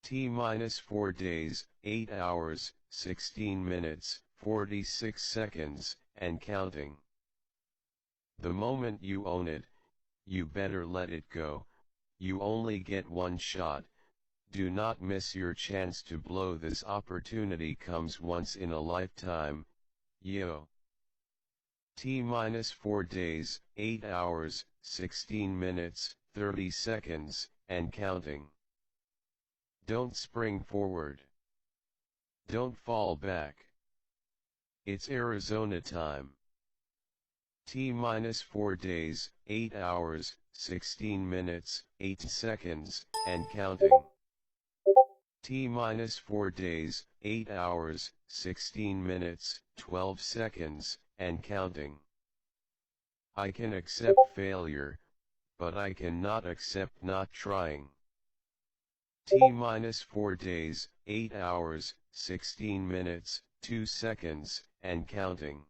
T minus 4 days, 8 hours, 16 minutes, 46 seconds, and counting. The moment you own it, you better let it go. You only get one shot. Do not miss your chance to blow. This opportunity comes once in a lifetime. Yo. T minus 4 days, 8 hours, 16 minutes, 30 seconds, and counting. Don't spring forward. Don't fall back. It's Arizona time. T minus 4 days, 8 hours, 16 minutes, 8 seconds, and counting. T minus 4 days, 8 hours, 16 minutes, 12 seconds, and counting. I can accept failure, but I cannot accept not trying. T minus 4 days, 8 hours, 16 minutes, 2 seconds, and counting.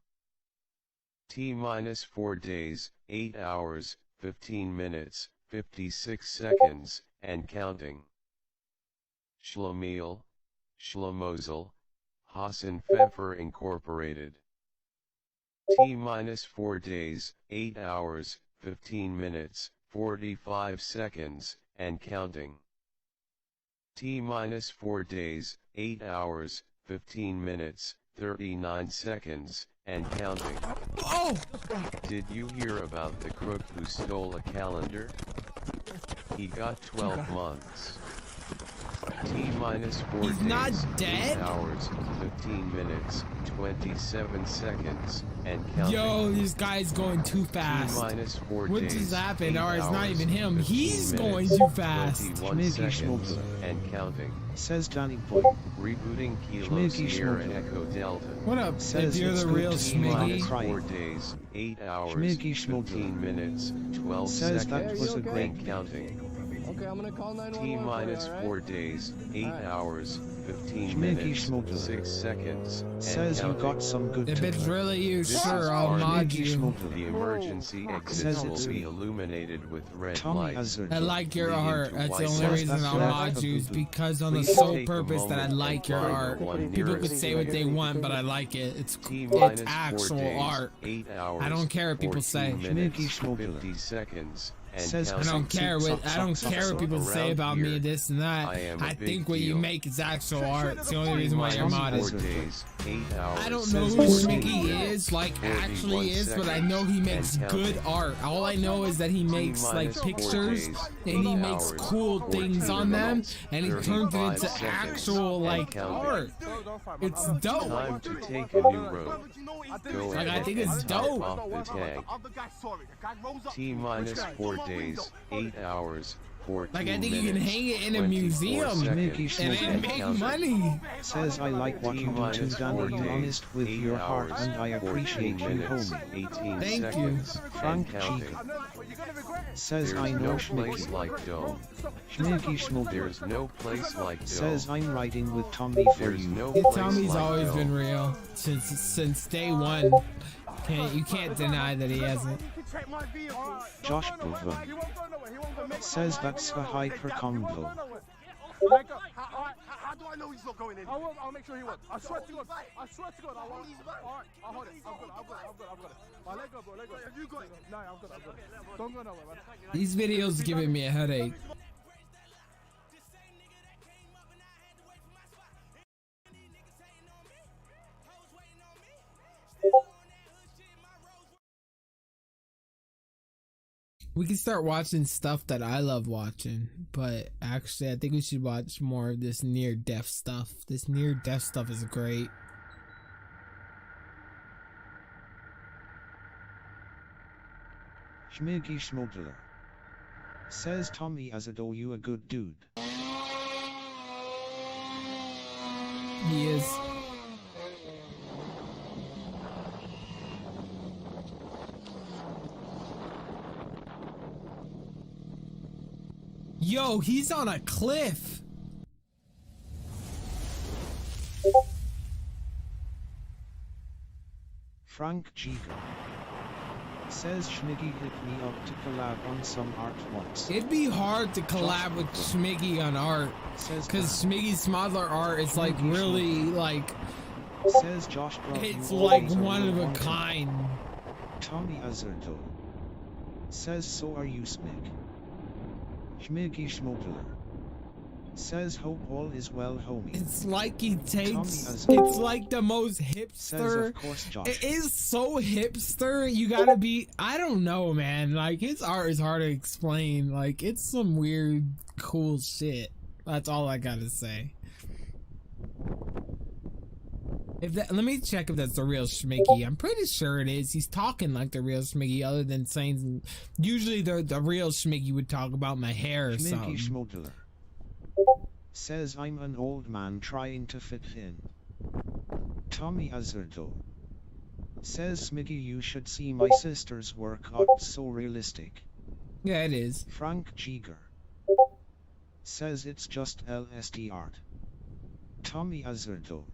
T minus 4 days, 8 hours, 15 minutes, 56 seconds, and counting. Schlemiel, Schlemozel, Hassan Pfeffer Incorporated. T minus 4 days, 8 hours, 15 minutes, 45 seconds, and counting. T minus 4 days, 8 hours, 15 minutes, 39 seconds, and counting. Oh! Did you hear about the crook who stole a calendar? He got 12 months. T minus 4 He's days, not dead? 8 hours, 15 minutes, 27 seconds, and counting. Yo, this guy's going too fast. T minus 4 What days, just happened? 8 Or it's not hours, even him. 15 He's minutes, going too fast. 21 seconds, and counting. Says Danny Boy. Rebooting Kilo Schmiggy Sierra Schmuggler. Echo Delta. What up, Says if you're it's the good real to see you Schmiggy? crying. 4 days, 8 hours, Schmiggy Schmuggler. 15 minutes, 12 Says that seconds, was a great and counting. Okay, I'm gonna call 911. T minus for you, 4 days, 8 hours, 15 Schmiggy minutes, Schmuggler. 6 seconds, and Says you counting. got some good If it's really you, This sure, is I'll part mod of you. The emergency exits Says will it's be me. illuminated with red Tommy lights. Hazard. I like your leading art. to That's the white only lights. reason I'll That's mod you is boo-boo. because on the Please sole take a purpose that I moment like and your find art. the one People could nearest say to what you. they want, but I like it. It's T it's minus 4 actual days, art. 8 hours, I don't care what people 14 say. minutes, Schmiggy 50 seconds, and Says I don't care what people say Around about me, here, this and that. I am a I big think what you deal. make is actual art. It's the only reason why you're modded. 4 days, 8 hours, I don't know who Schmiggy is, like 41 actually is, but I know he makes and good counting. art. All I know is that he makes like 4 pictures days, and he 8 makes hours, cool 14 things on them minutes, and he turns it 35 into seconds, actual and like counting. art. It's dope. Time to take a new road. Go Like, I ahead think it's and type dope. off the tag. T minus 4 days, 8 hours, 14 Like I think you can minutes, hang it in a 24 museum seconds, and then make counting. money. Says I like what you do too, T-minus 4 Danny. You days, honest with 8 your heart, hours, and I 14 appreciate you, minutes, homie. 18 Thank you. seconds, Frank and counting. Says There's I know no place Schmiggy. like Dome. Schmiggy Schmuggler. There's no place like Dome. Says I'm riding with Tommy for There's you. no His place Tommy's like always Dome. been real since day one. You can't deny that he hasn't. Josh Boover. Says that's the hyper combo. How do I know he's not going in? I'll make sure he won't. I swear to God. I swear to God. I won't. Alright, I'll hold it. I've got it. Alright, let go, bro. Let go. Have you got it? No, I've got it. Don't go nowhere, man. These videos giving me a headache. We can start watching stuff that I love watching, but actually I think we should watch more of this near-death stuff. This near-death stuff is great. Schmiggy Schmogler. Says Tommy Azedo, you a good dude. He is. Yo, he's on a cliff. Frank Giger. Says Schmiggy hit me up to collab on some art once. It'd be hard to collab with Schmiggy on art, because Schmiggy's smaller art is like really like. Says Josh Bro, it's like one of a kind. Tommy Azerto. Says so are you Smig. Schmiggy Schmogler. Says hope all is well, homie. It's like he takes. It's like the most hipster. Says of course Josh. It is so hipster. You gotta be. I don't know, man. Like his art is hard to explain. Like it's some weird, cool shit. That's all I gotta say. If that, let me check if that's the real Schmiggy. I'm pretty sure it is. He's talking like the real Schmiggy, other than saying. Usually the real Schmiggy would talk about my hair or something. Schmogler. Says I'm an old man trying to fit in. Tommy Azerto. Says Smiggy, you should see my sister's work art, so realistic. Yeah, it is. Frank Giger. Says it's just LSD art. Tommy Azerto.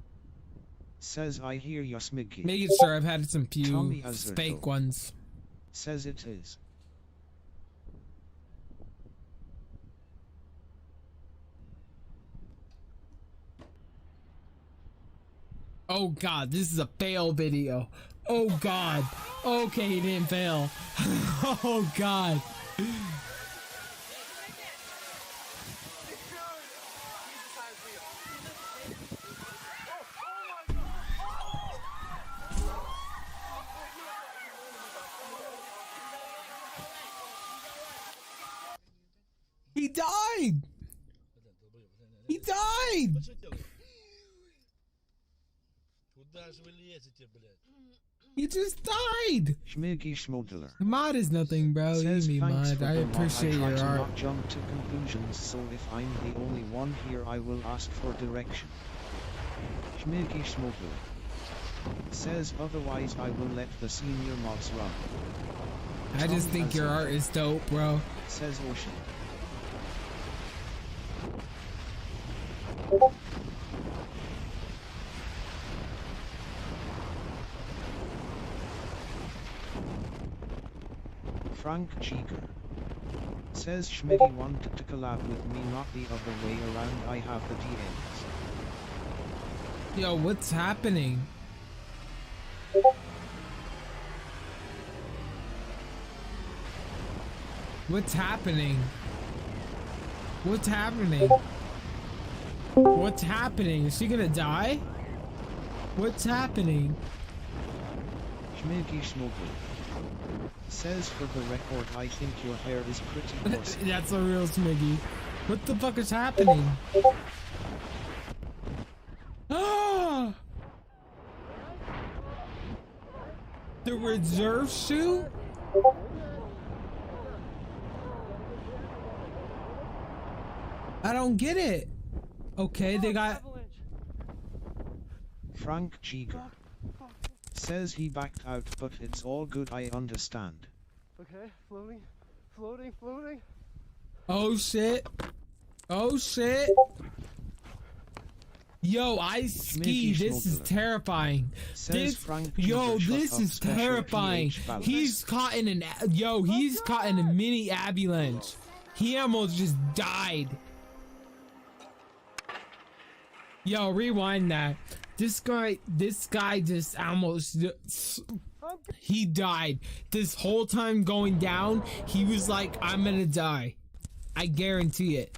Says I hear you Smiggy. Making sure I've had some few Tommy Azerto. fake ones. Says it is. Oh god, this is a fail video. Oh god. Okay, he didn't fail. Oh god. He died. He died. He just died! Schmiggy Schmogler. Mod is nothing, bro. You need mod. I appreciate your art. I not jump to conclusions, so if I'm the only one here, I will ask for direction. Schmiggy Schmogler. Says otherwise I will let the senior mods run. I just think your art is dope, bro. Says Ocean. Frank Giger. Says Schmiggy wanted to collab with me, not the other way around. I have the DMs. Yo, what's happening? What's happening? What's happening? What's happening? Is she gonna die? What's happening? Schmiggy Schmogler. Says for the record, I think your hair is pretty awesome. That's a real Smiggy. What the fuck is happening? Ah! The reserve shoe? I don't get it. Okay, they got... Frank Giger. Says he backed out, but it's all good, I understand. Okay, floating, floating, floating. Oh shit. Oh shit. Yo, I ski. This is terrifying. This is terrifying. He's caught in he's caught in a mini avalanche. He almost just died. Yo, rewind that. This guy just almost, he died. This whole time going down, he was like, I'm gonna die. I guarantee it.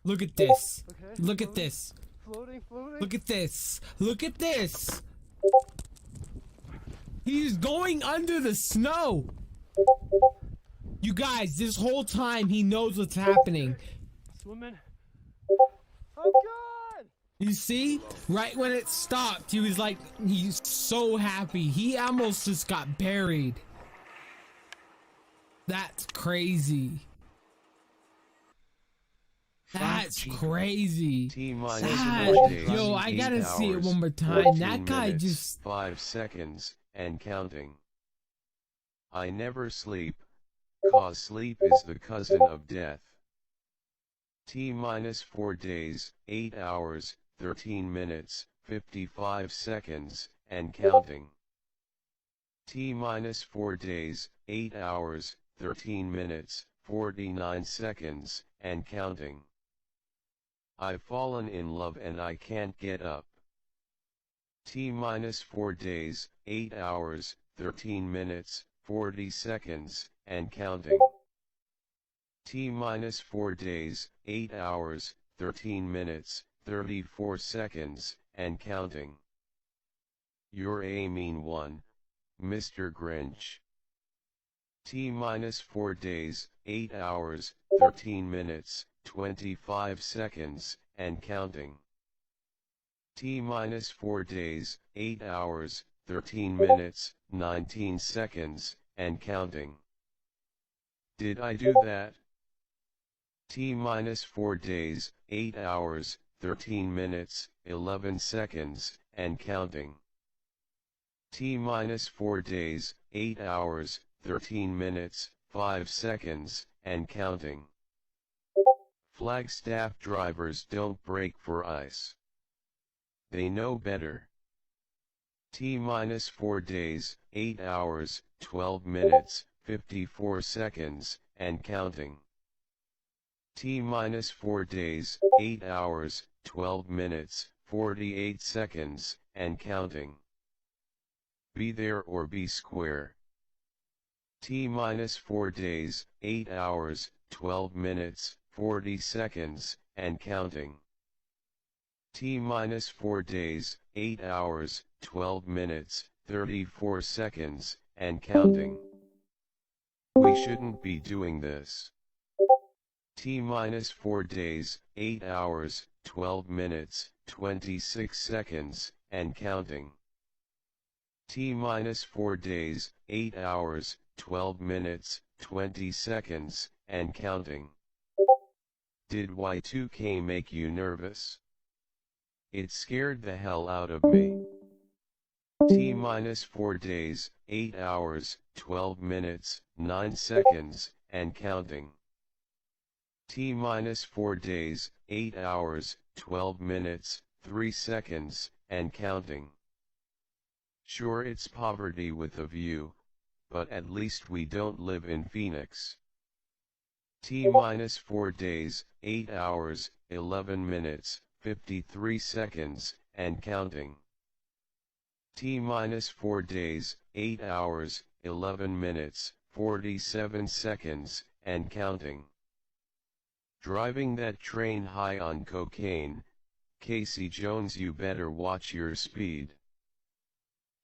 Look at this. Look at this. Floating, floating. Look at this. Look at this. He's going under the snow. You guys, this whole time he knows what's happening. Swimming. I'm good. You see? Right when it stopped, he was like, he's so happy. He almost just got buried. That's crazy. That's crazy. Yo, I gotta see it one more time. That guy just 5 seconds and counting. I never sleep, 'cause sleep is the cousin of death. T-4 days, 8 hours, 13 minutes, 55 seconds, and counting. T-4 days, 8 hours, 13 minutes, 49 seconds, and counting. I've fallen in love and I can't get up. T-4 days, 8 hours, 13 minutes, 40 seconds, and counting. T-4 days, 8 hours, 13 minutes, 34 seconds, and counting. You're a mean one, Mr. Grinch. T-4 days, 8 hours, 13 minutes, 25 seconds, and counting. T-4 days, 8 hours, 13 minutes, 19 seconds, and counting. Did I do that? T-4 days, 8 hours, 13 minutes, 11 seconds, and counting. T-4 days, 8 hours, 13 minutes, 5 seconds, and counting. Flagstaff drivers don't brake for ice. They know better. T-4 days, 8 hours, 12 minutes, 54 seconds, and counting. T-4 days, 8 hours, 12 minutes, 48 seconds, and counting. Be there or be square. T-4 days, 8 hours, 12 minutes, 40 seconds, and counting. T-4 days, 8 hours, 12 minutes, 34 seconds, and counting. We shouldn't be doing this. T-4 days, 8 hours, 12 minutes, 26 seconds, and counting. T-4 days, 8 hours, 12 minutes, 20 seconds, and counting. Did Y2K make you nervous? It scared the hell out of me. T-4 days, 8 hours, 12 minutes, 9 seconds, and counting. T-4 days, 8 hours, 12 minutes, 3 seconds, and counting. Sure, it's poverty with a view, but at least we don't live in Phoenix. T-4 days, 8 hours, 11 minutes, 53 seconds, and counting. T-4 days, 8 hours, 11 minutes, 47 seconds, and counting. Driving that train high on cocaine, Casey Jones, you better watch your speed.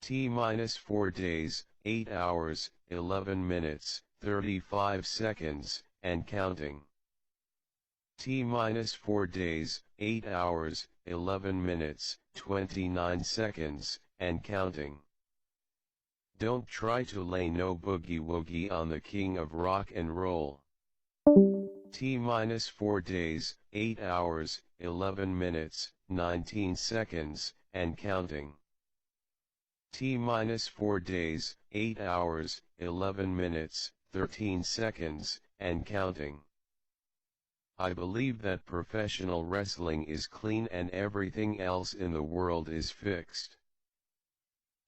T-4 days, 8 hours, 11 minutes, 35 seconds, and counting. T-4 days, 8 hours, 11 minutes, 29 seconds, and counting. Don't try to lay no boogie woogie on the king of rock and roll. T-4 days, 8 hours, 11 minutes, 19 seconds, and counting. T-4 days, 8 hours, 11 minutes, 13 seconds, and counting. I believe that professional wrestling is clean and everything else in the world is fixed.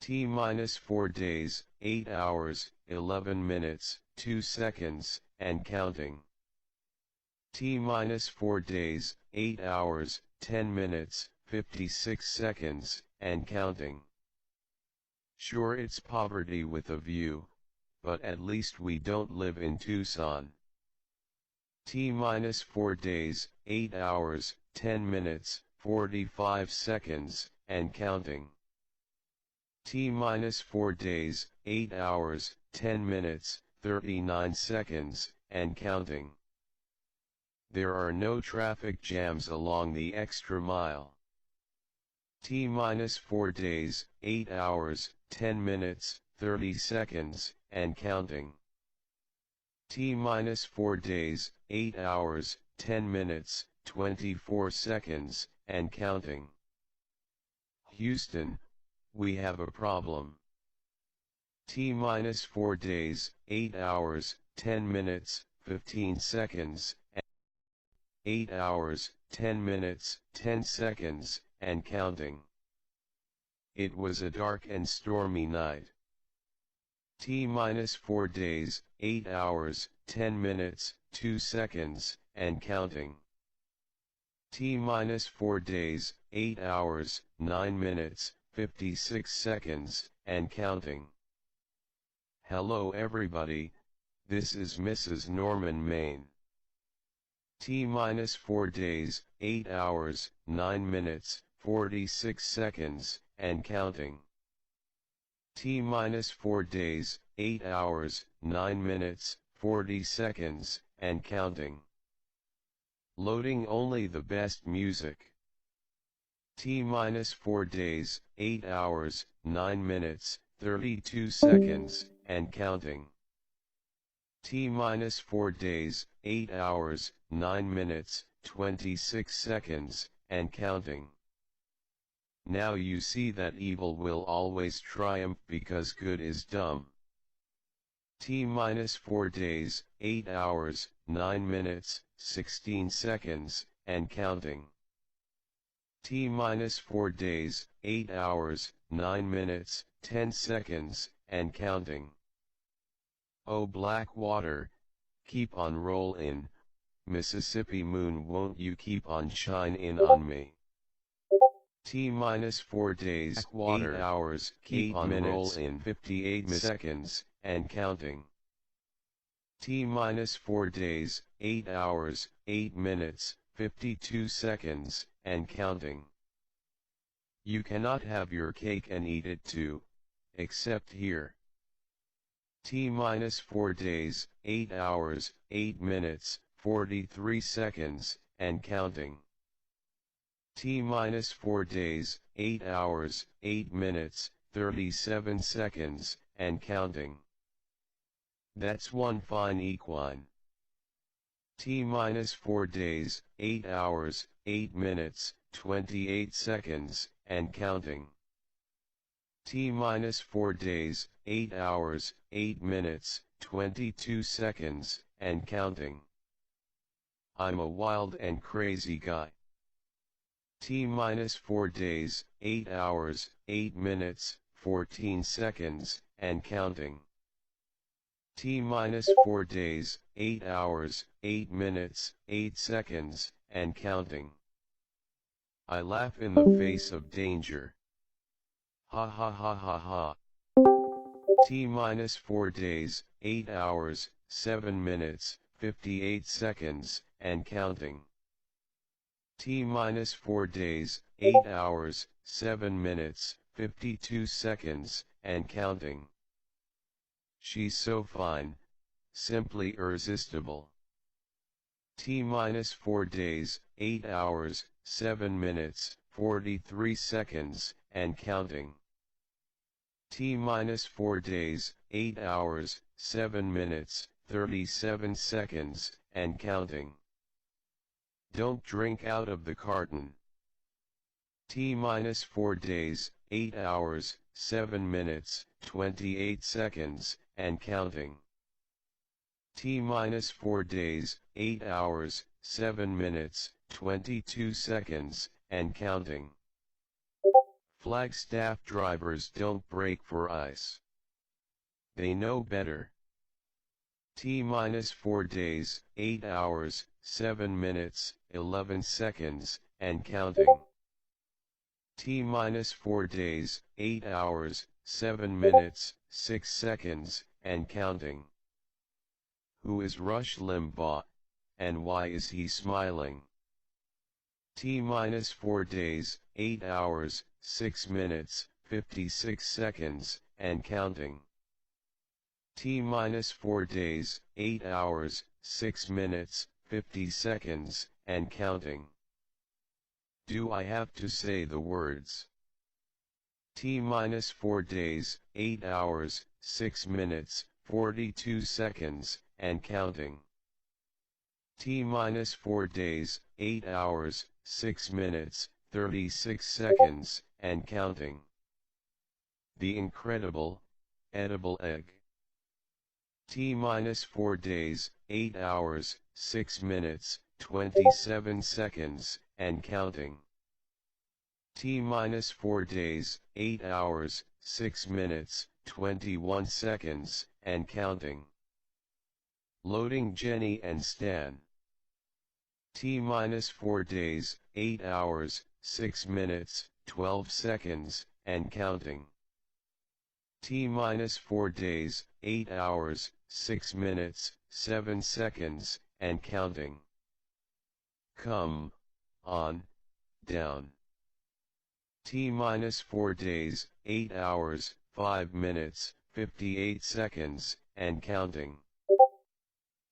T-4 days, 8 hours, 11 minutes, 2 seconds, and counting. T-4 days, 8 hours, 10 minutes, 56 seconds, and counting. Sure, it's poverty with a view, but at least we don't live in Tucson. T-4 days, 8 hours, 10 minutes, 45 seconds, and counting. T-4 days, 8 hours, 10 minutes, 39 seconds, and counting. There are no traffic jams along the extra mile. T-4 days, 8 hours, 10 minutes, 30 seconds, and counting. T-4 days, 8 hours, 10 minutes, 24 seconds, and counting. Houston, we have a problem. T-4 days, 8 hours, 10 minutes, 15 seconds, and 8 hours, 10 minutes, 10 seconds, and counting. It was a dark and stormy night. T-4 days, 8 hours, 10 minutes, 2 seconds, and counting. T-4 days, 8 hours, 9 minutes, 56 seconds, and counting. Hello everybody, this is Mrs. Norman Maine. T-4 days, 8 hours, 9 minutes, 46 seconds, and counting. T-4 days, 8 hours, 9 minutes, 40 seconds, and counting. Loading only the best music. T-4 days, 8 hours, 9 minutes, 32 seconds, and counting. T-4 days, 8 hours, 9 minutes, 26 seconds, and counting. Now you see that evil will always triumph because good is dumb. T-4 days, 8 hours, 9 minutes, 16 seconds, and counting. T-4 days, 8 hours, 9 minutes, 10 seconds, and counting. Oh black water, keep on rollin', Mississippi moon won't you keep on shinin' on me. T-4 days, 8 hours, keep 8 on minutes, rollin', 58 seconds, and counting. T-4 days, 8 hours, 8 minutes, 52 seconds, and counting. You cannot have your cake and eat it too, except here. T-4 days, 8 hours, 8 minutes, 43 seconds, and counting. T-4 days, 8 hours, 8 minutes, 37 seconds, and counting. That's one fine equine. T-4 days, 8 hours, 8 minutes, 28 seconds, and counting. T-4 days, 8 hours, 8 minutes, 22 seconds, and counting. I'm a wild and crazy guy. T-4 days, 8 hours, 8 minutes, 14 seconds, and counting. T-4 days, 8 hours, 8 minutes, 8 seconds, and counting. I laugh in the face of danger. Ha ha ha ha ha. T-4 days, 8 hours, 7 minutes, 58 seconds, and counting. T-4 days, 8 hours, 7 minutes, 52 seconds, and counting. She's so fine, simply irresistible. T-4 days, 8 hours, 7 minutes, 43 seconds, and counting. T-4 days, 8 hours, 7 minutes, 37 seconds, and counting. Don't drink out of the carton. T-4 days, 8 hours, 7 minutes, 28 seconds, and counting. T-4 days, 8 hours, 7 minutes, 22 seconds, and counting. Flagstaff drivers don't brake for ice. They know better. T-4 days, 8 hours, 7 minutes, 11 seconds, and counting. T-4 days, 8 hours, 7 minutes, 6 seconds, and counting. Who is Rush Limbaugh, and why is he smiling? T-4 days, 8 hours, 6 minutes, 56 seconds, and counting. T minus 4 days, 8 hours, 6 minutes, 50 seconds, and counting. Do I have to say the words? T minus 4 days, 8 hours, 6 minutes, 42 seconds, and counting. T minus 4 days, 8 hours, 6 minutes, 36 seconds, and counting. The incredible, edible egg. T minus 4 days, 8 hours, 6 minutes, 27 seconds, and counting. T minus 4 days, 8 hours, 6 minutes, 21 seconds, and counting. Loading Jenny and Stan. T minus 4 days, 8 hours, 6 minutes, 12 seconds, and counting. T minus 4 days, 8 hours, 6 minutes, 7 seconds, and counting. Come on down. T minus 4 days, 8 hours, 5 minutes, 58 seconds, and counting.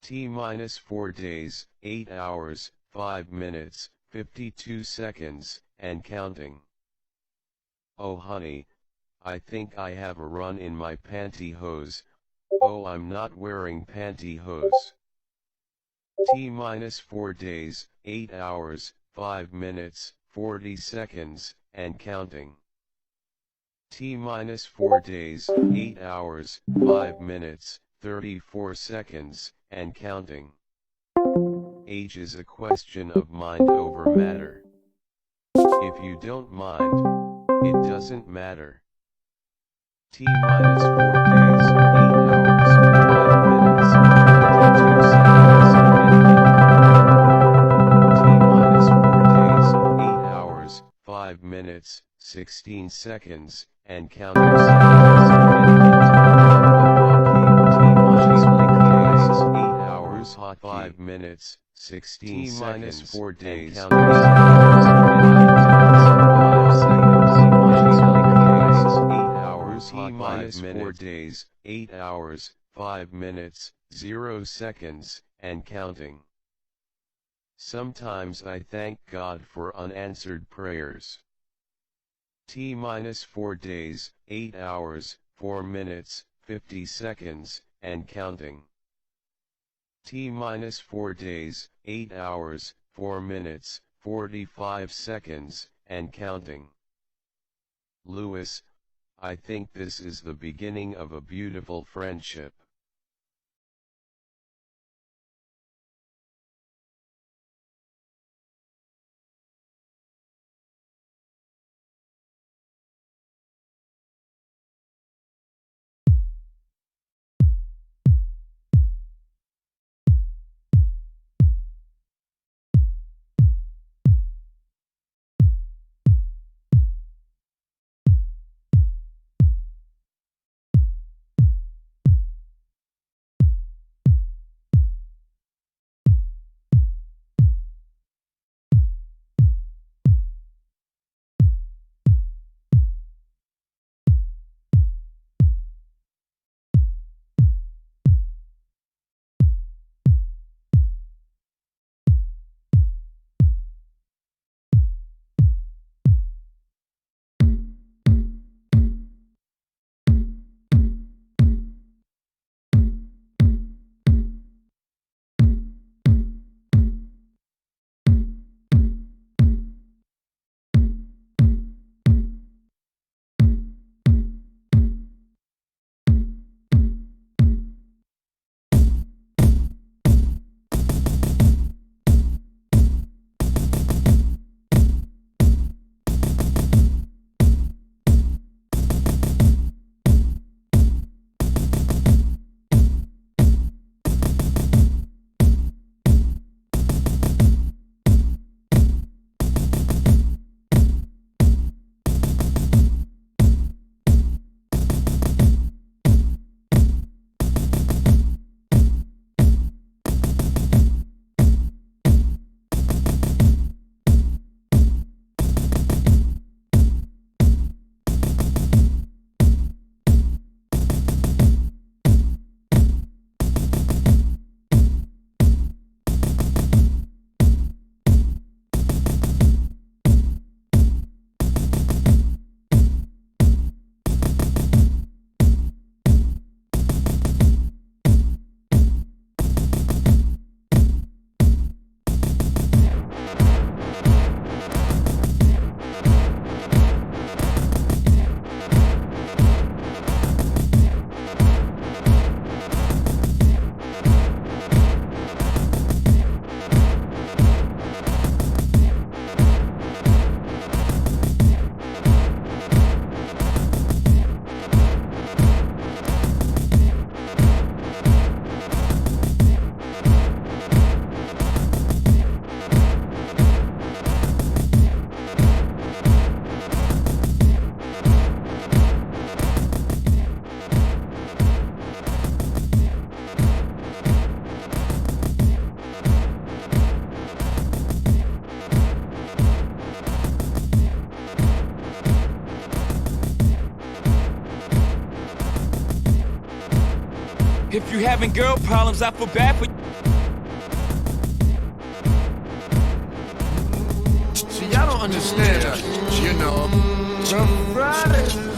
T minus 4 days, 8 hours, 5 minutes, 52 seconds, and counting. Oh honey, I think I have a run in my pantyhose. Oh, I'm not wearing pantyhose. T minus 4 days, 8 hours, 5 minutes, 40 seconds, and counting. T minus 4 days, 8 hours, 5 minutes, 34 seconds, and counting. Age is a question of mind over matter. If you don't mind, it doesn't matter. T minus 4 days, 8 hours, 5 minutes, 42 seconds, and T minus 4 days, 8 hours, 5 minutes, 16 seconds, and counting seconds, T minus 8 hours, 5 minutes, 16 seconds, T minus 4 days, and counting seconds, 4 days, 8 hours, 5 minutes, 0 seconds, and counting. Sometimes I thank God for unanswered prayers. T minus 4 days, 8 hours, 4 minutes, 50 seconds, and counting. T minus 4 days, 8 hours, 4 minutes, 45 seconds, and counting. Lewis, I think this is the beginning of a beautiful friendship. If you having girl problems, I feel bad for you. See, y'all don't understand us, you know. Some Fridays.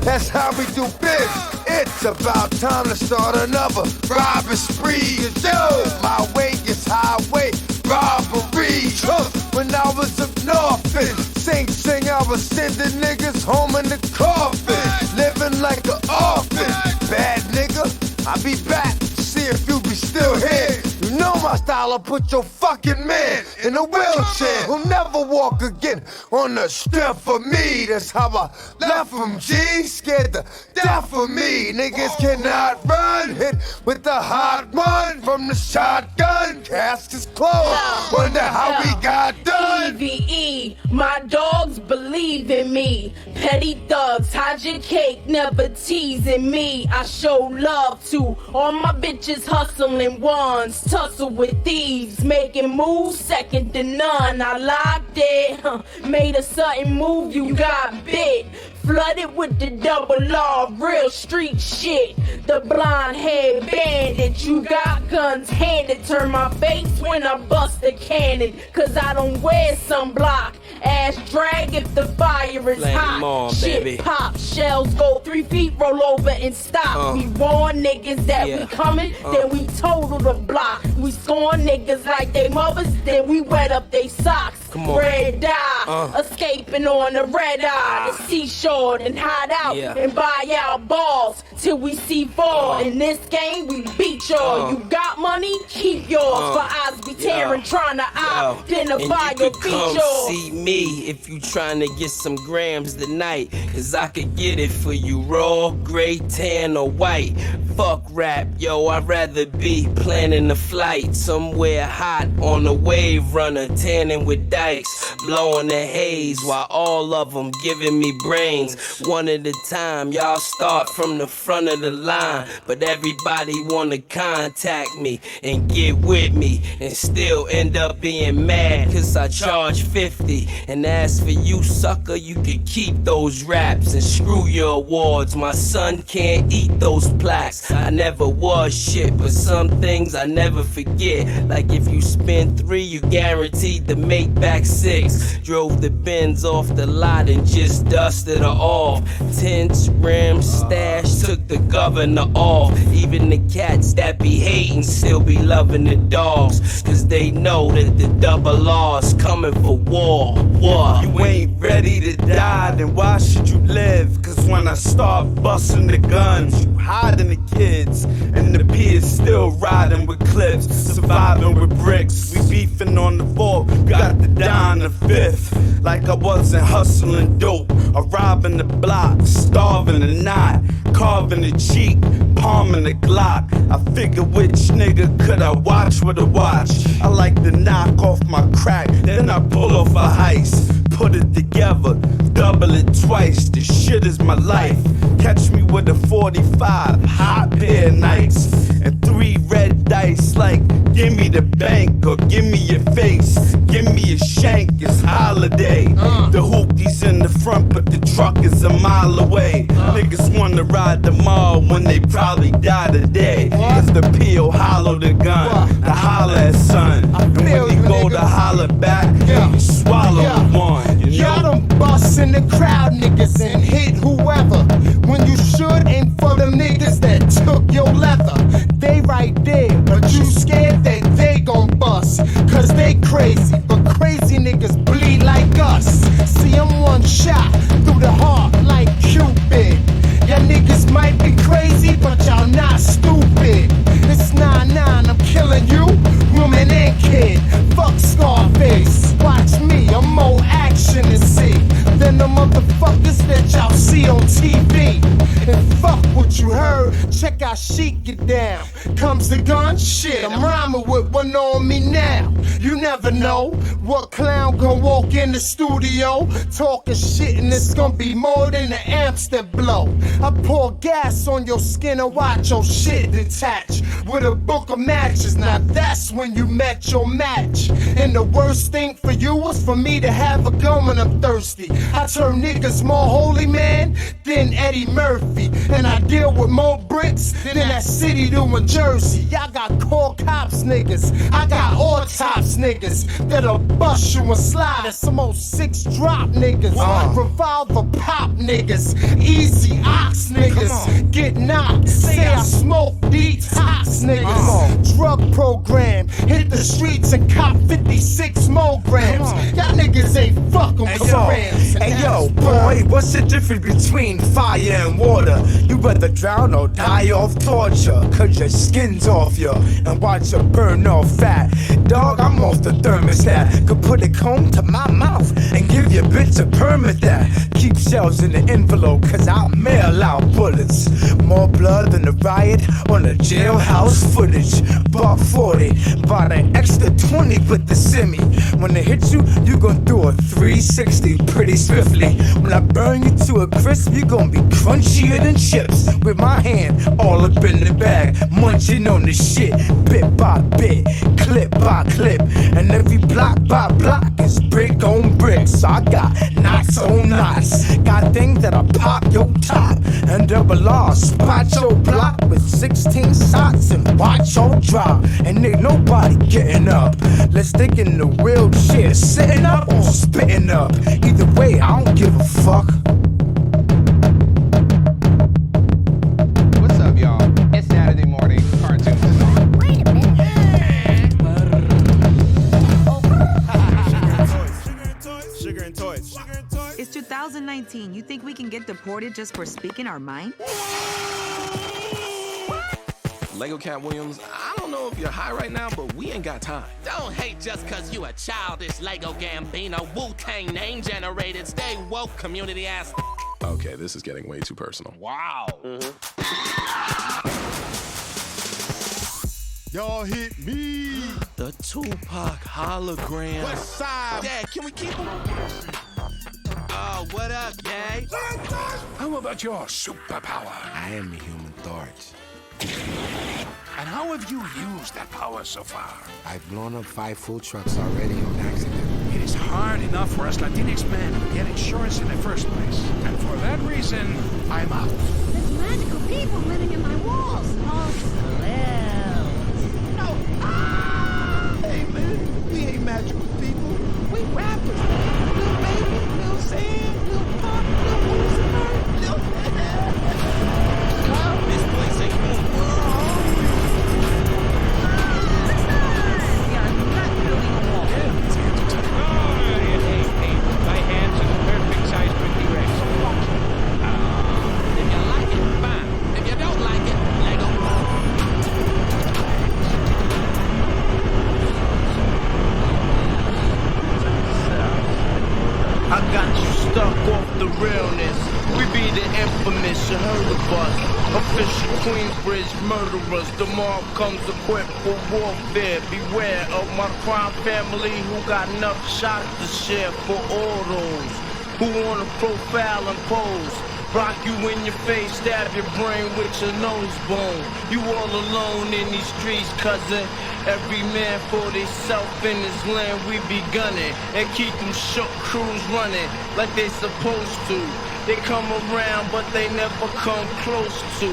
That's how we do biz. It's about time to start another robbing spree. Yo, my way is highway robbery. When I was up north in Sing, I was sending niggas home in the coffin, living like an orphan. Bad nigga, I'll be back to see if you be still here. You know my style, I'll put your fucking man in a wheelchair. He'll never walk again on the strength of me. That's how I left him, G. Scared to death of me. Niggas cannot run. Hit with the hot one from the shotgun. Cast is closed. Wonder how we got done. EVE, my dogs believe in me. Petty thugs, hide your cake, never teasing me. I show love to all my bitches hustling ones. Tussle with thieves, making moves second to none. I locked it, made a sudden move, you got bit. Flooded with the double R, real street shit. The blonde head bandit, you got guns handed. Turn my face when I bust a cannon, cause I don't wear sunblock. Ass drag if the fire is Flame hot. on, Shit baby. pop, shells go 3 feet, roll over and stop. We warn niggas that we coming, then we total the block. We scorn niggas like they mothers, then we wet up they socks. Come on. Red eye, escaping on the red eye. The seashore and hide out and buy out balls till we see fall. In this game, we beat y'all. You got money, keep yours. For eyes be tearing, trying to identify your features. See me if you trying to get some grams tonight, cause I could get it for you raw, gray, tan, or white. Fuck rap, yo, I'd rather be planning a flight somewhere hot on a wave runner, tanning with dikes, blowing the haze while all of them giving me brains. One at a time, y'all start from the front of the line, but everybody wanna contact me and get with me and still end up being mad cause I charge 50. And as for you, sucker, you can keep those raps and screw your awards. My son can't eat those plaques. I never was shit, but some things I never forget. Like if you spend 3, you guaranteed to make back 6. Drove the Benz off the lot and just dusted her off. Tents, rims, stash, took the governor off. Even the cats that be hating still be loving the dogs, cause they know that the double R's coming for war. You ain't ready to die, then why should you live? Cause when I start busting the guns, you hiding the kids, and the peers still riding with clips, surviving with bricks. We beefing on the 4th, got the dime the 5th, like I wasn't hustling dope or robbing the block, starving the knot, carving the cheek, palming the Glock. I figure which nigga could I watch with a watch. I like to knock off my crack, then I pull off a heist, put it together, double it twice. This shit is my life. Catch me with a 45, hot pair nights, and 3 red dice. Like, give me the bank or give me your face. Give me a shank, it's holiday. The hoopty's in the front, but the truck is a mile away. Niggas wanna ride the mall when they probably die today. Cause the P.O. hollow the gun, the holler at son. And when you go to holler back, you swallow one. You know? Y'all done bust in the crowd, niggas, and hit whoever. When you should aim for them niggas that took your leather. They right there, but you scared that they gon' bust. Cause they crazy, but crazy niggas bleed like us. See, I'm one shot through the heart like Cupid. Y'all niggas might be crazy, but y'all not stupid. It's 9-9, I'm killing you, woman and kid. Fuck Scarface, watch me, I'm more action to see than the motherfuckers that y'all see on TV. And fuck what you heard. Check out Sheik get down. Comes the gun, shit, I'm rhyming with one on me now. You never know what clown gon' walk in the studio talking shit, and it's gonna be more than the amps that blow. I pour gas on your skin and watch your shit detach with a book of matches. Now that's when you met your match. And the worst thing for you was for me to have a gun when I'm thirsty. I turn niggas more holy, man, than Eddie Murphy. And I deal with more bricks than that city doing Jersey. Y'all got core cops niggas, I got autops niggas that'll bust you and slide at some old 6 drop niggas. Revolver pop niggas, easy ox niggas, get knocked. Say I smoke detox niggas. Drug program, hit the streets and cop 56 more grams. Y'all niggas ain't fucking with grams. Hey yo, boy, what's the difference between fire and water? You rather drown or die off torture, cause your skin's off you and watch you burn off fat. Dog, I'm off the thermostat. Could put a comb to my mouth and give your bitch a permit that. Keep shells in the envelope, cause I'll mail out bullets. More blood than a riot on a jailhouse footage. Buck 40, bought an extra 20 with the semi. When they hit you, you gon' do a 360 pretty swiftly. When I burn you to a crisp, you gon' be crunchier than chips. With my hand all up in the bag, munching on the shit, bit by bit, clip by clip, and every block by block is brick on brick. So I got knots on knots, got things that'll pop your top, and double R spot your block with 16 shots and watch your drop. And nigga, nobody getting up. Let's think in the real shit, sitting up or spitting up. Either way, I don't give a fuck. What's up, y'all? It's Saturday morning cartoon. Wait a minute. Sugar and toys. It's 2019. You think we can get deported just for speaking our mind? Lego Cat Williams, I don't know if you're high right now, but we ain't got time. Don't hate just cause you a childish Lego Gambino, Wu-Tang name generated, stay woke community ass. Okay, this is getting way too personal. Wow. Y'all hit me. The Tupac hologram. West side. Yeah, can we keep him? Oh, what up, yay? How about your superpower? I am the Human Torch. And how have you used that power so far? I've blown up 5 food trucks already on accident. It is hard enough for us Latinx men to get insurance in the first place. And for that reason, I'm out. There's magical people living in my walls. Oh, No. Ah! Hey, man, we ain't magical people. We rappers. Little baby, little Sam, little Pop, little Lucifer, little... Come, this place ain't home. My hands are the perfect size for T-Rex. If you like it, fine. If you don't like it, Lego. I got you stuck off the realness. We be the infamous, you heard of us. Official Queensbridge murderers. The mob comes equipped for warfare. Beware of my crime family who got enough shots to share for all those who wanna profile and pose. Rock you in your face, stab your brain with your nose bone. You all alone in these streets, cousin. Every man for theyself in his land, we be gunning. And keep them shook crews running like they supposed to. They come around, but they never come close to.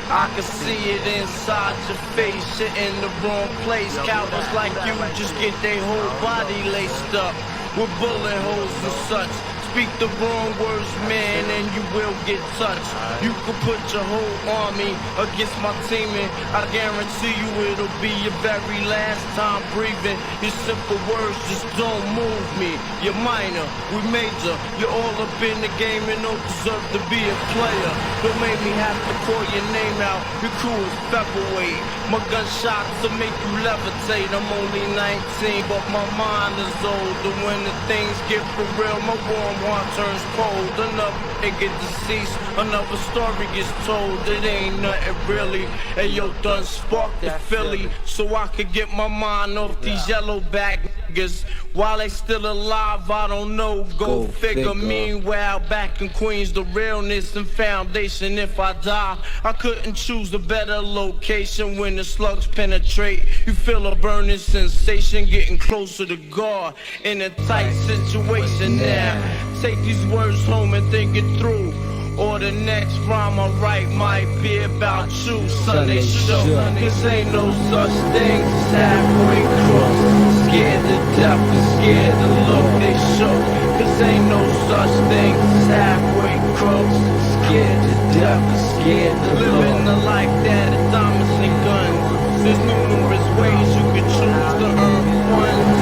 I can see it inside your face, you're in the wrong place. Cowards like you just get their whole body laced up with bullet holes and such. Speak the wrong words, man, and you will get touched. You could put your whole army against my team, and I guarantee you it'll be your very last time breathing. Your simple words just don't move me. You're minor, we major. You're all up in the game and don't deserve to be a player. Don't make me have to call your name out. Your crew is featherweight. My gunshots will make you levitate. I'm only 19, but my mind is old. And when the things get for real, my warm heart turns cold. Enough nigga deceased. Another story gets told, it ain't nothing really. Hey yo, done sparked the Philly, so I could get my mind off these yellow back niggas. While they still alive, I don't know, go figure. Meanwhile, back in Queens, the realness and foundation. If I die, I couldn't choose a better location. When the slugs penetrate, you feel a burning sensation, getting closer to God in a tight situation now. Take these words home and think it through, or the next rhyme I write might be about you. Sunday show, cause ain't no such thing as halfway crooks. Scared to death and scared to look they show, cause ain't no such thing as halfway crooks. Scared to death and scared to look. Living a life that is diamonds and guns. There's numerous ways you can choose to earn funds.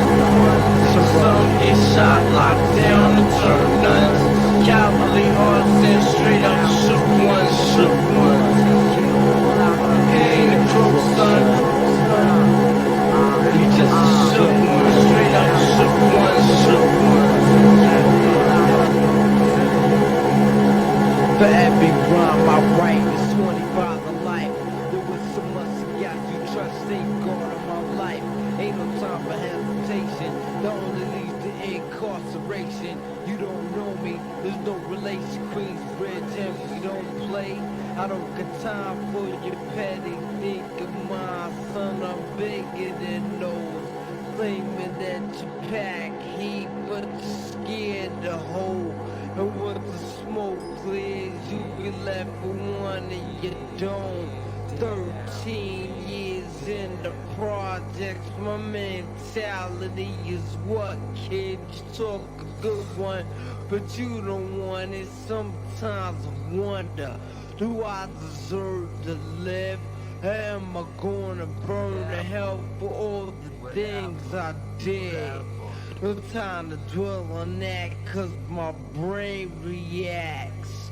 Some get shot, locked down, and turn nuns. Cavalry hearts and straight up shook ones, shook ones. He ain't a crook, son. He just a shook one, straight up shook ones, shook ones. For every rhyme I write is 25 to life. There was so much I got to trust in God in my life. Ain't no time for hesitation, that only leads to incarceration. You don't know me, there's no relation. Queensbridge and we don't play. I don't got time for your petty thinking, my son, I'm bigger than those. Claiming that you pack heat, but you're scared to hold. And once the smoke clears, you be left with one and you don't. 13 years in the projects, my mentality is what, kid? You talk a good one, but you don't want it. Sometimes I wonder, do I deserve to live? Am I gonna burn to hell for all the things I did? No time to dwell on that, cause my brain reacts.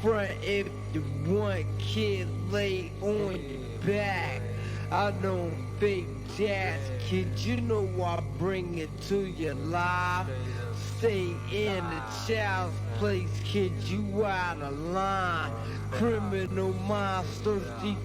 Front if you want, kid, lay on your back. I don't fake jazz, kid, you know I bring it to your life. Stay in the child's place, kid, you out of line. Criminal minds thirsty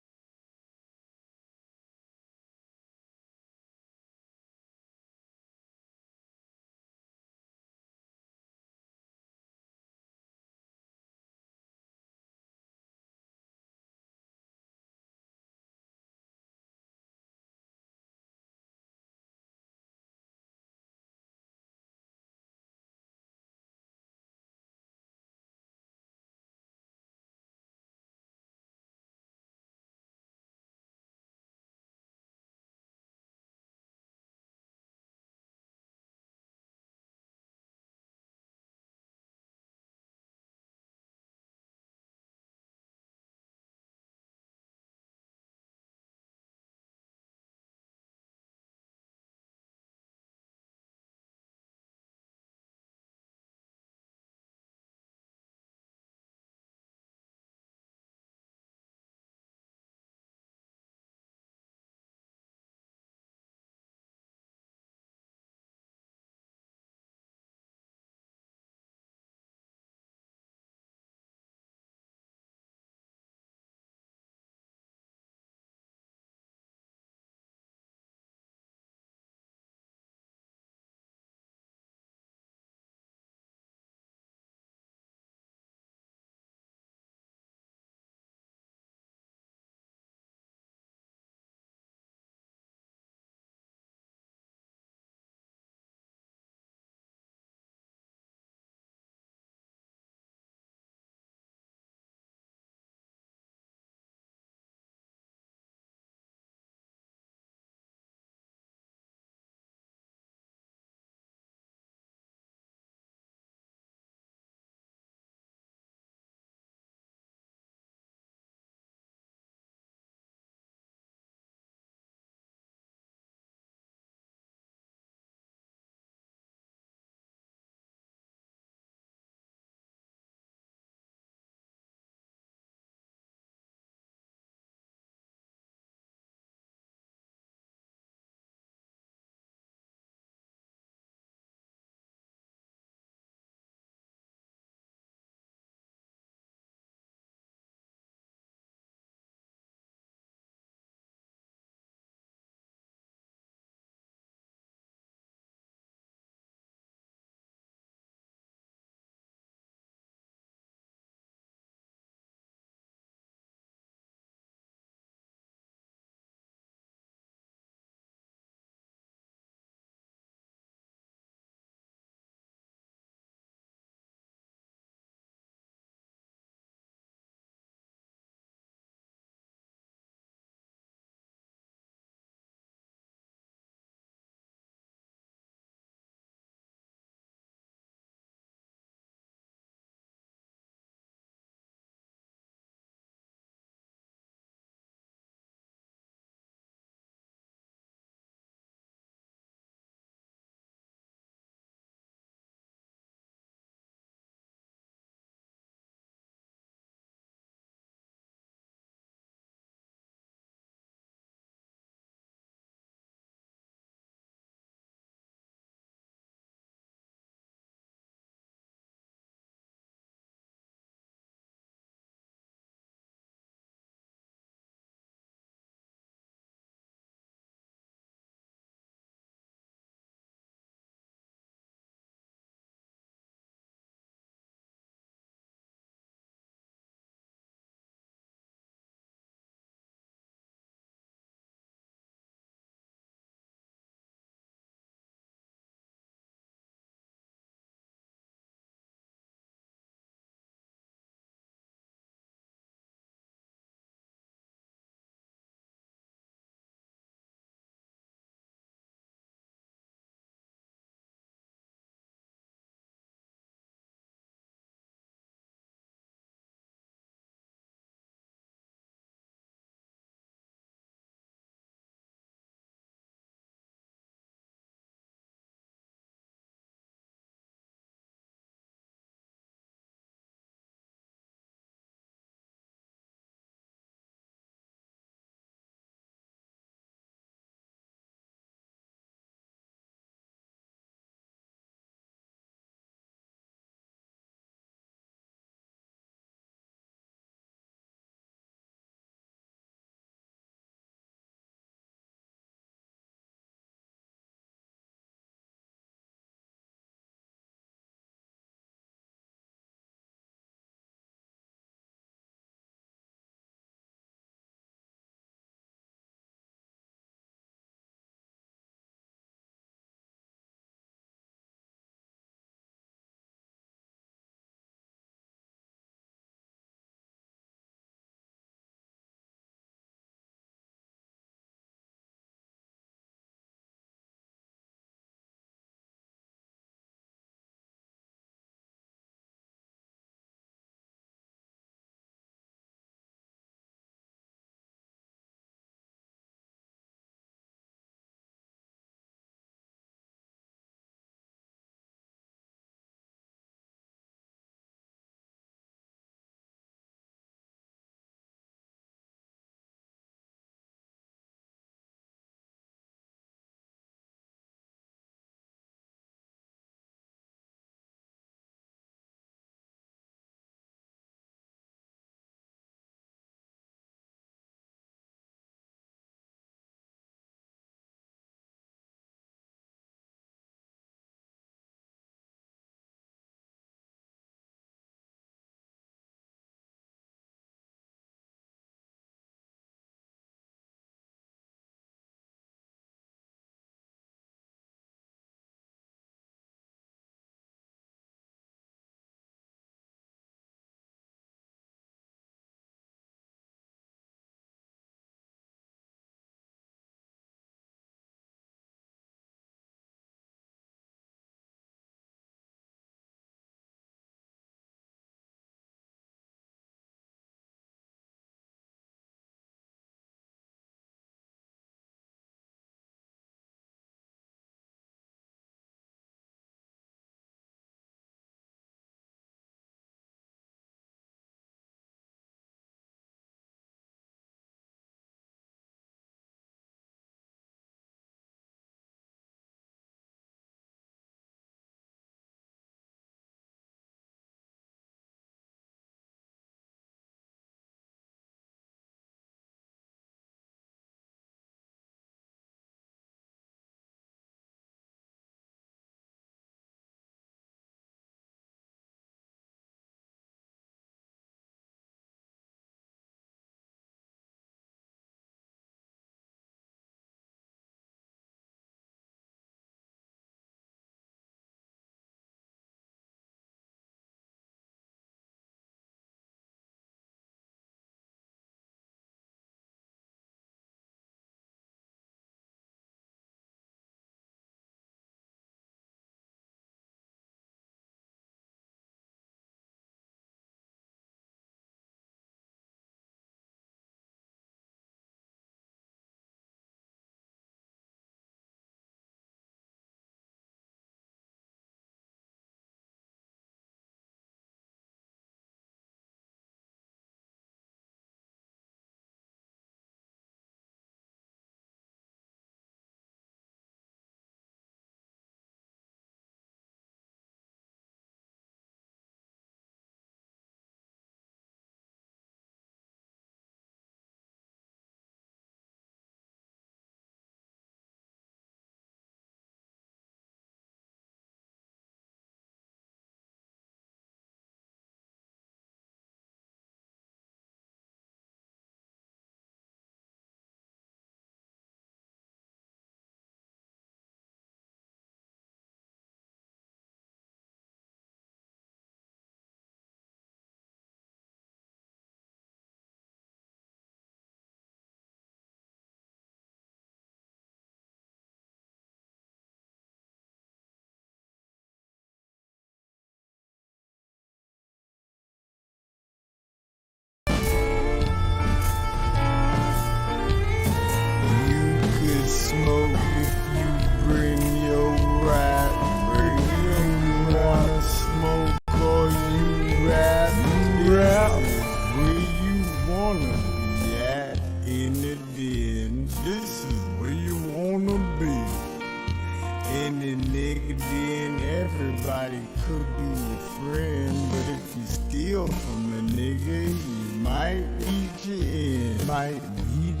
might meet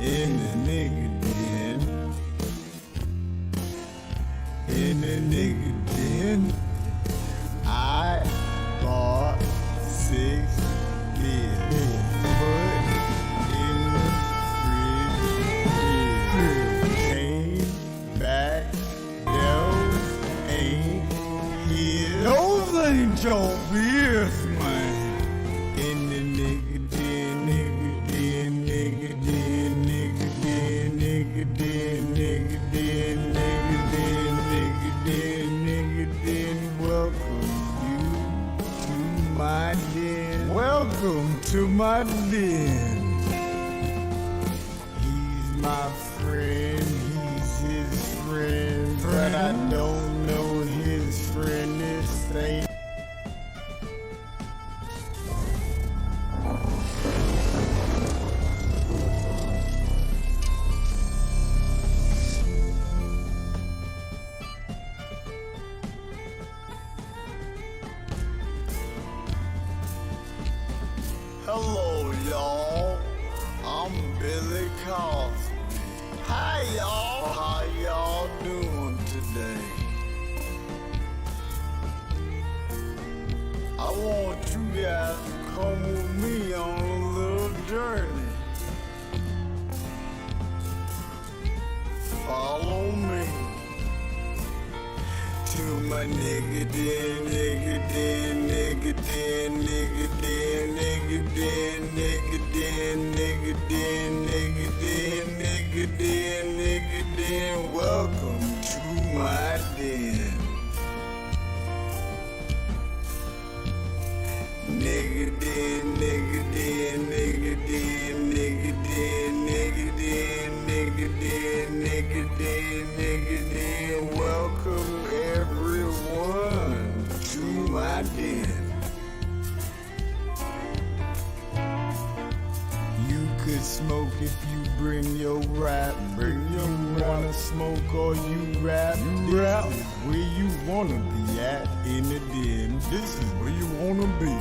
in the nigga den. In the nigga den, I bought 6 beers. Put in the fridge. Came back, those ain't his. Those ain't your beers, man. In the nigga den, nigga den, nigga den, nigga den, nigga den, nigga den, nigga den, nigga den, nigga den. Welcome you to my den. Welcome to my den. He's my friend, he's his friend, but I don't know his friend is saint. Hello, y'all. I'm Billy Cosby. Hi, y'all. How y'all doing today? I want you guys to come with me on a little journey. Follow me to my nigga den, nigga den, nigga den, nigga den, nigga den, nigga den, nigga den, nigga den, nigga den, nigga den. Welcome to my den. Nigga den, nigga den, nigga den, nigga den, nigga den, nigga den, nigga den, nigga den. Welcome everyone to my den. You could smoke if you bring your rap. Bring your wanna smoke or you rap. You rap where you wanna be at in the den. This is where you wanna be.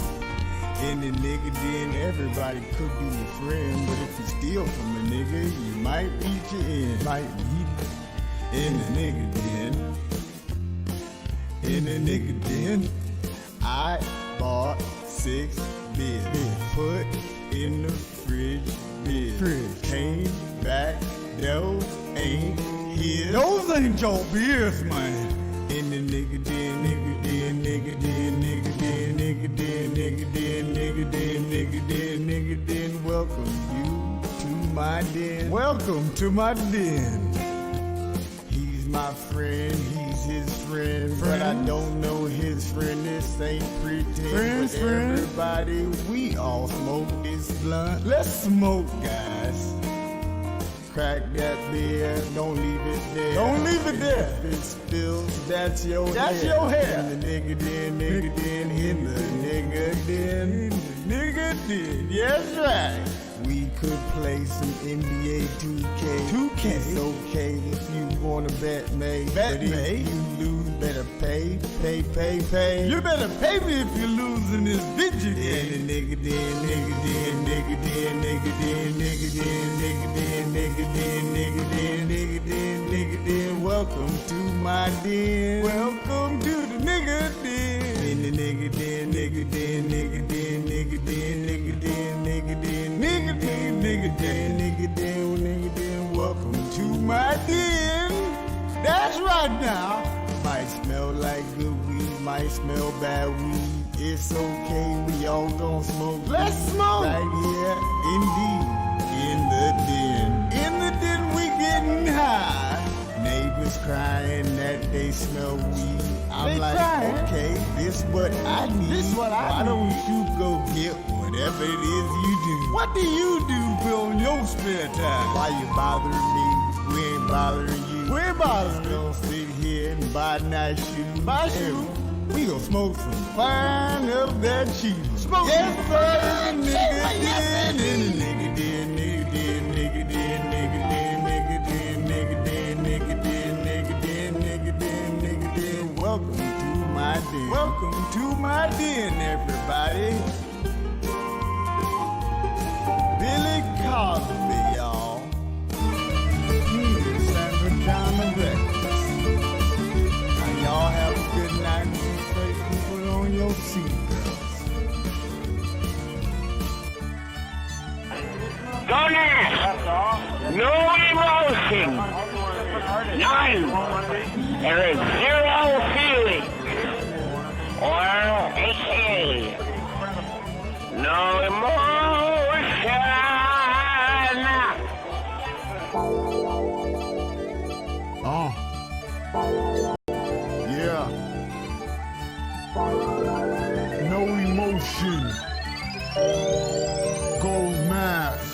In the nigga den, everybody could be your friend, but if you steal from a nigga, you might eat you in. Might eat in the nigga den. In the nigga den, I bought 6 beers. Put in the fridge, beers. Came back, those ain't his. Those ain't your beers, man. In the nigga den, nigga den, nigga den, nigga den, nigga den, nigga den, nigga den, nigga den, nigga den. Welcome you to my den. Welcome to my den. He's my friend, he's his friend, but I don't know his friend. This ain't pretend. But everybody, we all smoke this blunt. Let's smoke, guys. Crack that beer, don't leave it there. Don't leave it there. If it spills, that's your hair. That's your hair. In the nigga den, nigga den, in the nigga den, nigga den. Yes, right. We could play some NBA 2K. 2K. It's okay if you wanna bet me. Bet me. If you lose, better pay. You better pay me if you lose in this video game. In the nigga den, nigga den, nigga den, nigga den, nigga den, nigga den, nigga den, nigga den, nigga den, nigga den. Welcome to my den. Welcome to the nigga den. In the nigga den, nigga den, nigga den, nigga den, nigga den, nigga den, nigga den, nigga den, nigga den, nigga den. Welcome to my den. That's right now. Might smell like good weed, might smell bad weed. It's okay, we all gon' smoke. Let's smoke right here, indeed, in the den. In the den, we getting high. Neighbors crying that they smell weed. I'm they like, crying. Okay, this what I need. This what I Why need. Don't you go get whatever it is you do? What do you do on your spare time? Why you bothering me? We ain't bothering you. We ain't bothering you. Don't sit here and buy nice shoes. Buy shoes. We gon' smoke some fine up that cheap. Smoke yes, sir. Nigga den, nigga den, nigga den, nigga den, nigga den, nigga den, nigga den, nigga den, nigga den, nigga den, nigga den. Welcome to my den. Welcome to my den, everybody. Billy None. There is zero feeling or history. No emotion. Yeah. No emotion. Gold mask.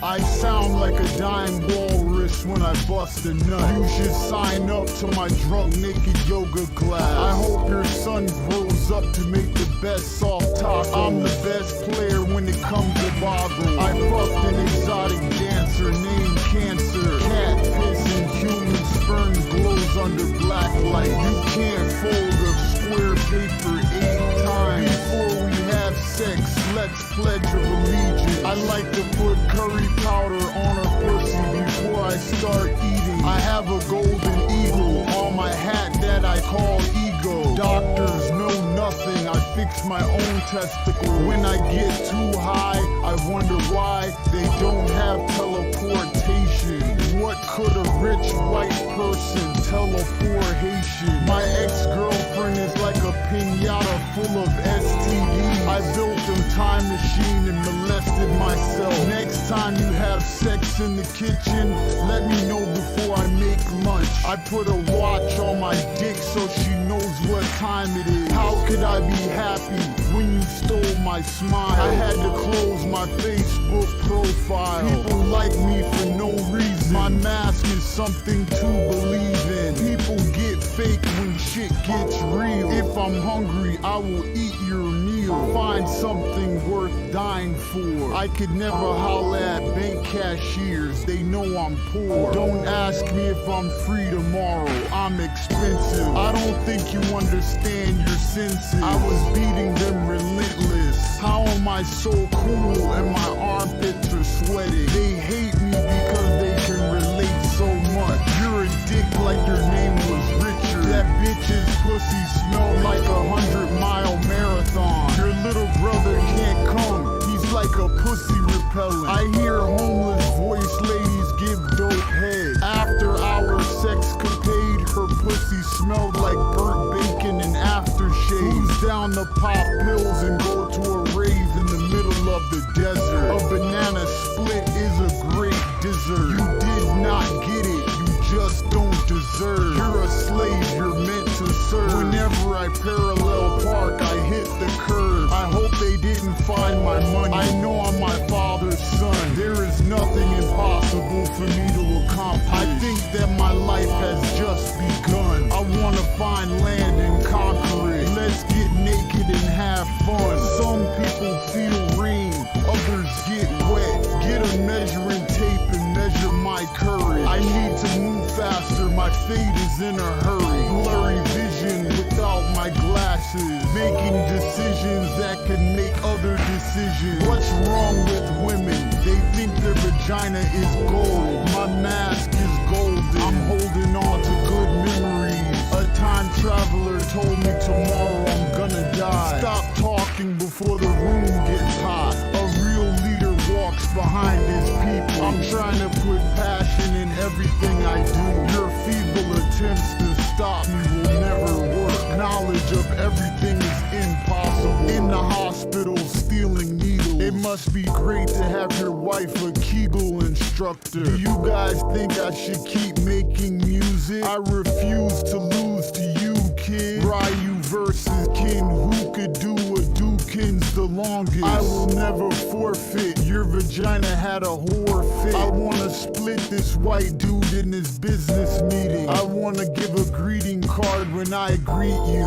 I sound like a dying walrus when I bust a nut. You should sign up to my drunk naked yoga class. I hope your son grows up to make the best soft taco. I'm the best player when it comes to boggle. I fucked an exotic dancer named Cancer. Cat piss and human sperm glows under black light. You can't fold a square paper 8 times before we have sex. Let's pledge of allegiance. I like to put curry powder on a pussy before I start eating. I have a golden eagle on my hat that I call ego. Doctors know nothing, I fix my own testicle. When I get too high, I wonder why they don't have teleportation. What could a rich white person tell a poor Haitian? My ex-girlfriend is like a piñata full of STDs. I built a time machine and molested myself. Next time you have sex in the kitchen, let me know before I make lunch. I put a watch on my dick so she knows what time it is. How could I be happy when you stole my smile? I had to close my Facebook profile. People like me for no reason. My mask is something to believe in. People get fake when shit gets real. If I'm hungry, I will eat your meal. Find something worth dying for. I could never holler at bank cashiers, they know I'm poor. Don't ask me if I'm free tomorrow, I'm expensive. I don't think you understand your senses. I was beating them relentless. How am I so cool and my armpits are sweaty? They hate me because they can relate so much. You're a dick like your name was Richard. That bitch's pussy smelled like 100-mile marathon. Your little brother can't come, he's like a pussy repellent. I hear homeless voice ladies give dope head. After our sexcapade, her pussy smelled like burnt bacon and aftershave. Who's down to pop pills and go to a rave in the middle of the desert? A banana split is a great dessert. You did not get it, you just don't deserve. You're a slave, you're meant to serve. Whenever I parallel park, I hit the curb. I hope they didn't find my money. I know I'm my father's son. There is nothing impossible for me to accomplish. I think that my life has just begun. I wanna find land and conquer it. Let's get naked and have fun. Some people feel rain, others get wet. Get a measuring tape and measure my courage. I need to move faster, my fate is in a hurry. Blurry vision without my glasses. Making decisions that can make other decisions. What's wrong with women? They think their vagina is gold. My mask is golden. I'm holding on to good memories. A time traveler told me tomorrow I'm gonna die. Stop talking before the room gets hot. A real leader walks behind his people. I'm trying to put passion in everything I do. Your feeble attempts to stop me will never work. Knowledge of everything is impossible. In the hospital stealing needles. It must be great to have your wife a Kegel instructor. Do you guys think I should keep making music? I refuse to lose to you, kid. Ryu versus Kin, who could do what Dukin's the longest? I will never forfeit. Your vagina had a whore fit. I wanna split this white dude in this business meeting. I wanna give a greeting card when I greet you.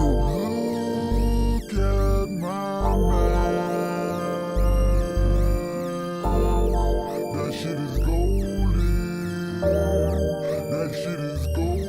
Look at my man. That shit is golden. That shit is golden.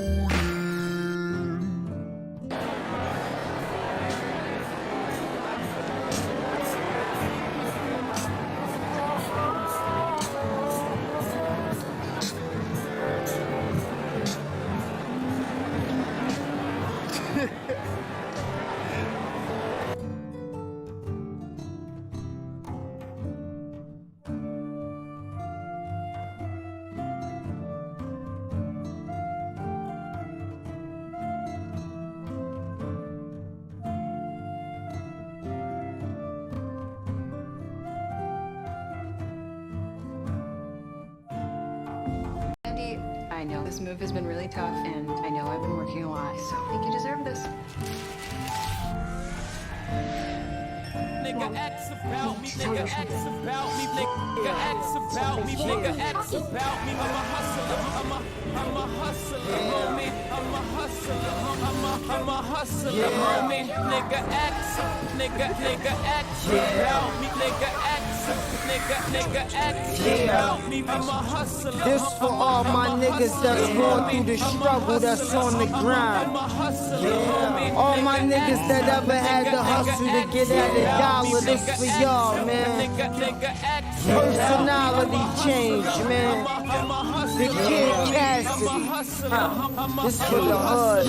I know this move has been really tough, and I know I've been working a lot, so I think you deserve this. Nigga acts about me, nigga acts about me, nigga acts about me, nigga acts about me. I'm a hustler, I'm a hustler, homie. I'm a hustler, I'm a hustler, homie. Nigga acts about me, nigga acts about me. I'm a hustler. This for all my niggas that's going through the struggle, that's on the grind. All my niggas that ever had to hustle to get at a dollar, this for y'all, man. Personality change, man. The Kid Cassidy. This for the hood,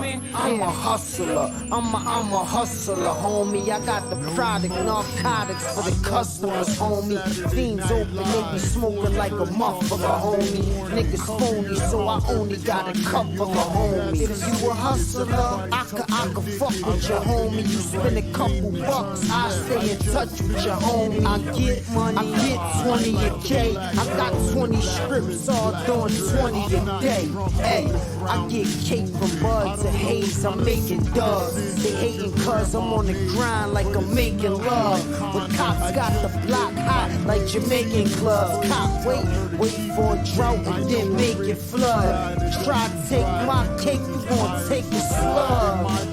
man. I'm a hustler. I'm a hustler, homie. I got the product, narcotics for the customers, homie. Fiends open, they be smoking like a motherfucker, homie. Niggas phony, so I only got a couple of homies. If you a hustler, I could fuck with your homie. You spend a couple bucks, I stay in touch with your homie. I get money, I get 20 a K. I got 20 strips, all doing 20 a day. Hey, I get cake from buds and haze, I'm making dubs. They hating cause I'm on the grind like I'm making love. But cops got the block hot like Jamaican clubs. Cop wait for a drought and then make it flood. Try to take my cake, you gon' take a slug. But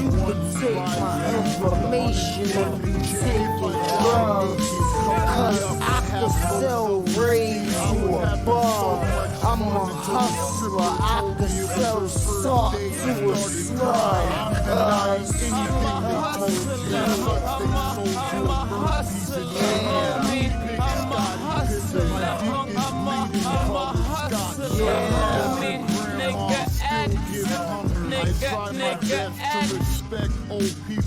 you can take my information if you taking drugs. Cause I can sell rays to a bar. I'm a hustler, I can sell salt to a slug. Cause I'm a hustler, I'm a hustler, homie. I'm a hustler, I'm a hustler, homie. Nigga X, nigga X,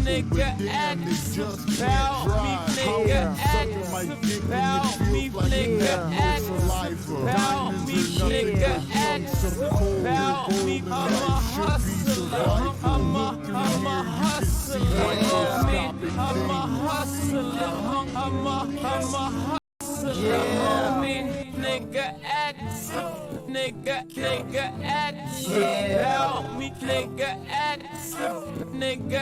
nigga X about me, nigga X about me, nigga X about me, nigga X about me. I'm a hustler, I'm a hustler, homie. I'm a hustler, I'm a hustler, homie. Nigga X, nigga X about me, nigga X, nigga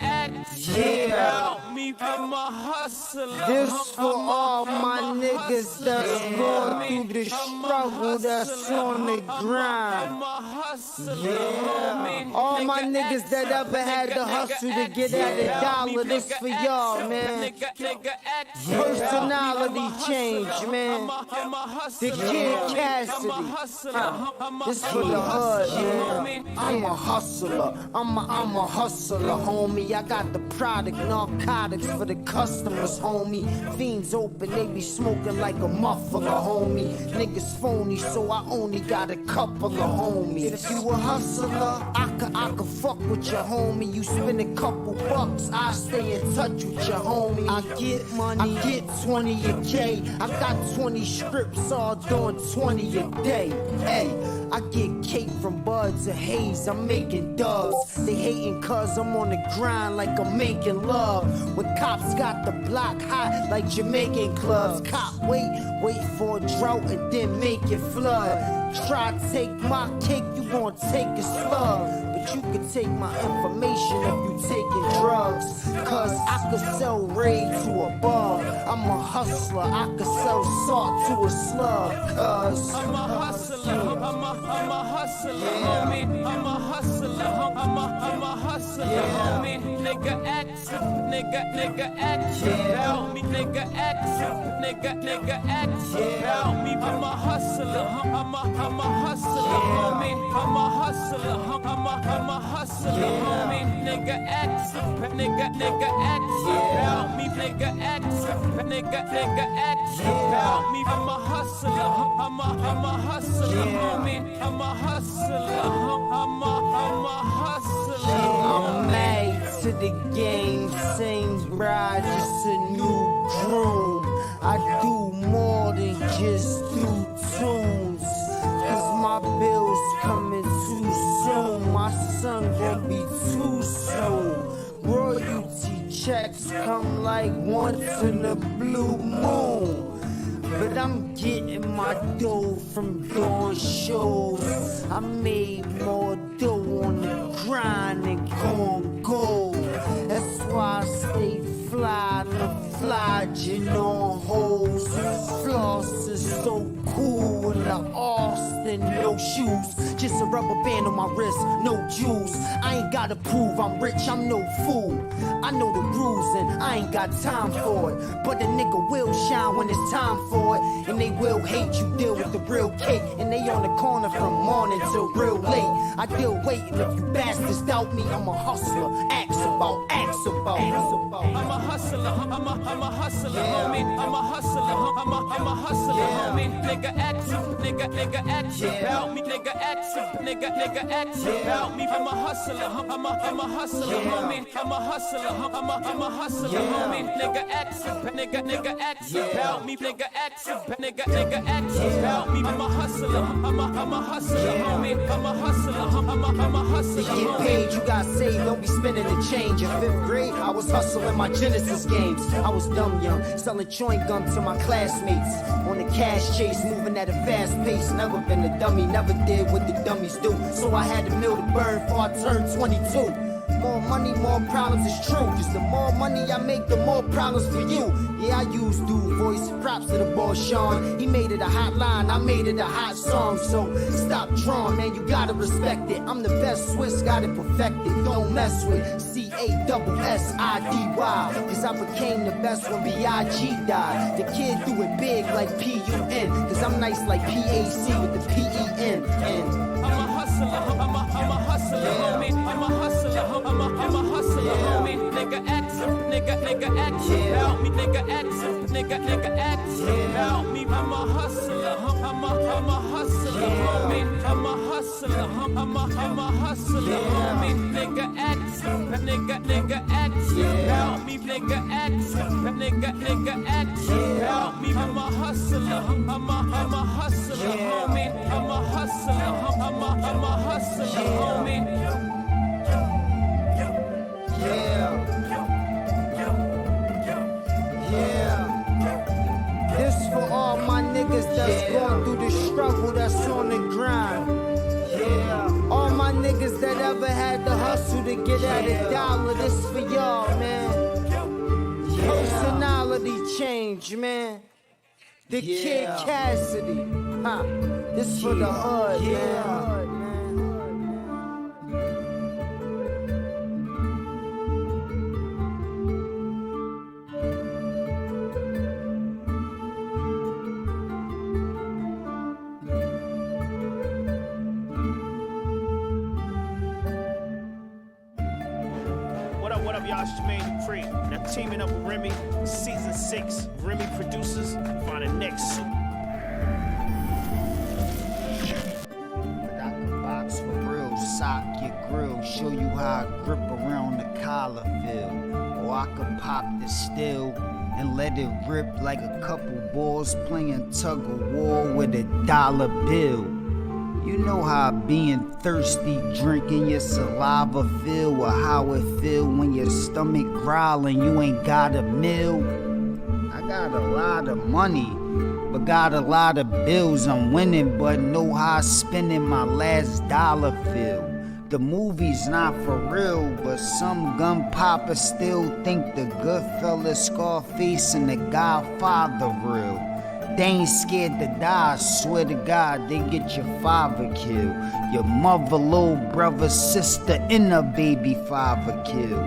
X about me. I'm a hustler. This for all my niggas that's going through the struggle, that's on the grind. Yeah. All my niggas that ever had to hustle to get at a dollar, this for y'all, man. Personality change, man. The Kid Cassidy. This for the hood, man. I'm a hustler. I'm a hustler, homie. I got the product, narcotics for the customers, homie. Fiends open, they be smoking like a motherfucker, homie. Niggas phony, so I only got a couple of homies. If you a hustler, I could fuck with your homie. You spend a couple bucks, I stay in touch with your homie. I get money, I get 20 a K. I got 20 strips, all doing 20 a day. Hey, I get cake from buds and haze, I'm making dubs. They hating cause I'm on the grind like I'm making love. When cops got the block hot like Jamaican clubs. Cop wait for a drought and then make it flood. Try to take my cake, you gon' take a slug. But you can take my information if you taking drugs. Cause I could sell raid to a bar. I'm a hustler, I could sell salt to a slug. Cause I'm a hustler, I'm a hustler, homie. I'm a hustler, I'm a hustler, homie. Nigga X, nigga X about me, nigga X, nigga X about me. I'm a hustler, I'm a hustler, homie. I'm a hustler, I'm a hustler, homie. Nigga X, nigga X about me, nigga X, nigga X about me. I'm a hustler, I'm a hustler, homie. I'm a hustler, I'm a hustler. I'm married to the game, same bride, just a new groom. I do more than just do tunes. Cause my bills coming too soon. My son gon' be too soon. Royalty checks come like once in a blue moon. but I'm getting my dough from doing shows. I made more dough on the grind than gon' go. That's why I stay fly, the flogging on hoes. Floss is so cool in the Austin, no shoes. Just a rubber band on my wrist, no jewels. I ain't gotta prove I'm rich, I'm no fool. I know the rules and I ain't got time for it. But the nigga will shine when it's time for it. And they will hate you, deal with the real cake. And they on the corner from morning till real late. I deal waiting if you bastards doubt me. I'm a hustler, ask about. I'm a hustler, I'm a hustler, homie. I'm a hustler, I'm a hustler, homie. Nigga ask about me, nigga ask about me. I'm a hustler, I'm a hustler, homie. I'm a hustler, I'm a hustler, homie. Nigga ask about me, nigga ask about me. I'm a hustler, I'm a hustler, homie. I'm a hustler, I'm a hustler, homie. To get paid, you got saved, don't be spending the change. In 5th grade, I was hustling my Genesis games. I was dumb young, selling chewing gum to my classmates. On the cash chase, moving at a fast pace. Never been a dummy, never did what the dummies do. So I had to mill to burn before I turned 22. More money, more problems, it's true. Cause the more money I make, the more problems for you. Yeah, I use dude voice, props to the boy Sean. He made it a hot line, I made it a hot song. So stop drawing, man, you gotta respect it. I'm the best Swiss, got it perfected. Don't mess with CASSIDY. Cause I became the best when B.I.G. died. The kid do it big like P.U.N. Cause I'm nice like P.A.C. with the P.E.N. I'm a hustler, I'm a hustler, homie. I'm a hustler, I'm a hustler, homie. Nigga ask about me, nigga ask about me. I'm a hustler, I'm a hustler, homie. I'm a hustler, I'm a hustler, homie. Nigga ask about me, nigga ask about me. I'm a hustler, I'm a hustler, homie. I'm a hustler, I'm a hustler, homie. Yeah. This for all my niggas that's going through the struggle, that's on the grind. Yeah. All my niggas that ever had to hustle to get at a dollar, this for y'all, man. Personality change, man. The Kid Cassidy. Huh. This for the hood, man. What up, y'all? It's Jermaine Dupree. Now teaming up with Remy, season 6, Remy producers, find the next super. I can box for real, sock your grill, show you how I grip around the collar feel. Or I could pop the still and let it rip like a couple balls playing tug of war with a dollar bill. You know how being thirsty, drinking your saliva feel, or how it feel when your stomach growling, you ain't got a meal. I got a lot of money, but got a lot of bills. I'm winning, but know how spending my last dollar feel. The movie's not for real, but some gun poppers still think the Goodfellas, Scarface, and the Godfather real. They ain't scared to die, I swear to God, they get your father killed. Your mother, little brother, sister, and a baby father killed.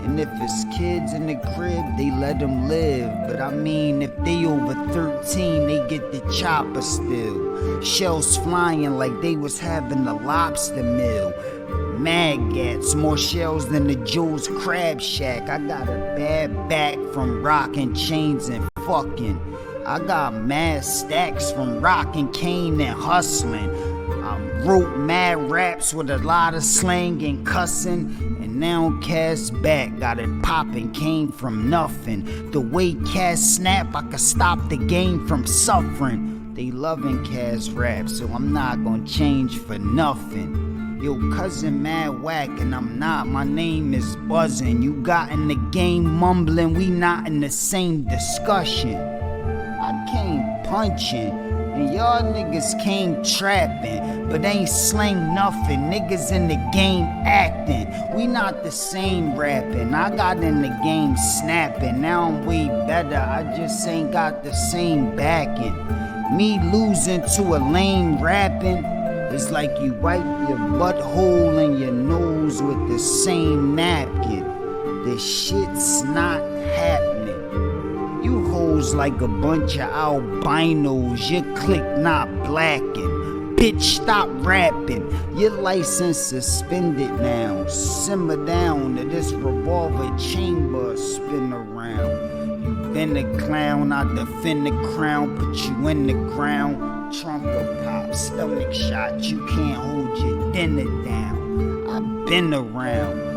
And if it's kids in the crib, they let them live. But I mean, if they over 13, they get the chopper still. Shells flying like they was having a lobster meal. Maggots, more shells than the Joe's Crab Shack. I got a bad back from rocking chains and fucking. I got mad stacks from rockin' cane and hustling. I wrote mad raps with a lot of slang and cussing, and now Cass back, got it poppin', came from nothing. The way Cass snap, I could stop the game from suffering. They loving Cass rap, so I'm not gonna change for nothing. Yo, cousin mad whack, and I'm not, my name is buzzing. You got in the game mumbling, we not in the same discussion. I came punching. And y'all niggas came trapping, but ain't slang nothing. Niggas in the game acting. We not the same rapping. I got in the game snapping. Now I'm way better. I just ain't got the same backing. Me losing to a lame rapping is like you wipe your butthole and your nose with the same napkin. This shit's not happening. You hoes like a bunch of albinos. Your clique not blacking. Bitch, stop rapping. Your license suspended now. Simmer down to this revolver chamber spin around. You been a clown, I defend the crown. Put you in the ground. Trumpet pop, stomach shot. You can't hold your dinner down. I've been around.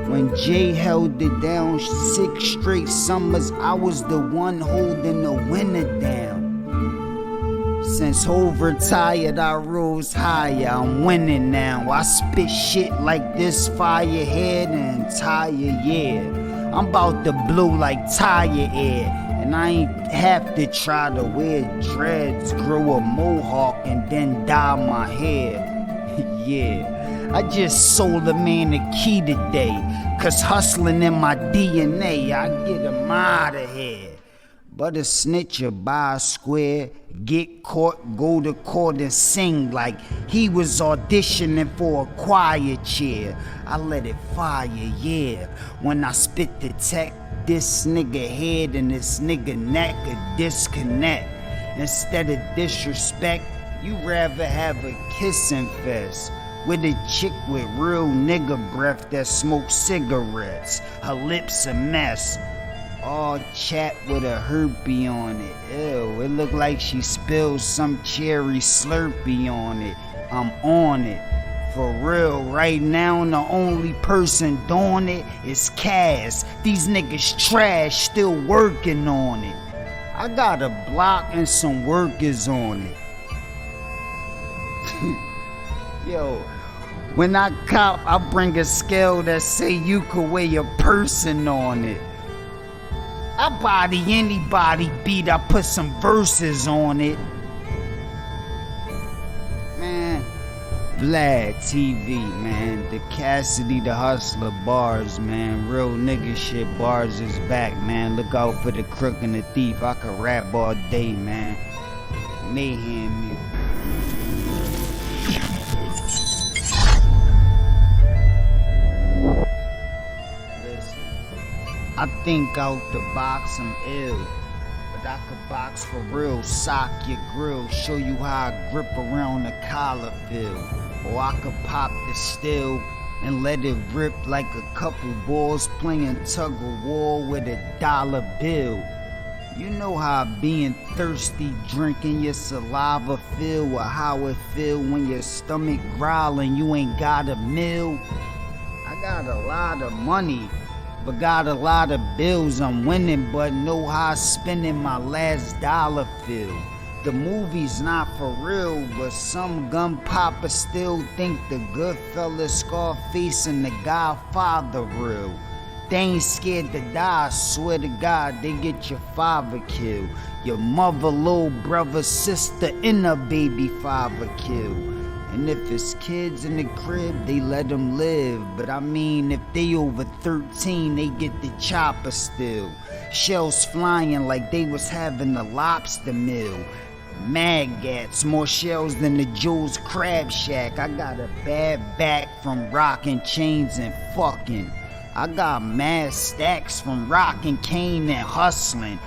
When Jay held it down 6 straight summers, I was the one holding the winner down. Since Hov retired, I rose higher. I'm winning now. I spit shit like this fire here the entire year. I'm about to blow like tire air. And I ain't have to try to wear dreads, grow a mohawk, and then dye my hair. Yeah. I just sold a man the key today, cause hustling in my DNA, I get him out of here. But a snitcher buy a square, get caught, go to court and sing like he was auditioning for a choir chair. I let it fire, yeah. When I spit the tech, this nigga head and this nigga neck a disconnect. Instead of disrespect, you rather have a kissing fest with a chick with real nigga breath that smokes cigarettes. Her lips a mess, all chat with a herpy on it. Ew, it look like she spilled some cherry slurpee on it. I'm on it. For real, right now the only person doing it is Cass. These niggas trash, still working on it. I got a block and some workers on it. Yo, when I cop, I bring a scale that say you could weigh a person on it. I body anybody beat, I put some verses on it. Man, Vlad TV, man. The Cassidy the Hustler bars, man. Real nigga shit, bars is back, man. Look out for the crook and the thief. I could rap all day, man. Mayhem music. I think out the box, I'm ill. But I could box for real, sock your grill, show you how I grip around the collar feel. Or I could pop the still and let it rip like a couple balls playing tug of war with a dollar bill. You know how being thirsty, drinking your saliva feel, or how it feel when your stomach growling, you ain't got a meal. I got a lot of money, but got a lot of bills. I'm winning, but know how spending my last dollar feel. The movie's not for real, but some gun poppers still think the Goodfellas, Scarface, and the Godfather real. They ain't scared to die, I swear to God, they get your father killed. Your mother, little brother, sister, and a baby father killed. And if it's kids in the crib, they let them live. But I mean, if they over 13, they get the chopper still. Shells flying like they was having a lobster meal. Maggots, more shells than the Joe's Crab Shack. I got a bad back from rocking chains and fucking. I got mad stacks from rocking cane and hustling.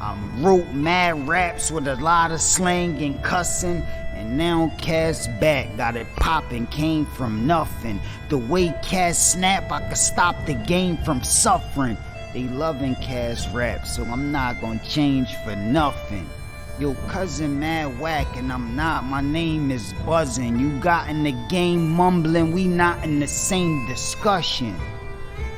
I wrote mad raps with a lot of slang and cussing. And now Cass back, got it poppin', came from nothing. The way Cass snap, I could stop the game from suffering. They loving Cass rap, so I'm not gonna change for nothing. Yo, cousin mad whack and I'm not, my name is buzzing. You got in the game mumbling, we not in the same discussion.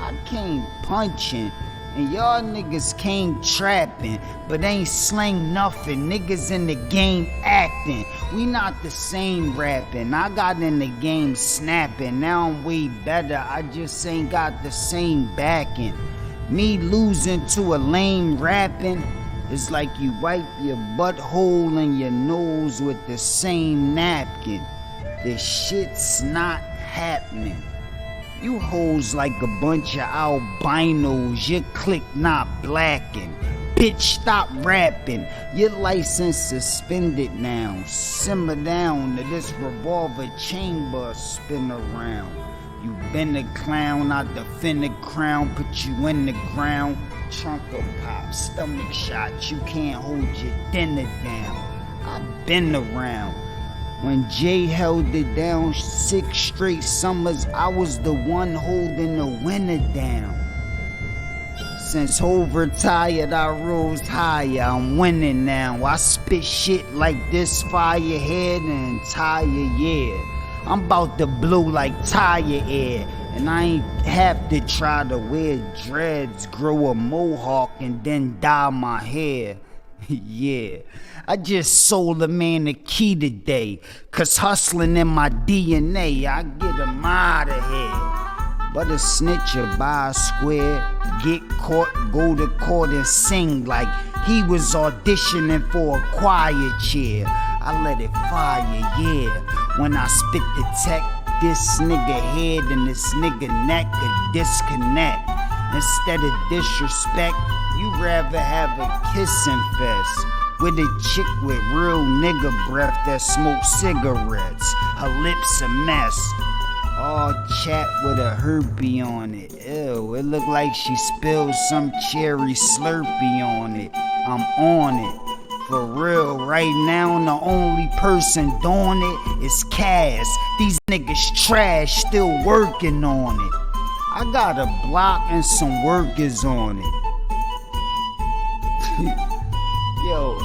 I came punching, and y'all niggas came trapping, but ain't slang nothing. Niggas in the game acting, we not the same rapping. I got in the game snapping, now I'm way better, I just ain't got the same backing. Me losing to a lame rapping It's like you wipe your butthole and your nose with the same napkin. This shit's not happening. You hoes like a bunch of albinos, your clique not blacking. Bitch, stop rapping. Your license suspended now. Simmer down to this revolver chamber spin around. You been a clown, I defend the crown, put you in the ground. Trunk of pop, stomach shots, you can't hold your dinner down. I've been around. When Jay held it down 6 straight summers, I was the one holding the winner down. Since Hov retired, I rose higher, I'm winning now. I spit shit like this firehead an entire year. I'm about to blow like tire air, and I ain't have to try to wear dreads, grow a mohawk, and then dye my hair. Yeah, I just sold a man a key today, cause hustling in my DNA, I get him out of here. But a snitcher buy a square, get caught, go to court and sing like he was auditioning for a choir chair. I let it fire, yeah. When I spit the tech, this nigga head and this nigga neck could disconnect. Instead of disrespect, you rather have a kissing fest with a chick with real nigga breath that smokes cigarettes. Her lips a mess. All chat with a herpy on it. Ew, it look like she spilled some cherry slurpee on it. I'm on it. For real, right now the only person doing it is Cass. These niggas trash, still working on it. I got a block and some workers on it. Yo,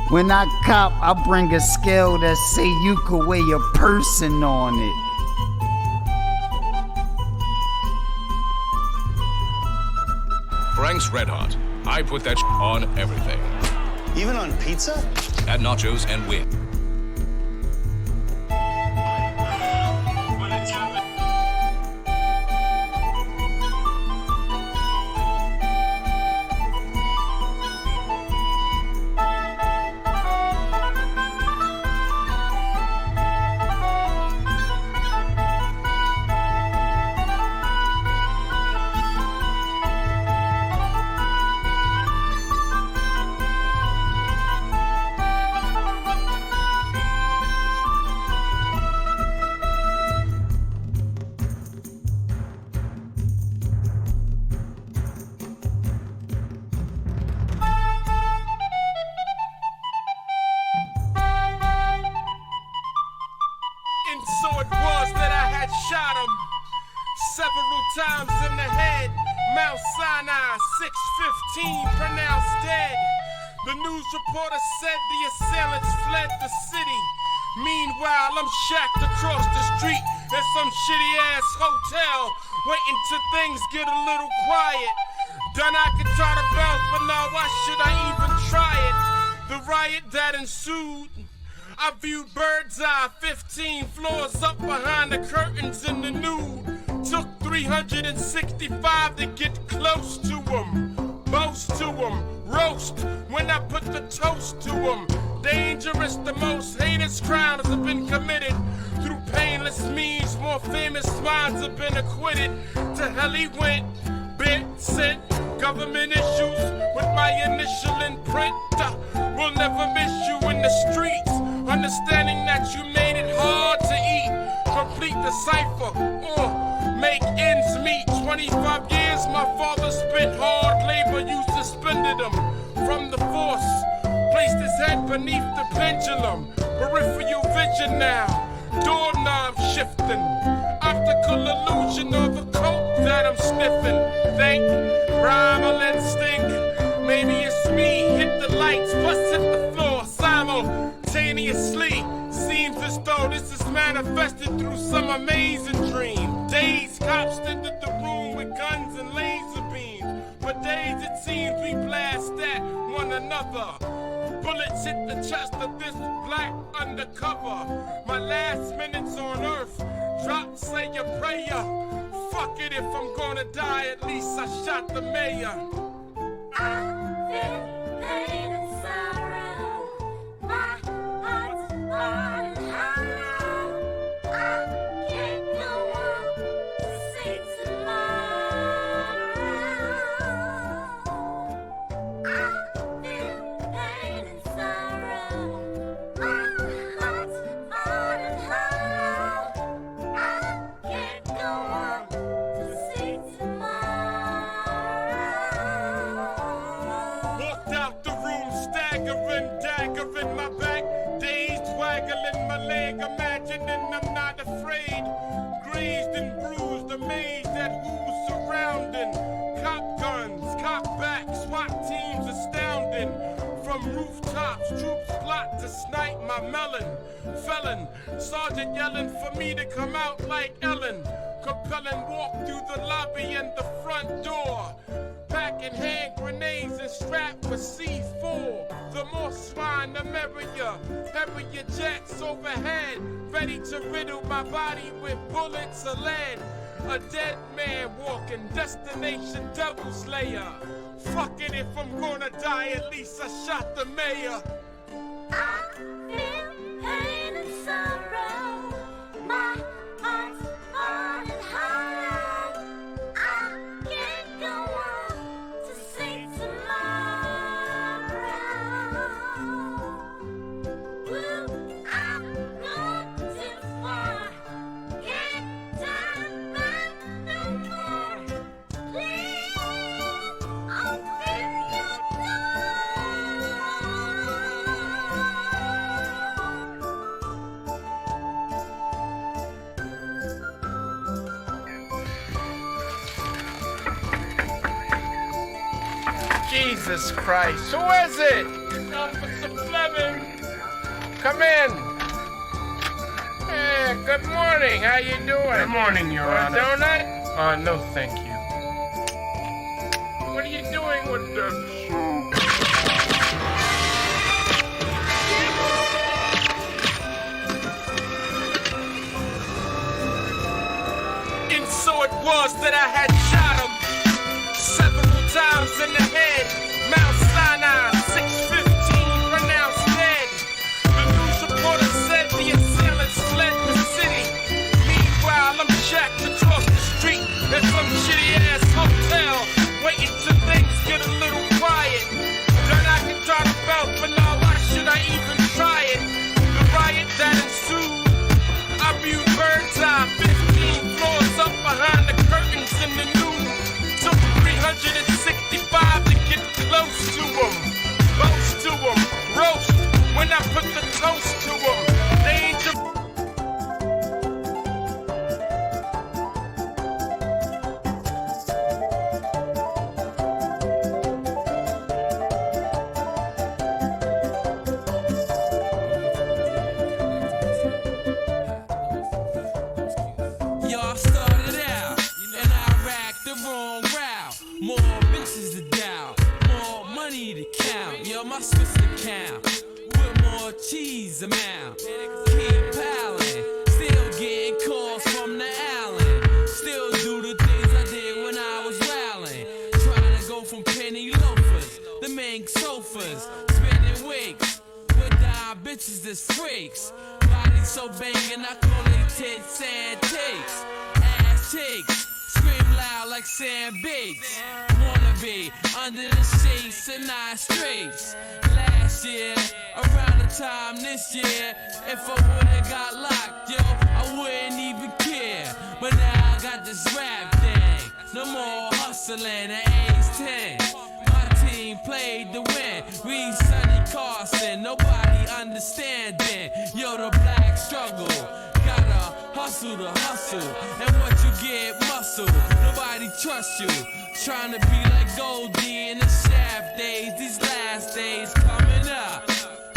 when I cop, I bring a scale that say you could weigh a person on it. Frank's Red Hot. I put that on everything. Even on pizza? Add nachos and win. So it was that I had shot him several times in the head. Mount Sinai, 6:15, pronounced dead. The news reporter said the assailants fled the city. Meanwhile, I'm shacked across the street at some shitty-ass hotel, waiting till things get a little quiet. Done I could try to bounce, but now why should I even try it? The riot that ensued, I viewed bird's eye, 15 floors up behind the curtains in the nude. Took 365 to get close to them. Boast to them, roast when I put the toast to them. Dangerous, the most heinous crimes have been committed. Through painless means, more famous minds have been acquitted. To hell he went, bit sent, government issues with my initial imprint. We'll never miss you in the streets. Understanding that you made it hard to eat. Complete the cipher or make ends meet. 25 years my father spent hard labor. You suspended him from the force. Placed his head beneath the pendulum. Peripheral vision now. Doorknob shifting. Optical illusion of a coat that I'm sniffing. Think, primal instinct. Maybe it's me. Hit the lights. Bust hit the floor. Simultaneously. Seems as though this is manifested through some amazing dream. Days cops entered the room with guns and laser beams. For days it seems we blast at one another. Bullets hit the chest of this black undercover. My last minutes on earth. Drop, say a prayer. Fuck it, if I'm gonna die, at least I shot the mayor. I feel pain. my melon. Felon, sergeant yelling for me to come out like Ellen. Compelling walk through the lobby and the front door. Packing hand grenades and strapped with C4. The more swine, the merrier. Heavier jets overhead, ready to riddle my body with bullets of lead. A dead man walking, destination devil slayer. Fuck it, if I'm gonna die, at least I shot the mayor. I feel pain and sorrow. My heart's hard and hollow. I can't go on to see tomorrow. Ooh, I've gone too far. Can't turn back no more. Please open your Jesus Christ, who is it? Officer Fleming. Come in. Hey, good morning, how you doing? Good morning, Your Honor. A donut? No, thank you. What are you doing with the... And so it was that I had shot him several times in the head. Mount Sinai, 615, pronounced dead. The news reporter said the assailants fled the city. Meanwhile, I'm jacked across the street at some shitty-ass hotel, waiting till things get a little quiet. Then I can try to belt, but now why should I even try it? The riot that ensued, I viewed bird's eye, 15 floors up behind the curtains in the news. Took 365 to get close to them, close to them, roast when I put the toast to them. They ain't just... Y'all started out, and I racked the wrong route. More bitches to dial, more money to count. Yo, my Swiss account with more cheese amount. Keep piling, still getting calls from the island. Still do the things I did when I was wildin'. Trying to go from penny loafers to mink sofas, spinning wigs with dime bitches that's freaks. Body so bangin', I call it tits and takes. Ass cheeks, scream loud like Sam Bates. Wanna be under the sheets and 9 straights. Last year, around the time this year, if I would've got locked, yo, I wouldn't even care. But now I got this rap thing. No more hustling at age 10. My team played to win. Read Sonny Carson, nobody understanding. Yo, the black struggle. Gotta hustle to hustle. And what you get, muscle. Nobody trusts you. Trying to be like Goldie in the shaft days. These last days coming up.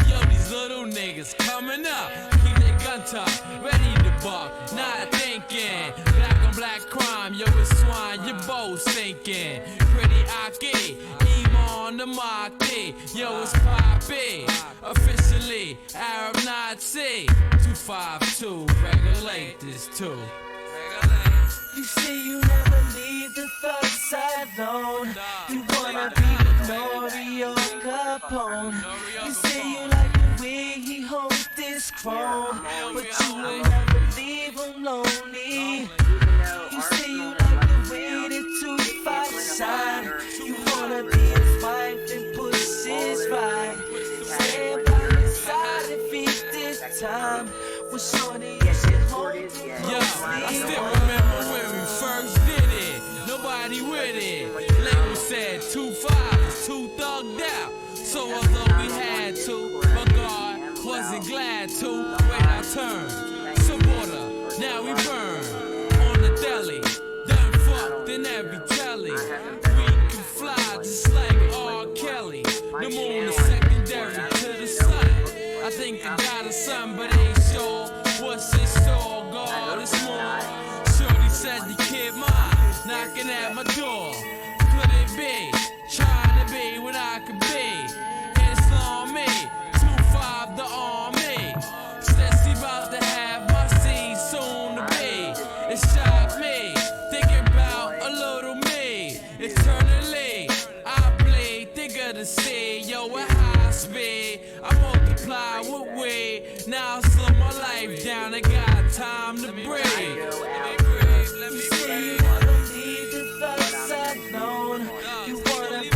Yo, these little niggas coming up. Keep their gun tucked, ready to buck. Not thinking. Black on black crime. Yo, it's swine. You both thinking. Pretty Aki. On the marquee, yo, it's Poppy. Officially, Arab Nazi. 252, regulate this too. You say you never leave the thug side alone. You wanna be with Norio Capone. You say you like the way he holds this chrome, but you will never leave him lonely. You say you like the way the 2-5 shine. You wanna be his wife and push his ride. Stand by his side if he this time. When shorty you should hold him Yo, I still remember when we first did it. Nobody with it. Label said 2-5 is too thugged out. So although we had to, but God wasn't glad to. Wait our turn. Some water, now we burn. On the deli, done fucked in every telly. We can fly just like R. Kelly. The moon is secondary to the sun. I I think I got a son, but ain't sure what's in store. God is more. Shorty said the kid mine, knocking at my door. Could it be trying to be what I could be? It's on me, 2-5 the army. Says he about to have my seed soon to be. It shocked me, thinking about a little me. Eternally, I bleed, think of the sea, yo, at high speed. I multiply with weight, now I slow my life down, I got time to breathe. You say you wanna leave the thoughts alone. You wanna be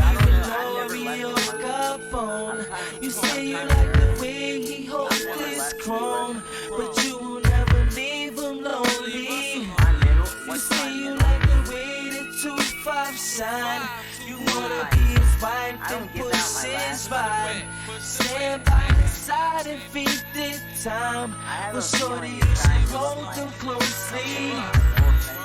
Glory or Capone. You say you like the way he holds his chrome, but you will never leave him lonely. You say you like the way the 2-5 shine. You wanna be his wife and push his vibe. Stand by his side and feed this time. But shorty, you should hold him closely.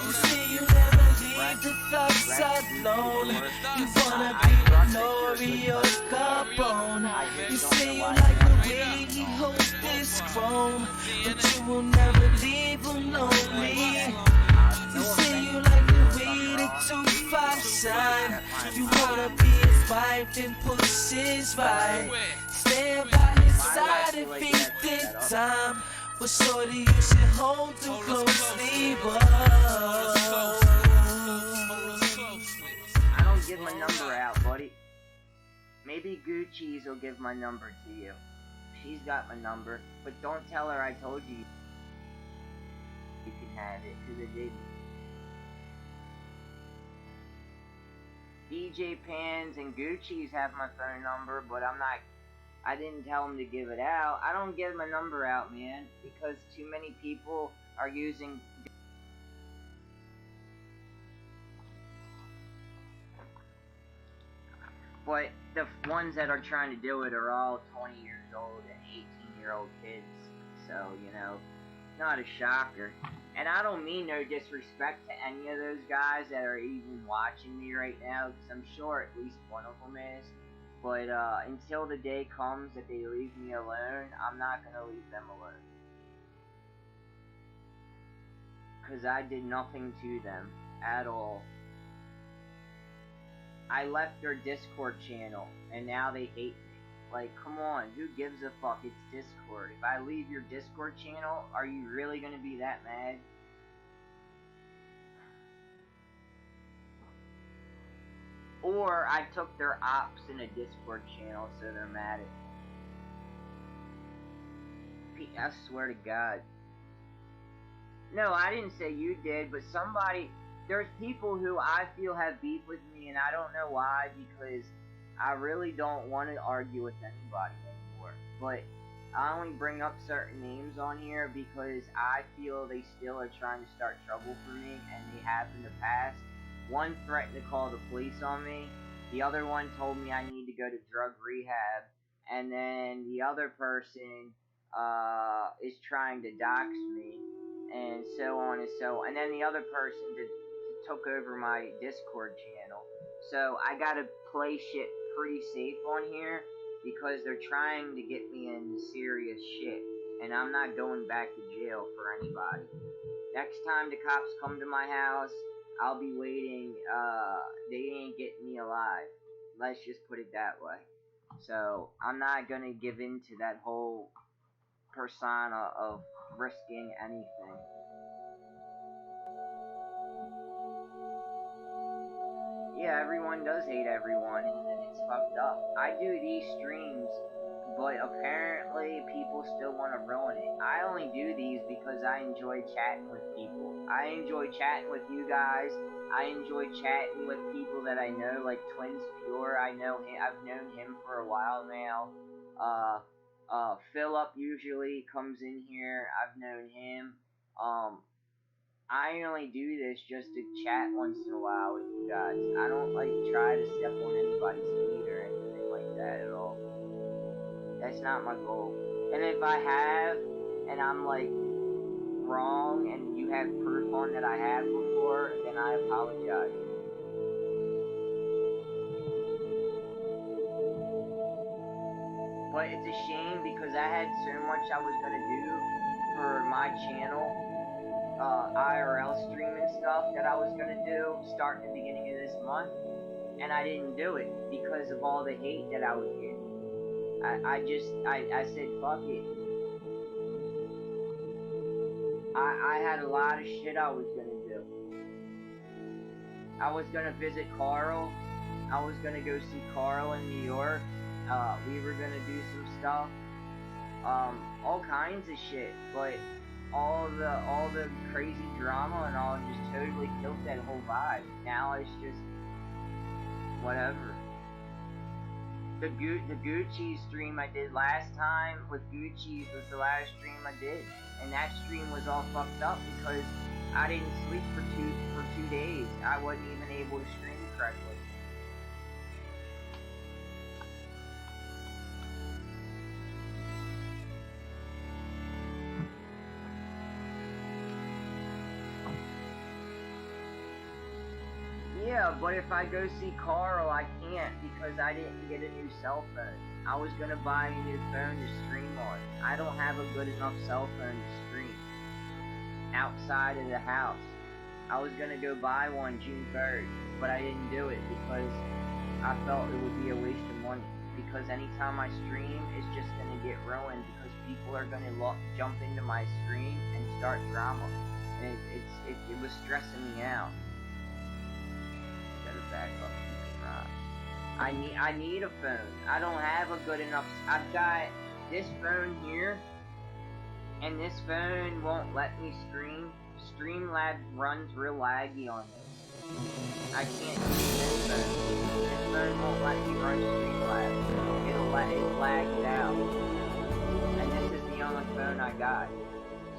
You say you never leave the thoughts alone. You wanna be Glory or Capone. You say you like the way he holds this chrome, but you will never leave him lonely. You say you like the way the 2-5 shine. You wanna be his wife and push his vibe. Stand by his side and feed this time. But shorty, you should hold him closely. I don't give my number out, buddy. Maybe Gucci's will give my number to you. She's got my number, but don't tell her I told you you can have it, because I didn't. DJ Pans and Gucci's have my phone number, but I didn't tell them to give it out. I don't give my number out, man, because too many people are using... But the ones that are trying to do it are all 20 years old and 18-year-old kids. So, you know, not a shocker. And I don't mean no disrespect to any of those guys that are even watching me right now, because I'm sure at least one of them is. But until the day comes that they leave me alone, I'm not going to leave them alone. Because I did nothing to them at all. I left their Discord channel, and now they hate me. Like, come on, who gives a fuck? It's Discord. If I leave your Discord channel, are you really gonna be that mad? Or I took their ops in a Discord channel, so they're mad at me. I swear to God. No, I didn't say you did, but somebody... There's people who I feel have beef with me, and I don't know why, because I really don't want to argue with anybody anymore. But I only bring up certain names on here because I feel they still are trying to start trouble for me, and they have in the past. One threatened to call the police on me. The other one told me I need to go to drug rehab. And then the other person is trying to dox me, and so on and so on. And then the other person took over my Discord channel. So I gotta play shit pretty safe on here because they're trying to get me in serious shit. And I'm not going back to jail for anybody. Next time the cops come to my house, I'll be waiting. They ain't getting me alive. Let's just put it that way. So I'm not gonna give in to that whole persona of risking anything. Yeah, everyone does hate everyone, and it's fucked up. I do these streams, but apparently people still want to ruin it. I only do these because I enjoy chatting with people. I enjoy chatting with you guys. I enjoy chatting with people that I know, like Twins Pure. I know him. I've known him for a while now. Philip usually comes in here. I've known him. I only do this just to chat once in a while with you guys. I don't like try to step on anybody's feet or anything like that at all. That's not my goal. And if I have, and I'm like wrong, and you have proof on that I have before, then I apologize. But it's a shame because I had so much I was gonna do for my channel, IRL streaming stuff that I was gonna do starting the beginning of this month, and I didn't do it because of all the hate that I was getting. I said fuck it. I had a lot of shit I was gonna do. I was gonna visit Carl. I was gonna go see Carl in New York. We were gonna do some stuff. All kinds of shit, but all the crazy drama and all just totally killed that whole vibe. Now it's just whatever. The Gucci stream I did last time with Gucci was the last stream I did, and that stream was all fucked up because I didn't sleep for two days. I wasn't even able to stream correctly. Yeah, but if I go see Carl, I can't because I didn't get a new cell phone. I was gonna buy a new phone to stream on. I don't have a good enough cell phone to stream outside of the house. I was gonna go buy one June 3rd, but I didn't do it because I felt it would be a waste of money. Because anytime I stream, it's just gonna get ruined because people are gonna jump into my stream and start drama, and it was stressing me out. Back up. I need a phone. I don't have a good enough. I've got this phone here, and this phone won't let me stream. Streamlabs runs real laggy on this. I can't use this phone. This phone won't let me run Streamlabs. It'll lag it out. And this is the only phone I got.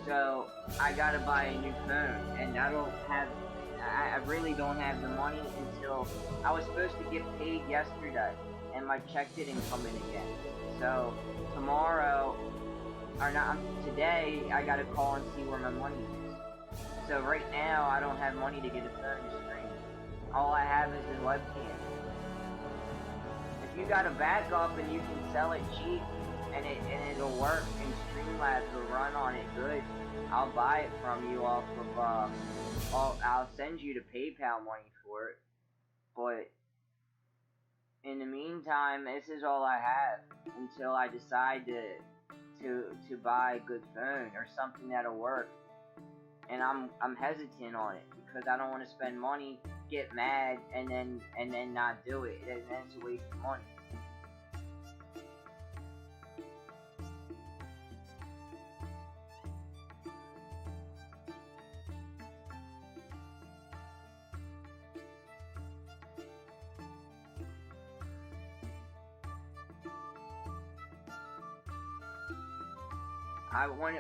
So I gotta buy a new phone, and I really don't have the money until I was supposed to get paid yesterday, and my check didn't come in again. So tomorrow, or not today, I gotta call and see where my money is. So right now, I don't have money to get a phone to stream. All I have is a webcam. If you got a backup and you can sell it cheap, and it'll work, and Streamlabs will run on it good, I'll buy it from you off of I'll send you the PayPal money for it, but in the meantime, this is all I have until I decide to buy a good phone or something that'll work. And I'm hesitant on it because I don't want to spend money, get mad, and then not do it, and then it's a waste of money.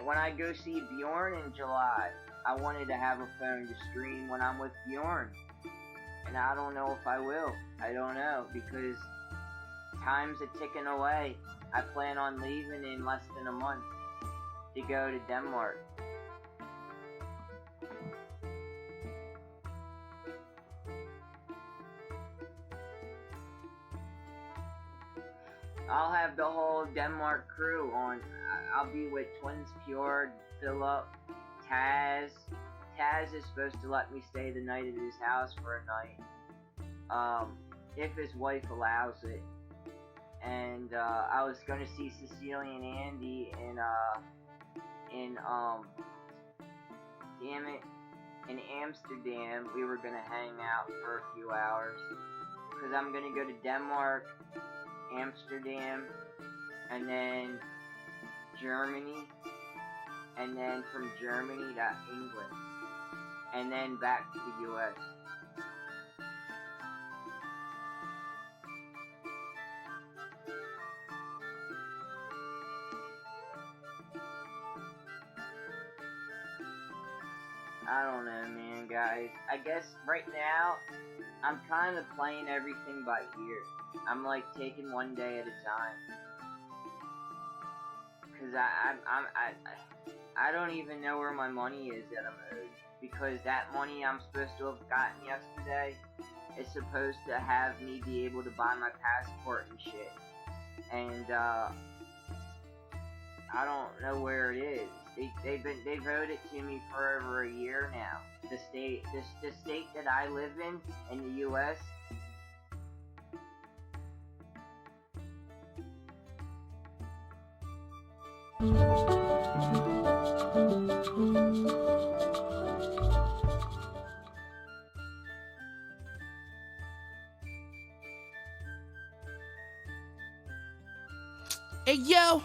When I go see Bjorn in July, I wanted to have a phone to stream when I'm with Bjorn. And I don't know if I will. I don't know, because time's a ticking away. I plan on leaving in less than a month to go to Denmark. I'll have the whole Denmark crew on. I'll be with Twins Pure, Philip, Taz. Taz is supposed to let me stay the night at his house for a night, if his wife allows it. And I was gonna see Cecilia and Andy in Amsterdam. We were gonna hang out for a few hours, cause I'm gonna go to Denmark, Amsterdam, and then Germany, and then from Germany to England, and then back to the US. I don't know, man, guys. I guess right now, I'm kind of playing everything by ear. I'm like taking one day at a time. Cause I don't even know where my money is that I'm owed. Because that money I'm supposed to have gotten yesterday is supposed to have me be able to buy my passport and shit. And I don't know where it is. They voted to me for over a year now. The state that I live in the U.S. Hey yo.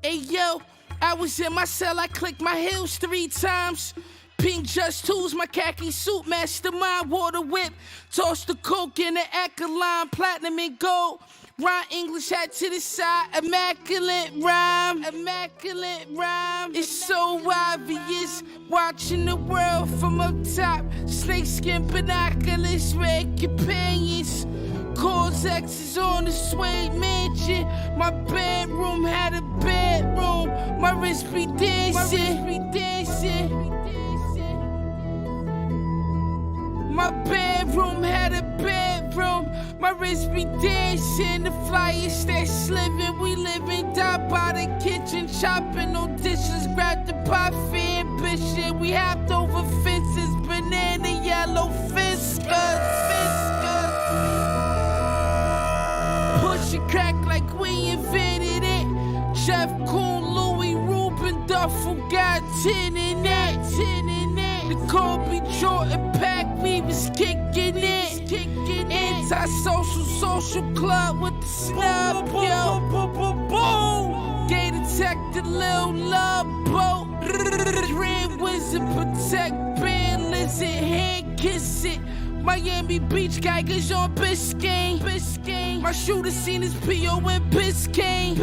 Hey yo, I was in my cell, I clicked my heels 3 times. Pink Just Tools, my khaki suit, mastermind, water whip. Toss the coke in the alkaline, platinum and gold. Rhyme English hat to the side, immaculate rhyme, immaculate rhyme. It's so obvious, watching the world from up top. Snakeskin binoculars, red companions. Cause X is on the suede mansion. My bedroom had a bedroom. My wrist be dancing, My bedroom had a bedroom. My wrist be dancing. The flyers that's living. We living down by the kitchen. Chopping no dishes. Grab the pot for ambition. We hopped over fences. Banana yellow fiskers. Push it crack like we invented it. Chef Cool, Louis, Ruben, Duffel got 10 in that. The Kobe Jordan pack, we was kicking it. Anti-social, social club with the snub, yo. Gay detective, Lil Love Boat. Dream Wizard, protect band, lizard, hand kiss it. Miami Beach Geigers on Biscayne. My shooter seen his P.O. in Biscayne.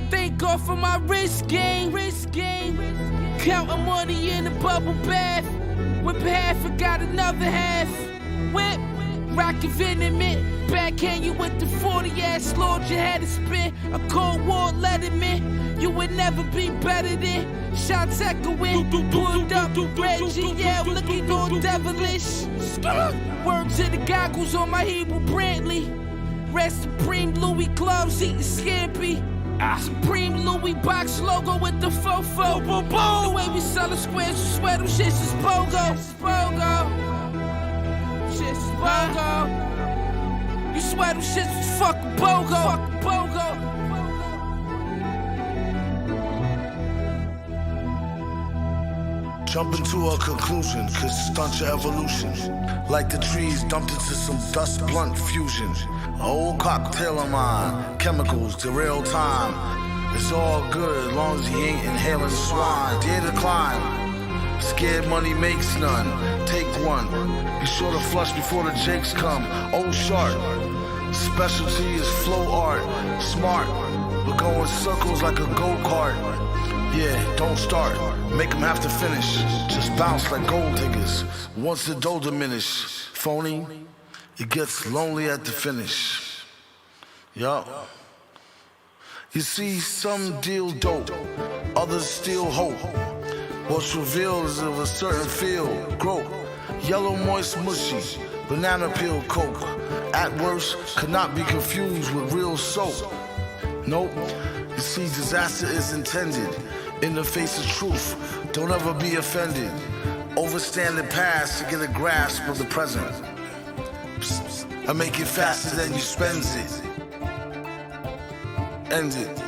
Thank God for my wrist game. Counting money in a bubble bath. Whip half and got another half. Whip, rockin' venomant. Backhand you with the 40 ass Lord, you had to spin. A Cold War letterman. You would never be better than shots echoing. Pulled up, Reggie, yeah, looking all devilish. Word to the goggles on my Hebrew Brantley. Rest Supreme Louis gloves, eating scampi. Supreme Louis box logo with the fofo. The way we sell the squares, you swear them shits is BOGO. Shits is BOGO. You swear them shits is fucking BOGO. Jump into a conclusion, could stunt your evolution. Like the trees dumped into some dust blunt fusion. A whole cocktail of mine, chemicals to real time. It's all good as long as he ain't inhaling swine. Dare to climb, scared money makes none. Take one, be sure to flush before the jakes come. Old shark, specialty is flow art. Smart, but go in circles like a go-kart. Yeah, don't start, make them have to finish. Just bounce like gold diggers, once the dough diminish. Phony, it gets lonely at the finish. Yup. You see, some deal dope, others steal hope. What's revealed is of a certain field, growth. Yellow moist mushy, banana peel coke. At worst, could not be confused with real soap. Nope, you see, disaster is intended. In the face of truth, don't ever be offended. Overstand the past to get a grasp of the present. I make it faster than you spends it. End it.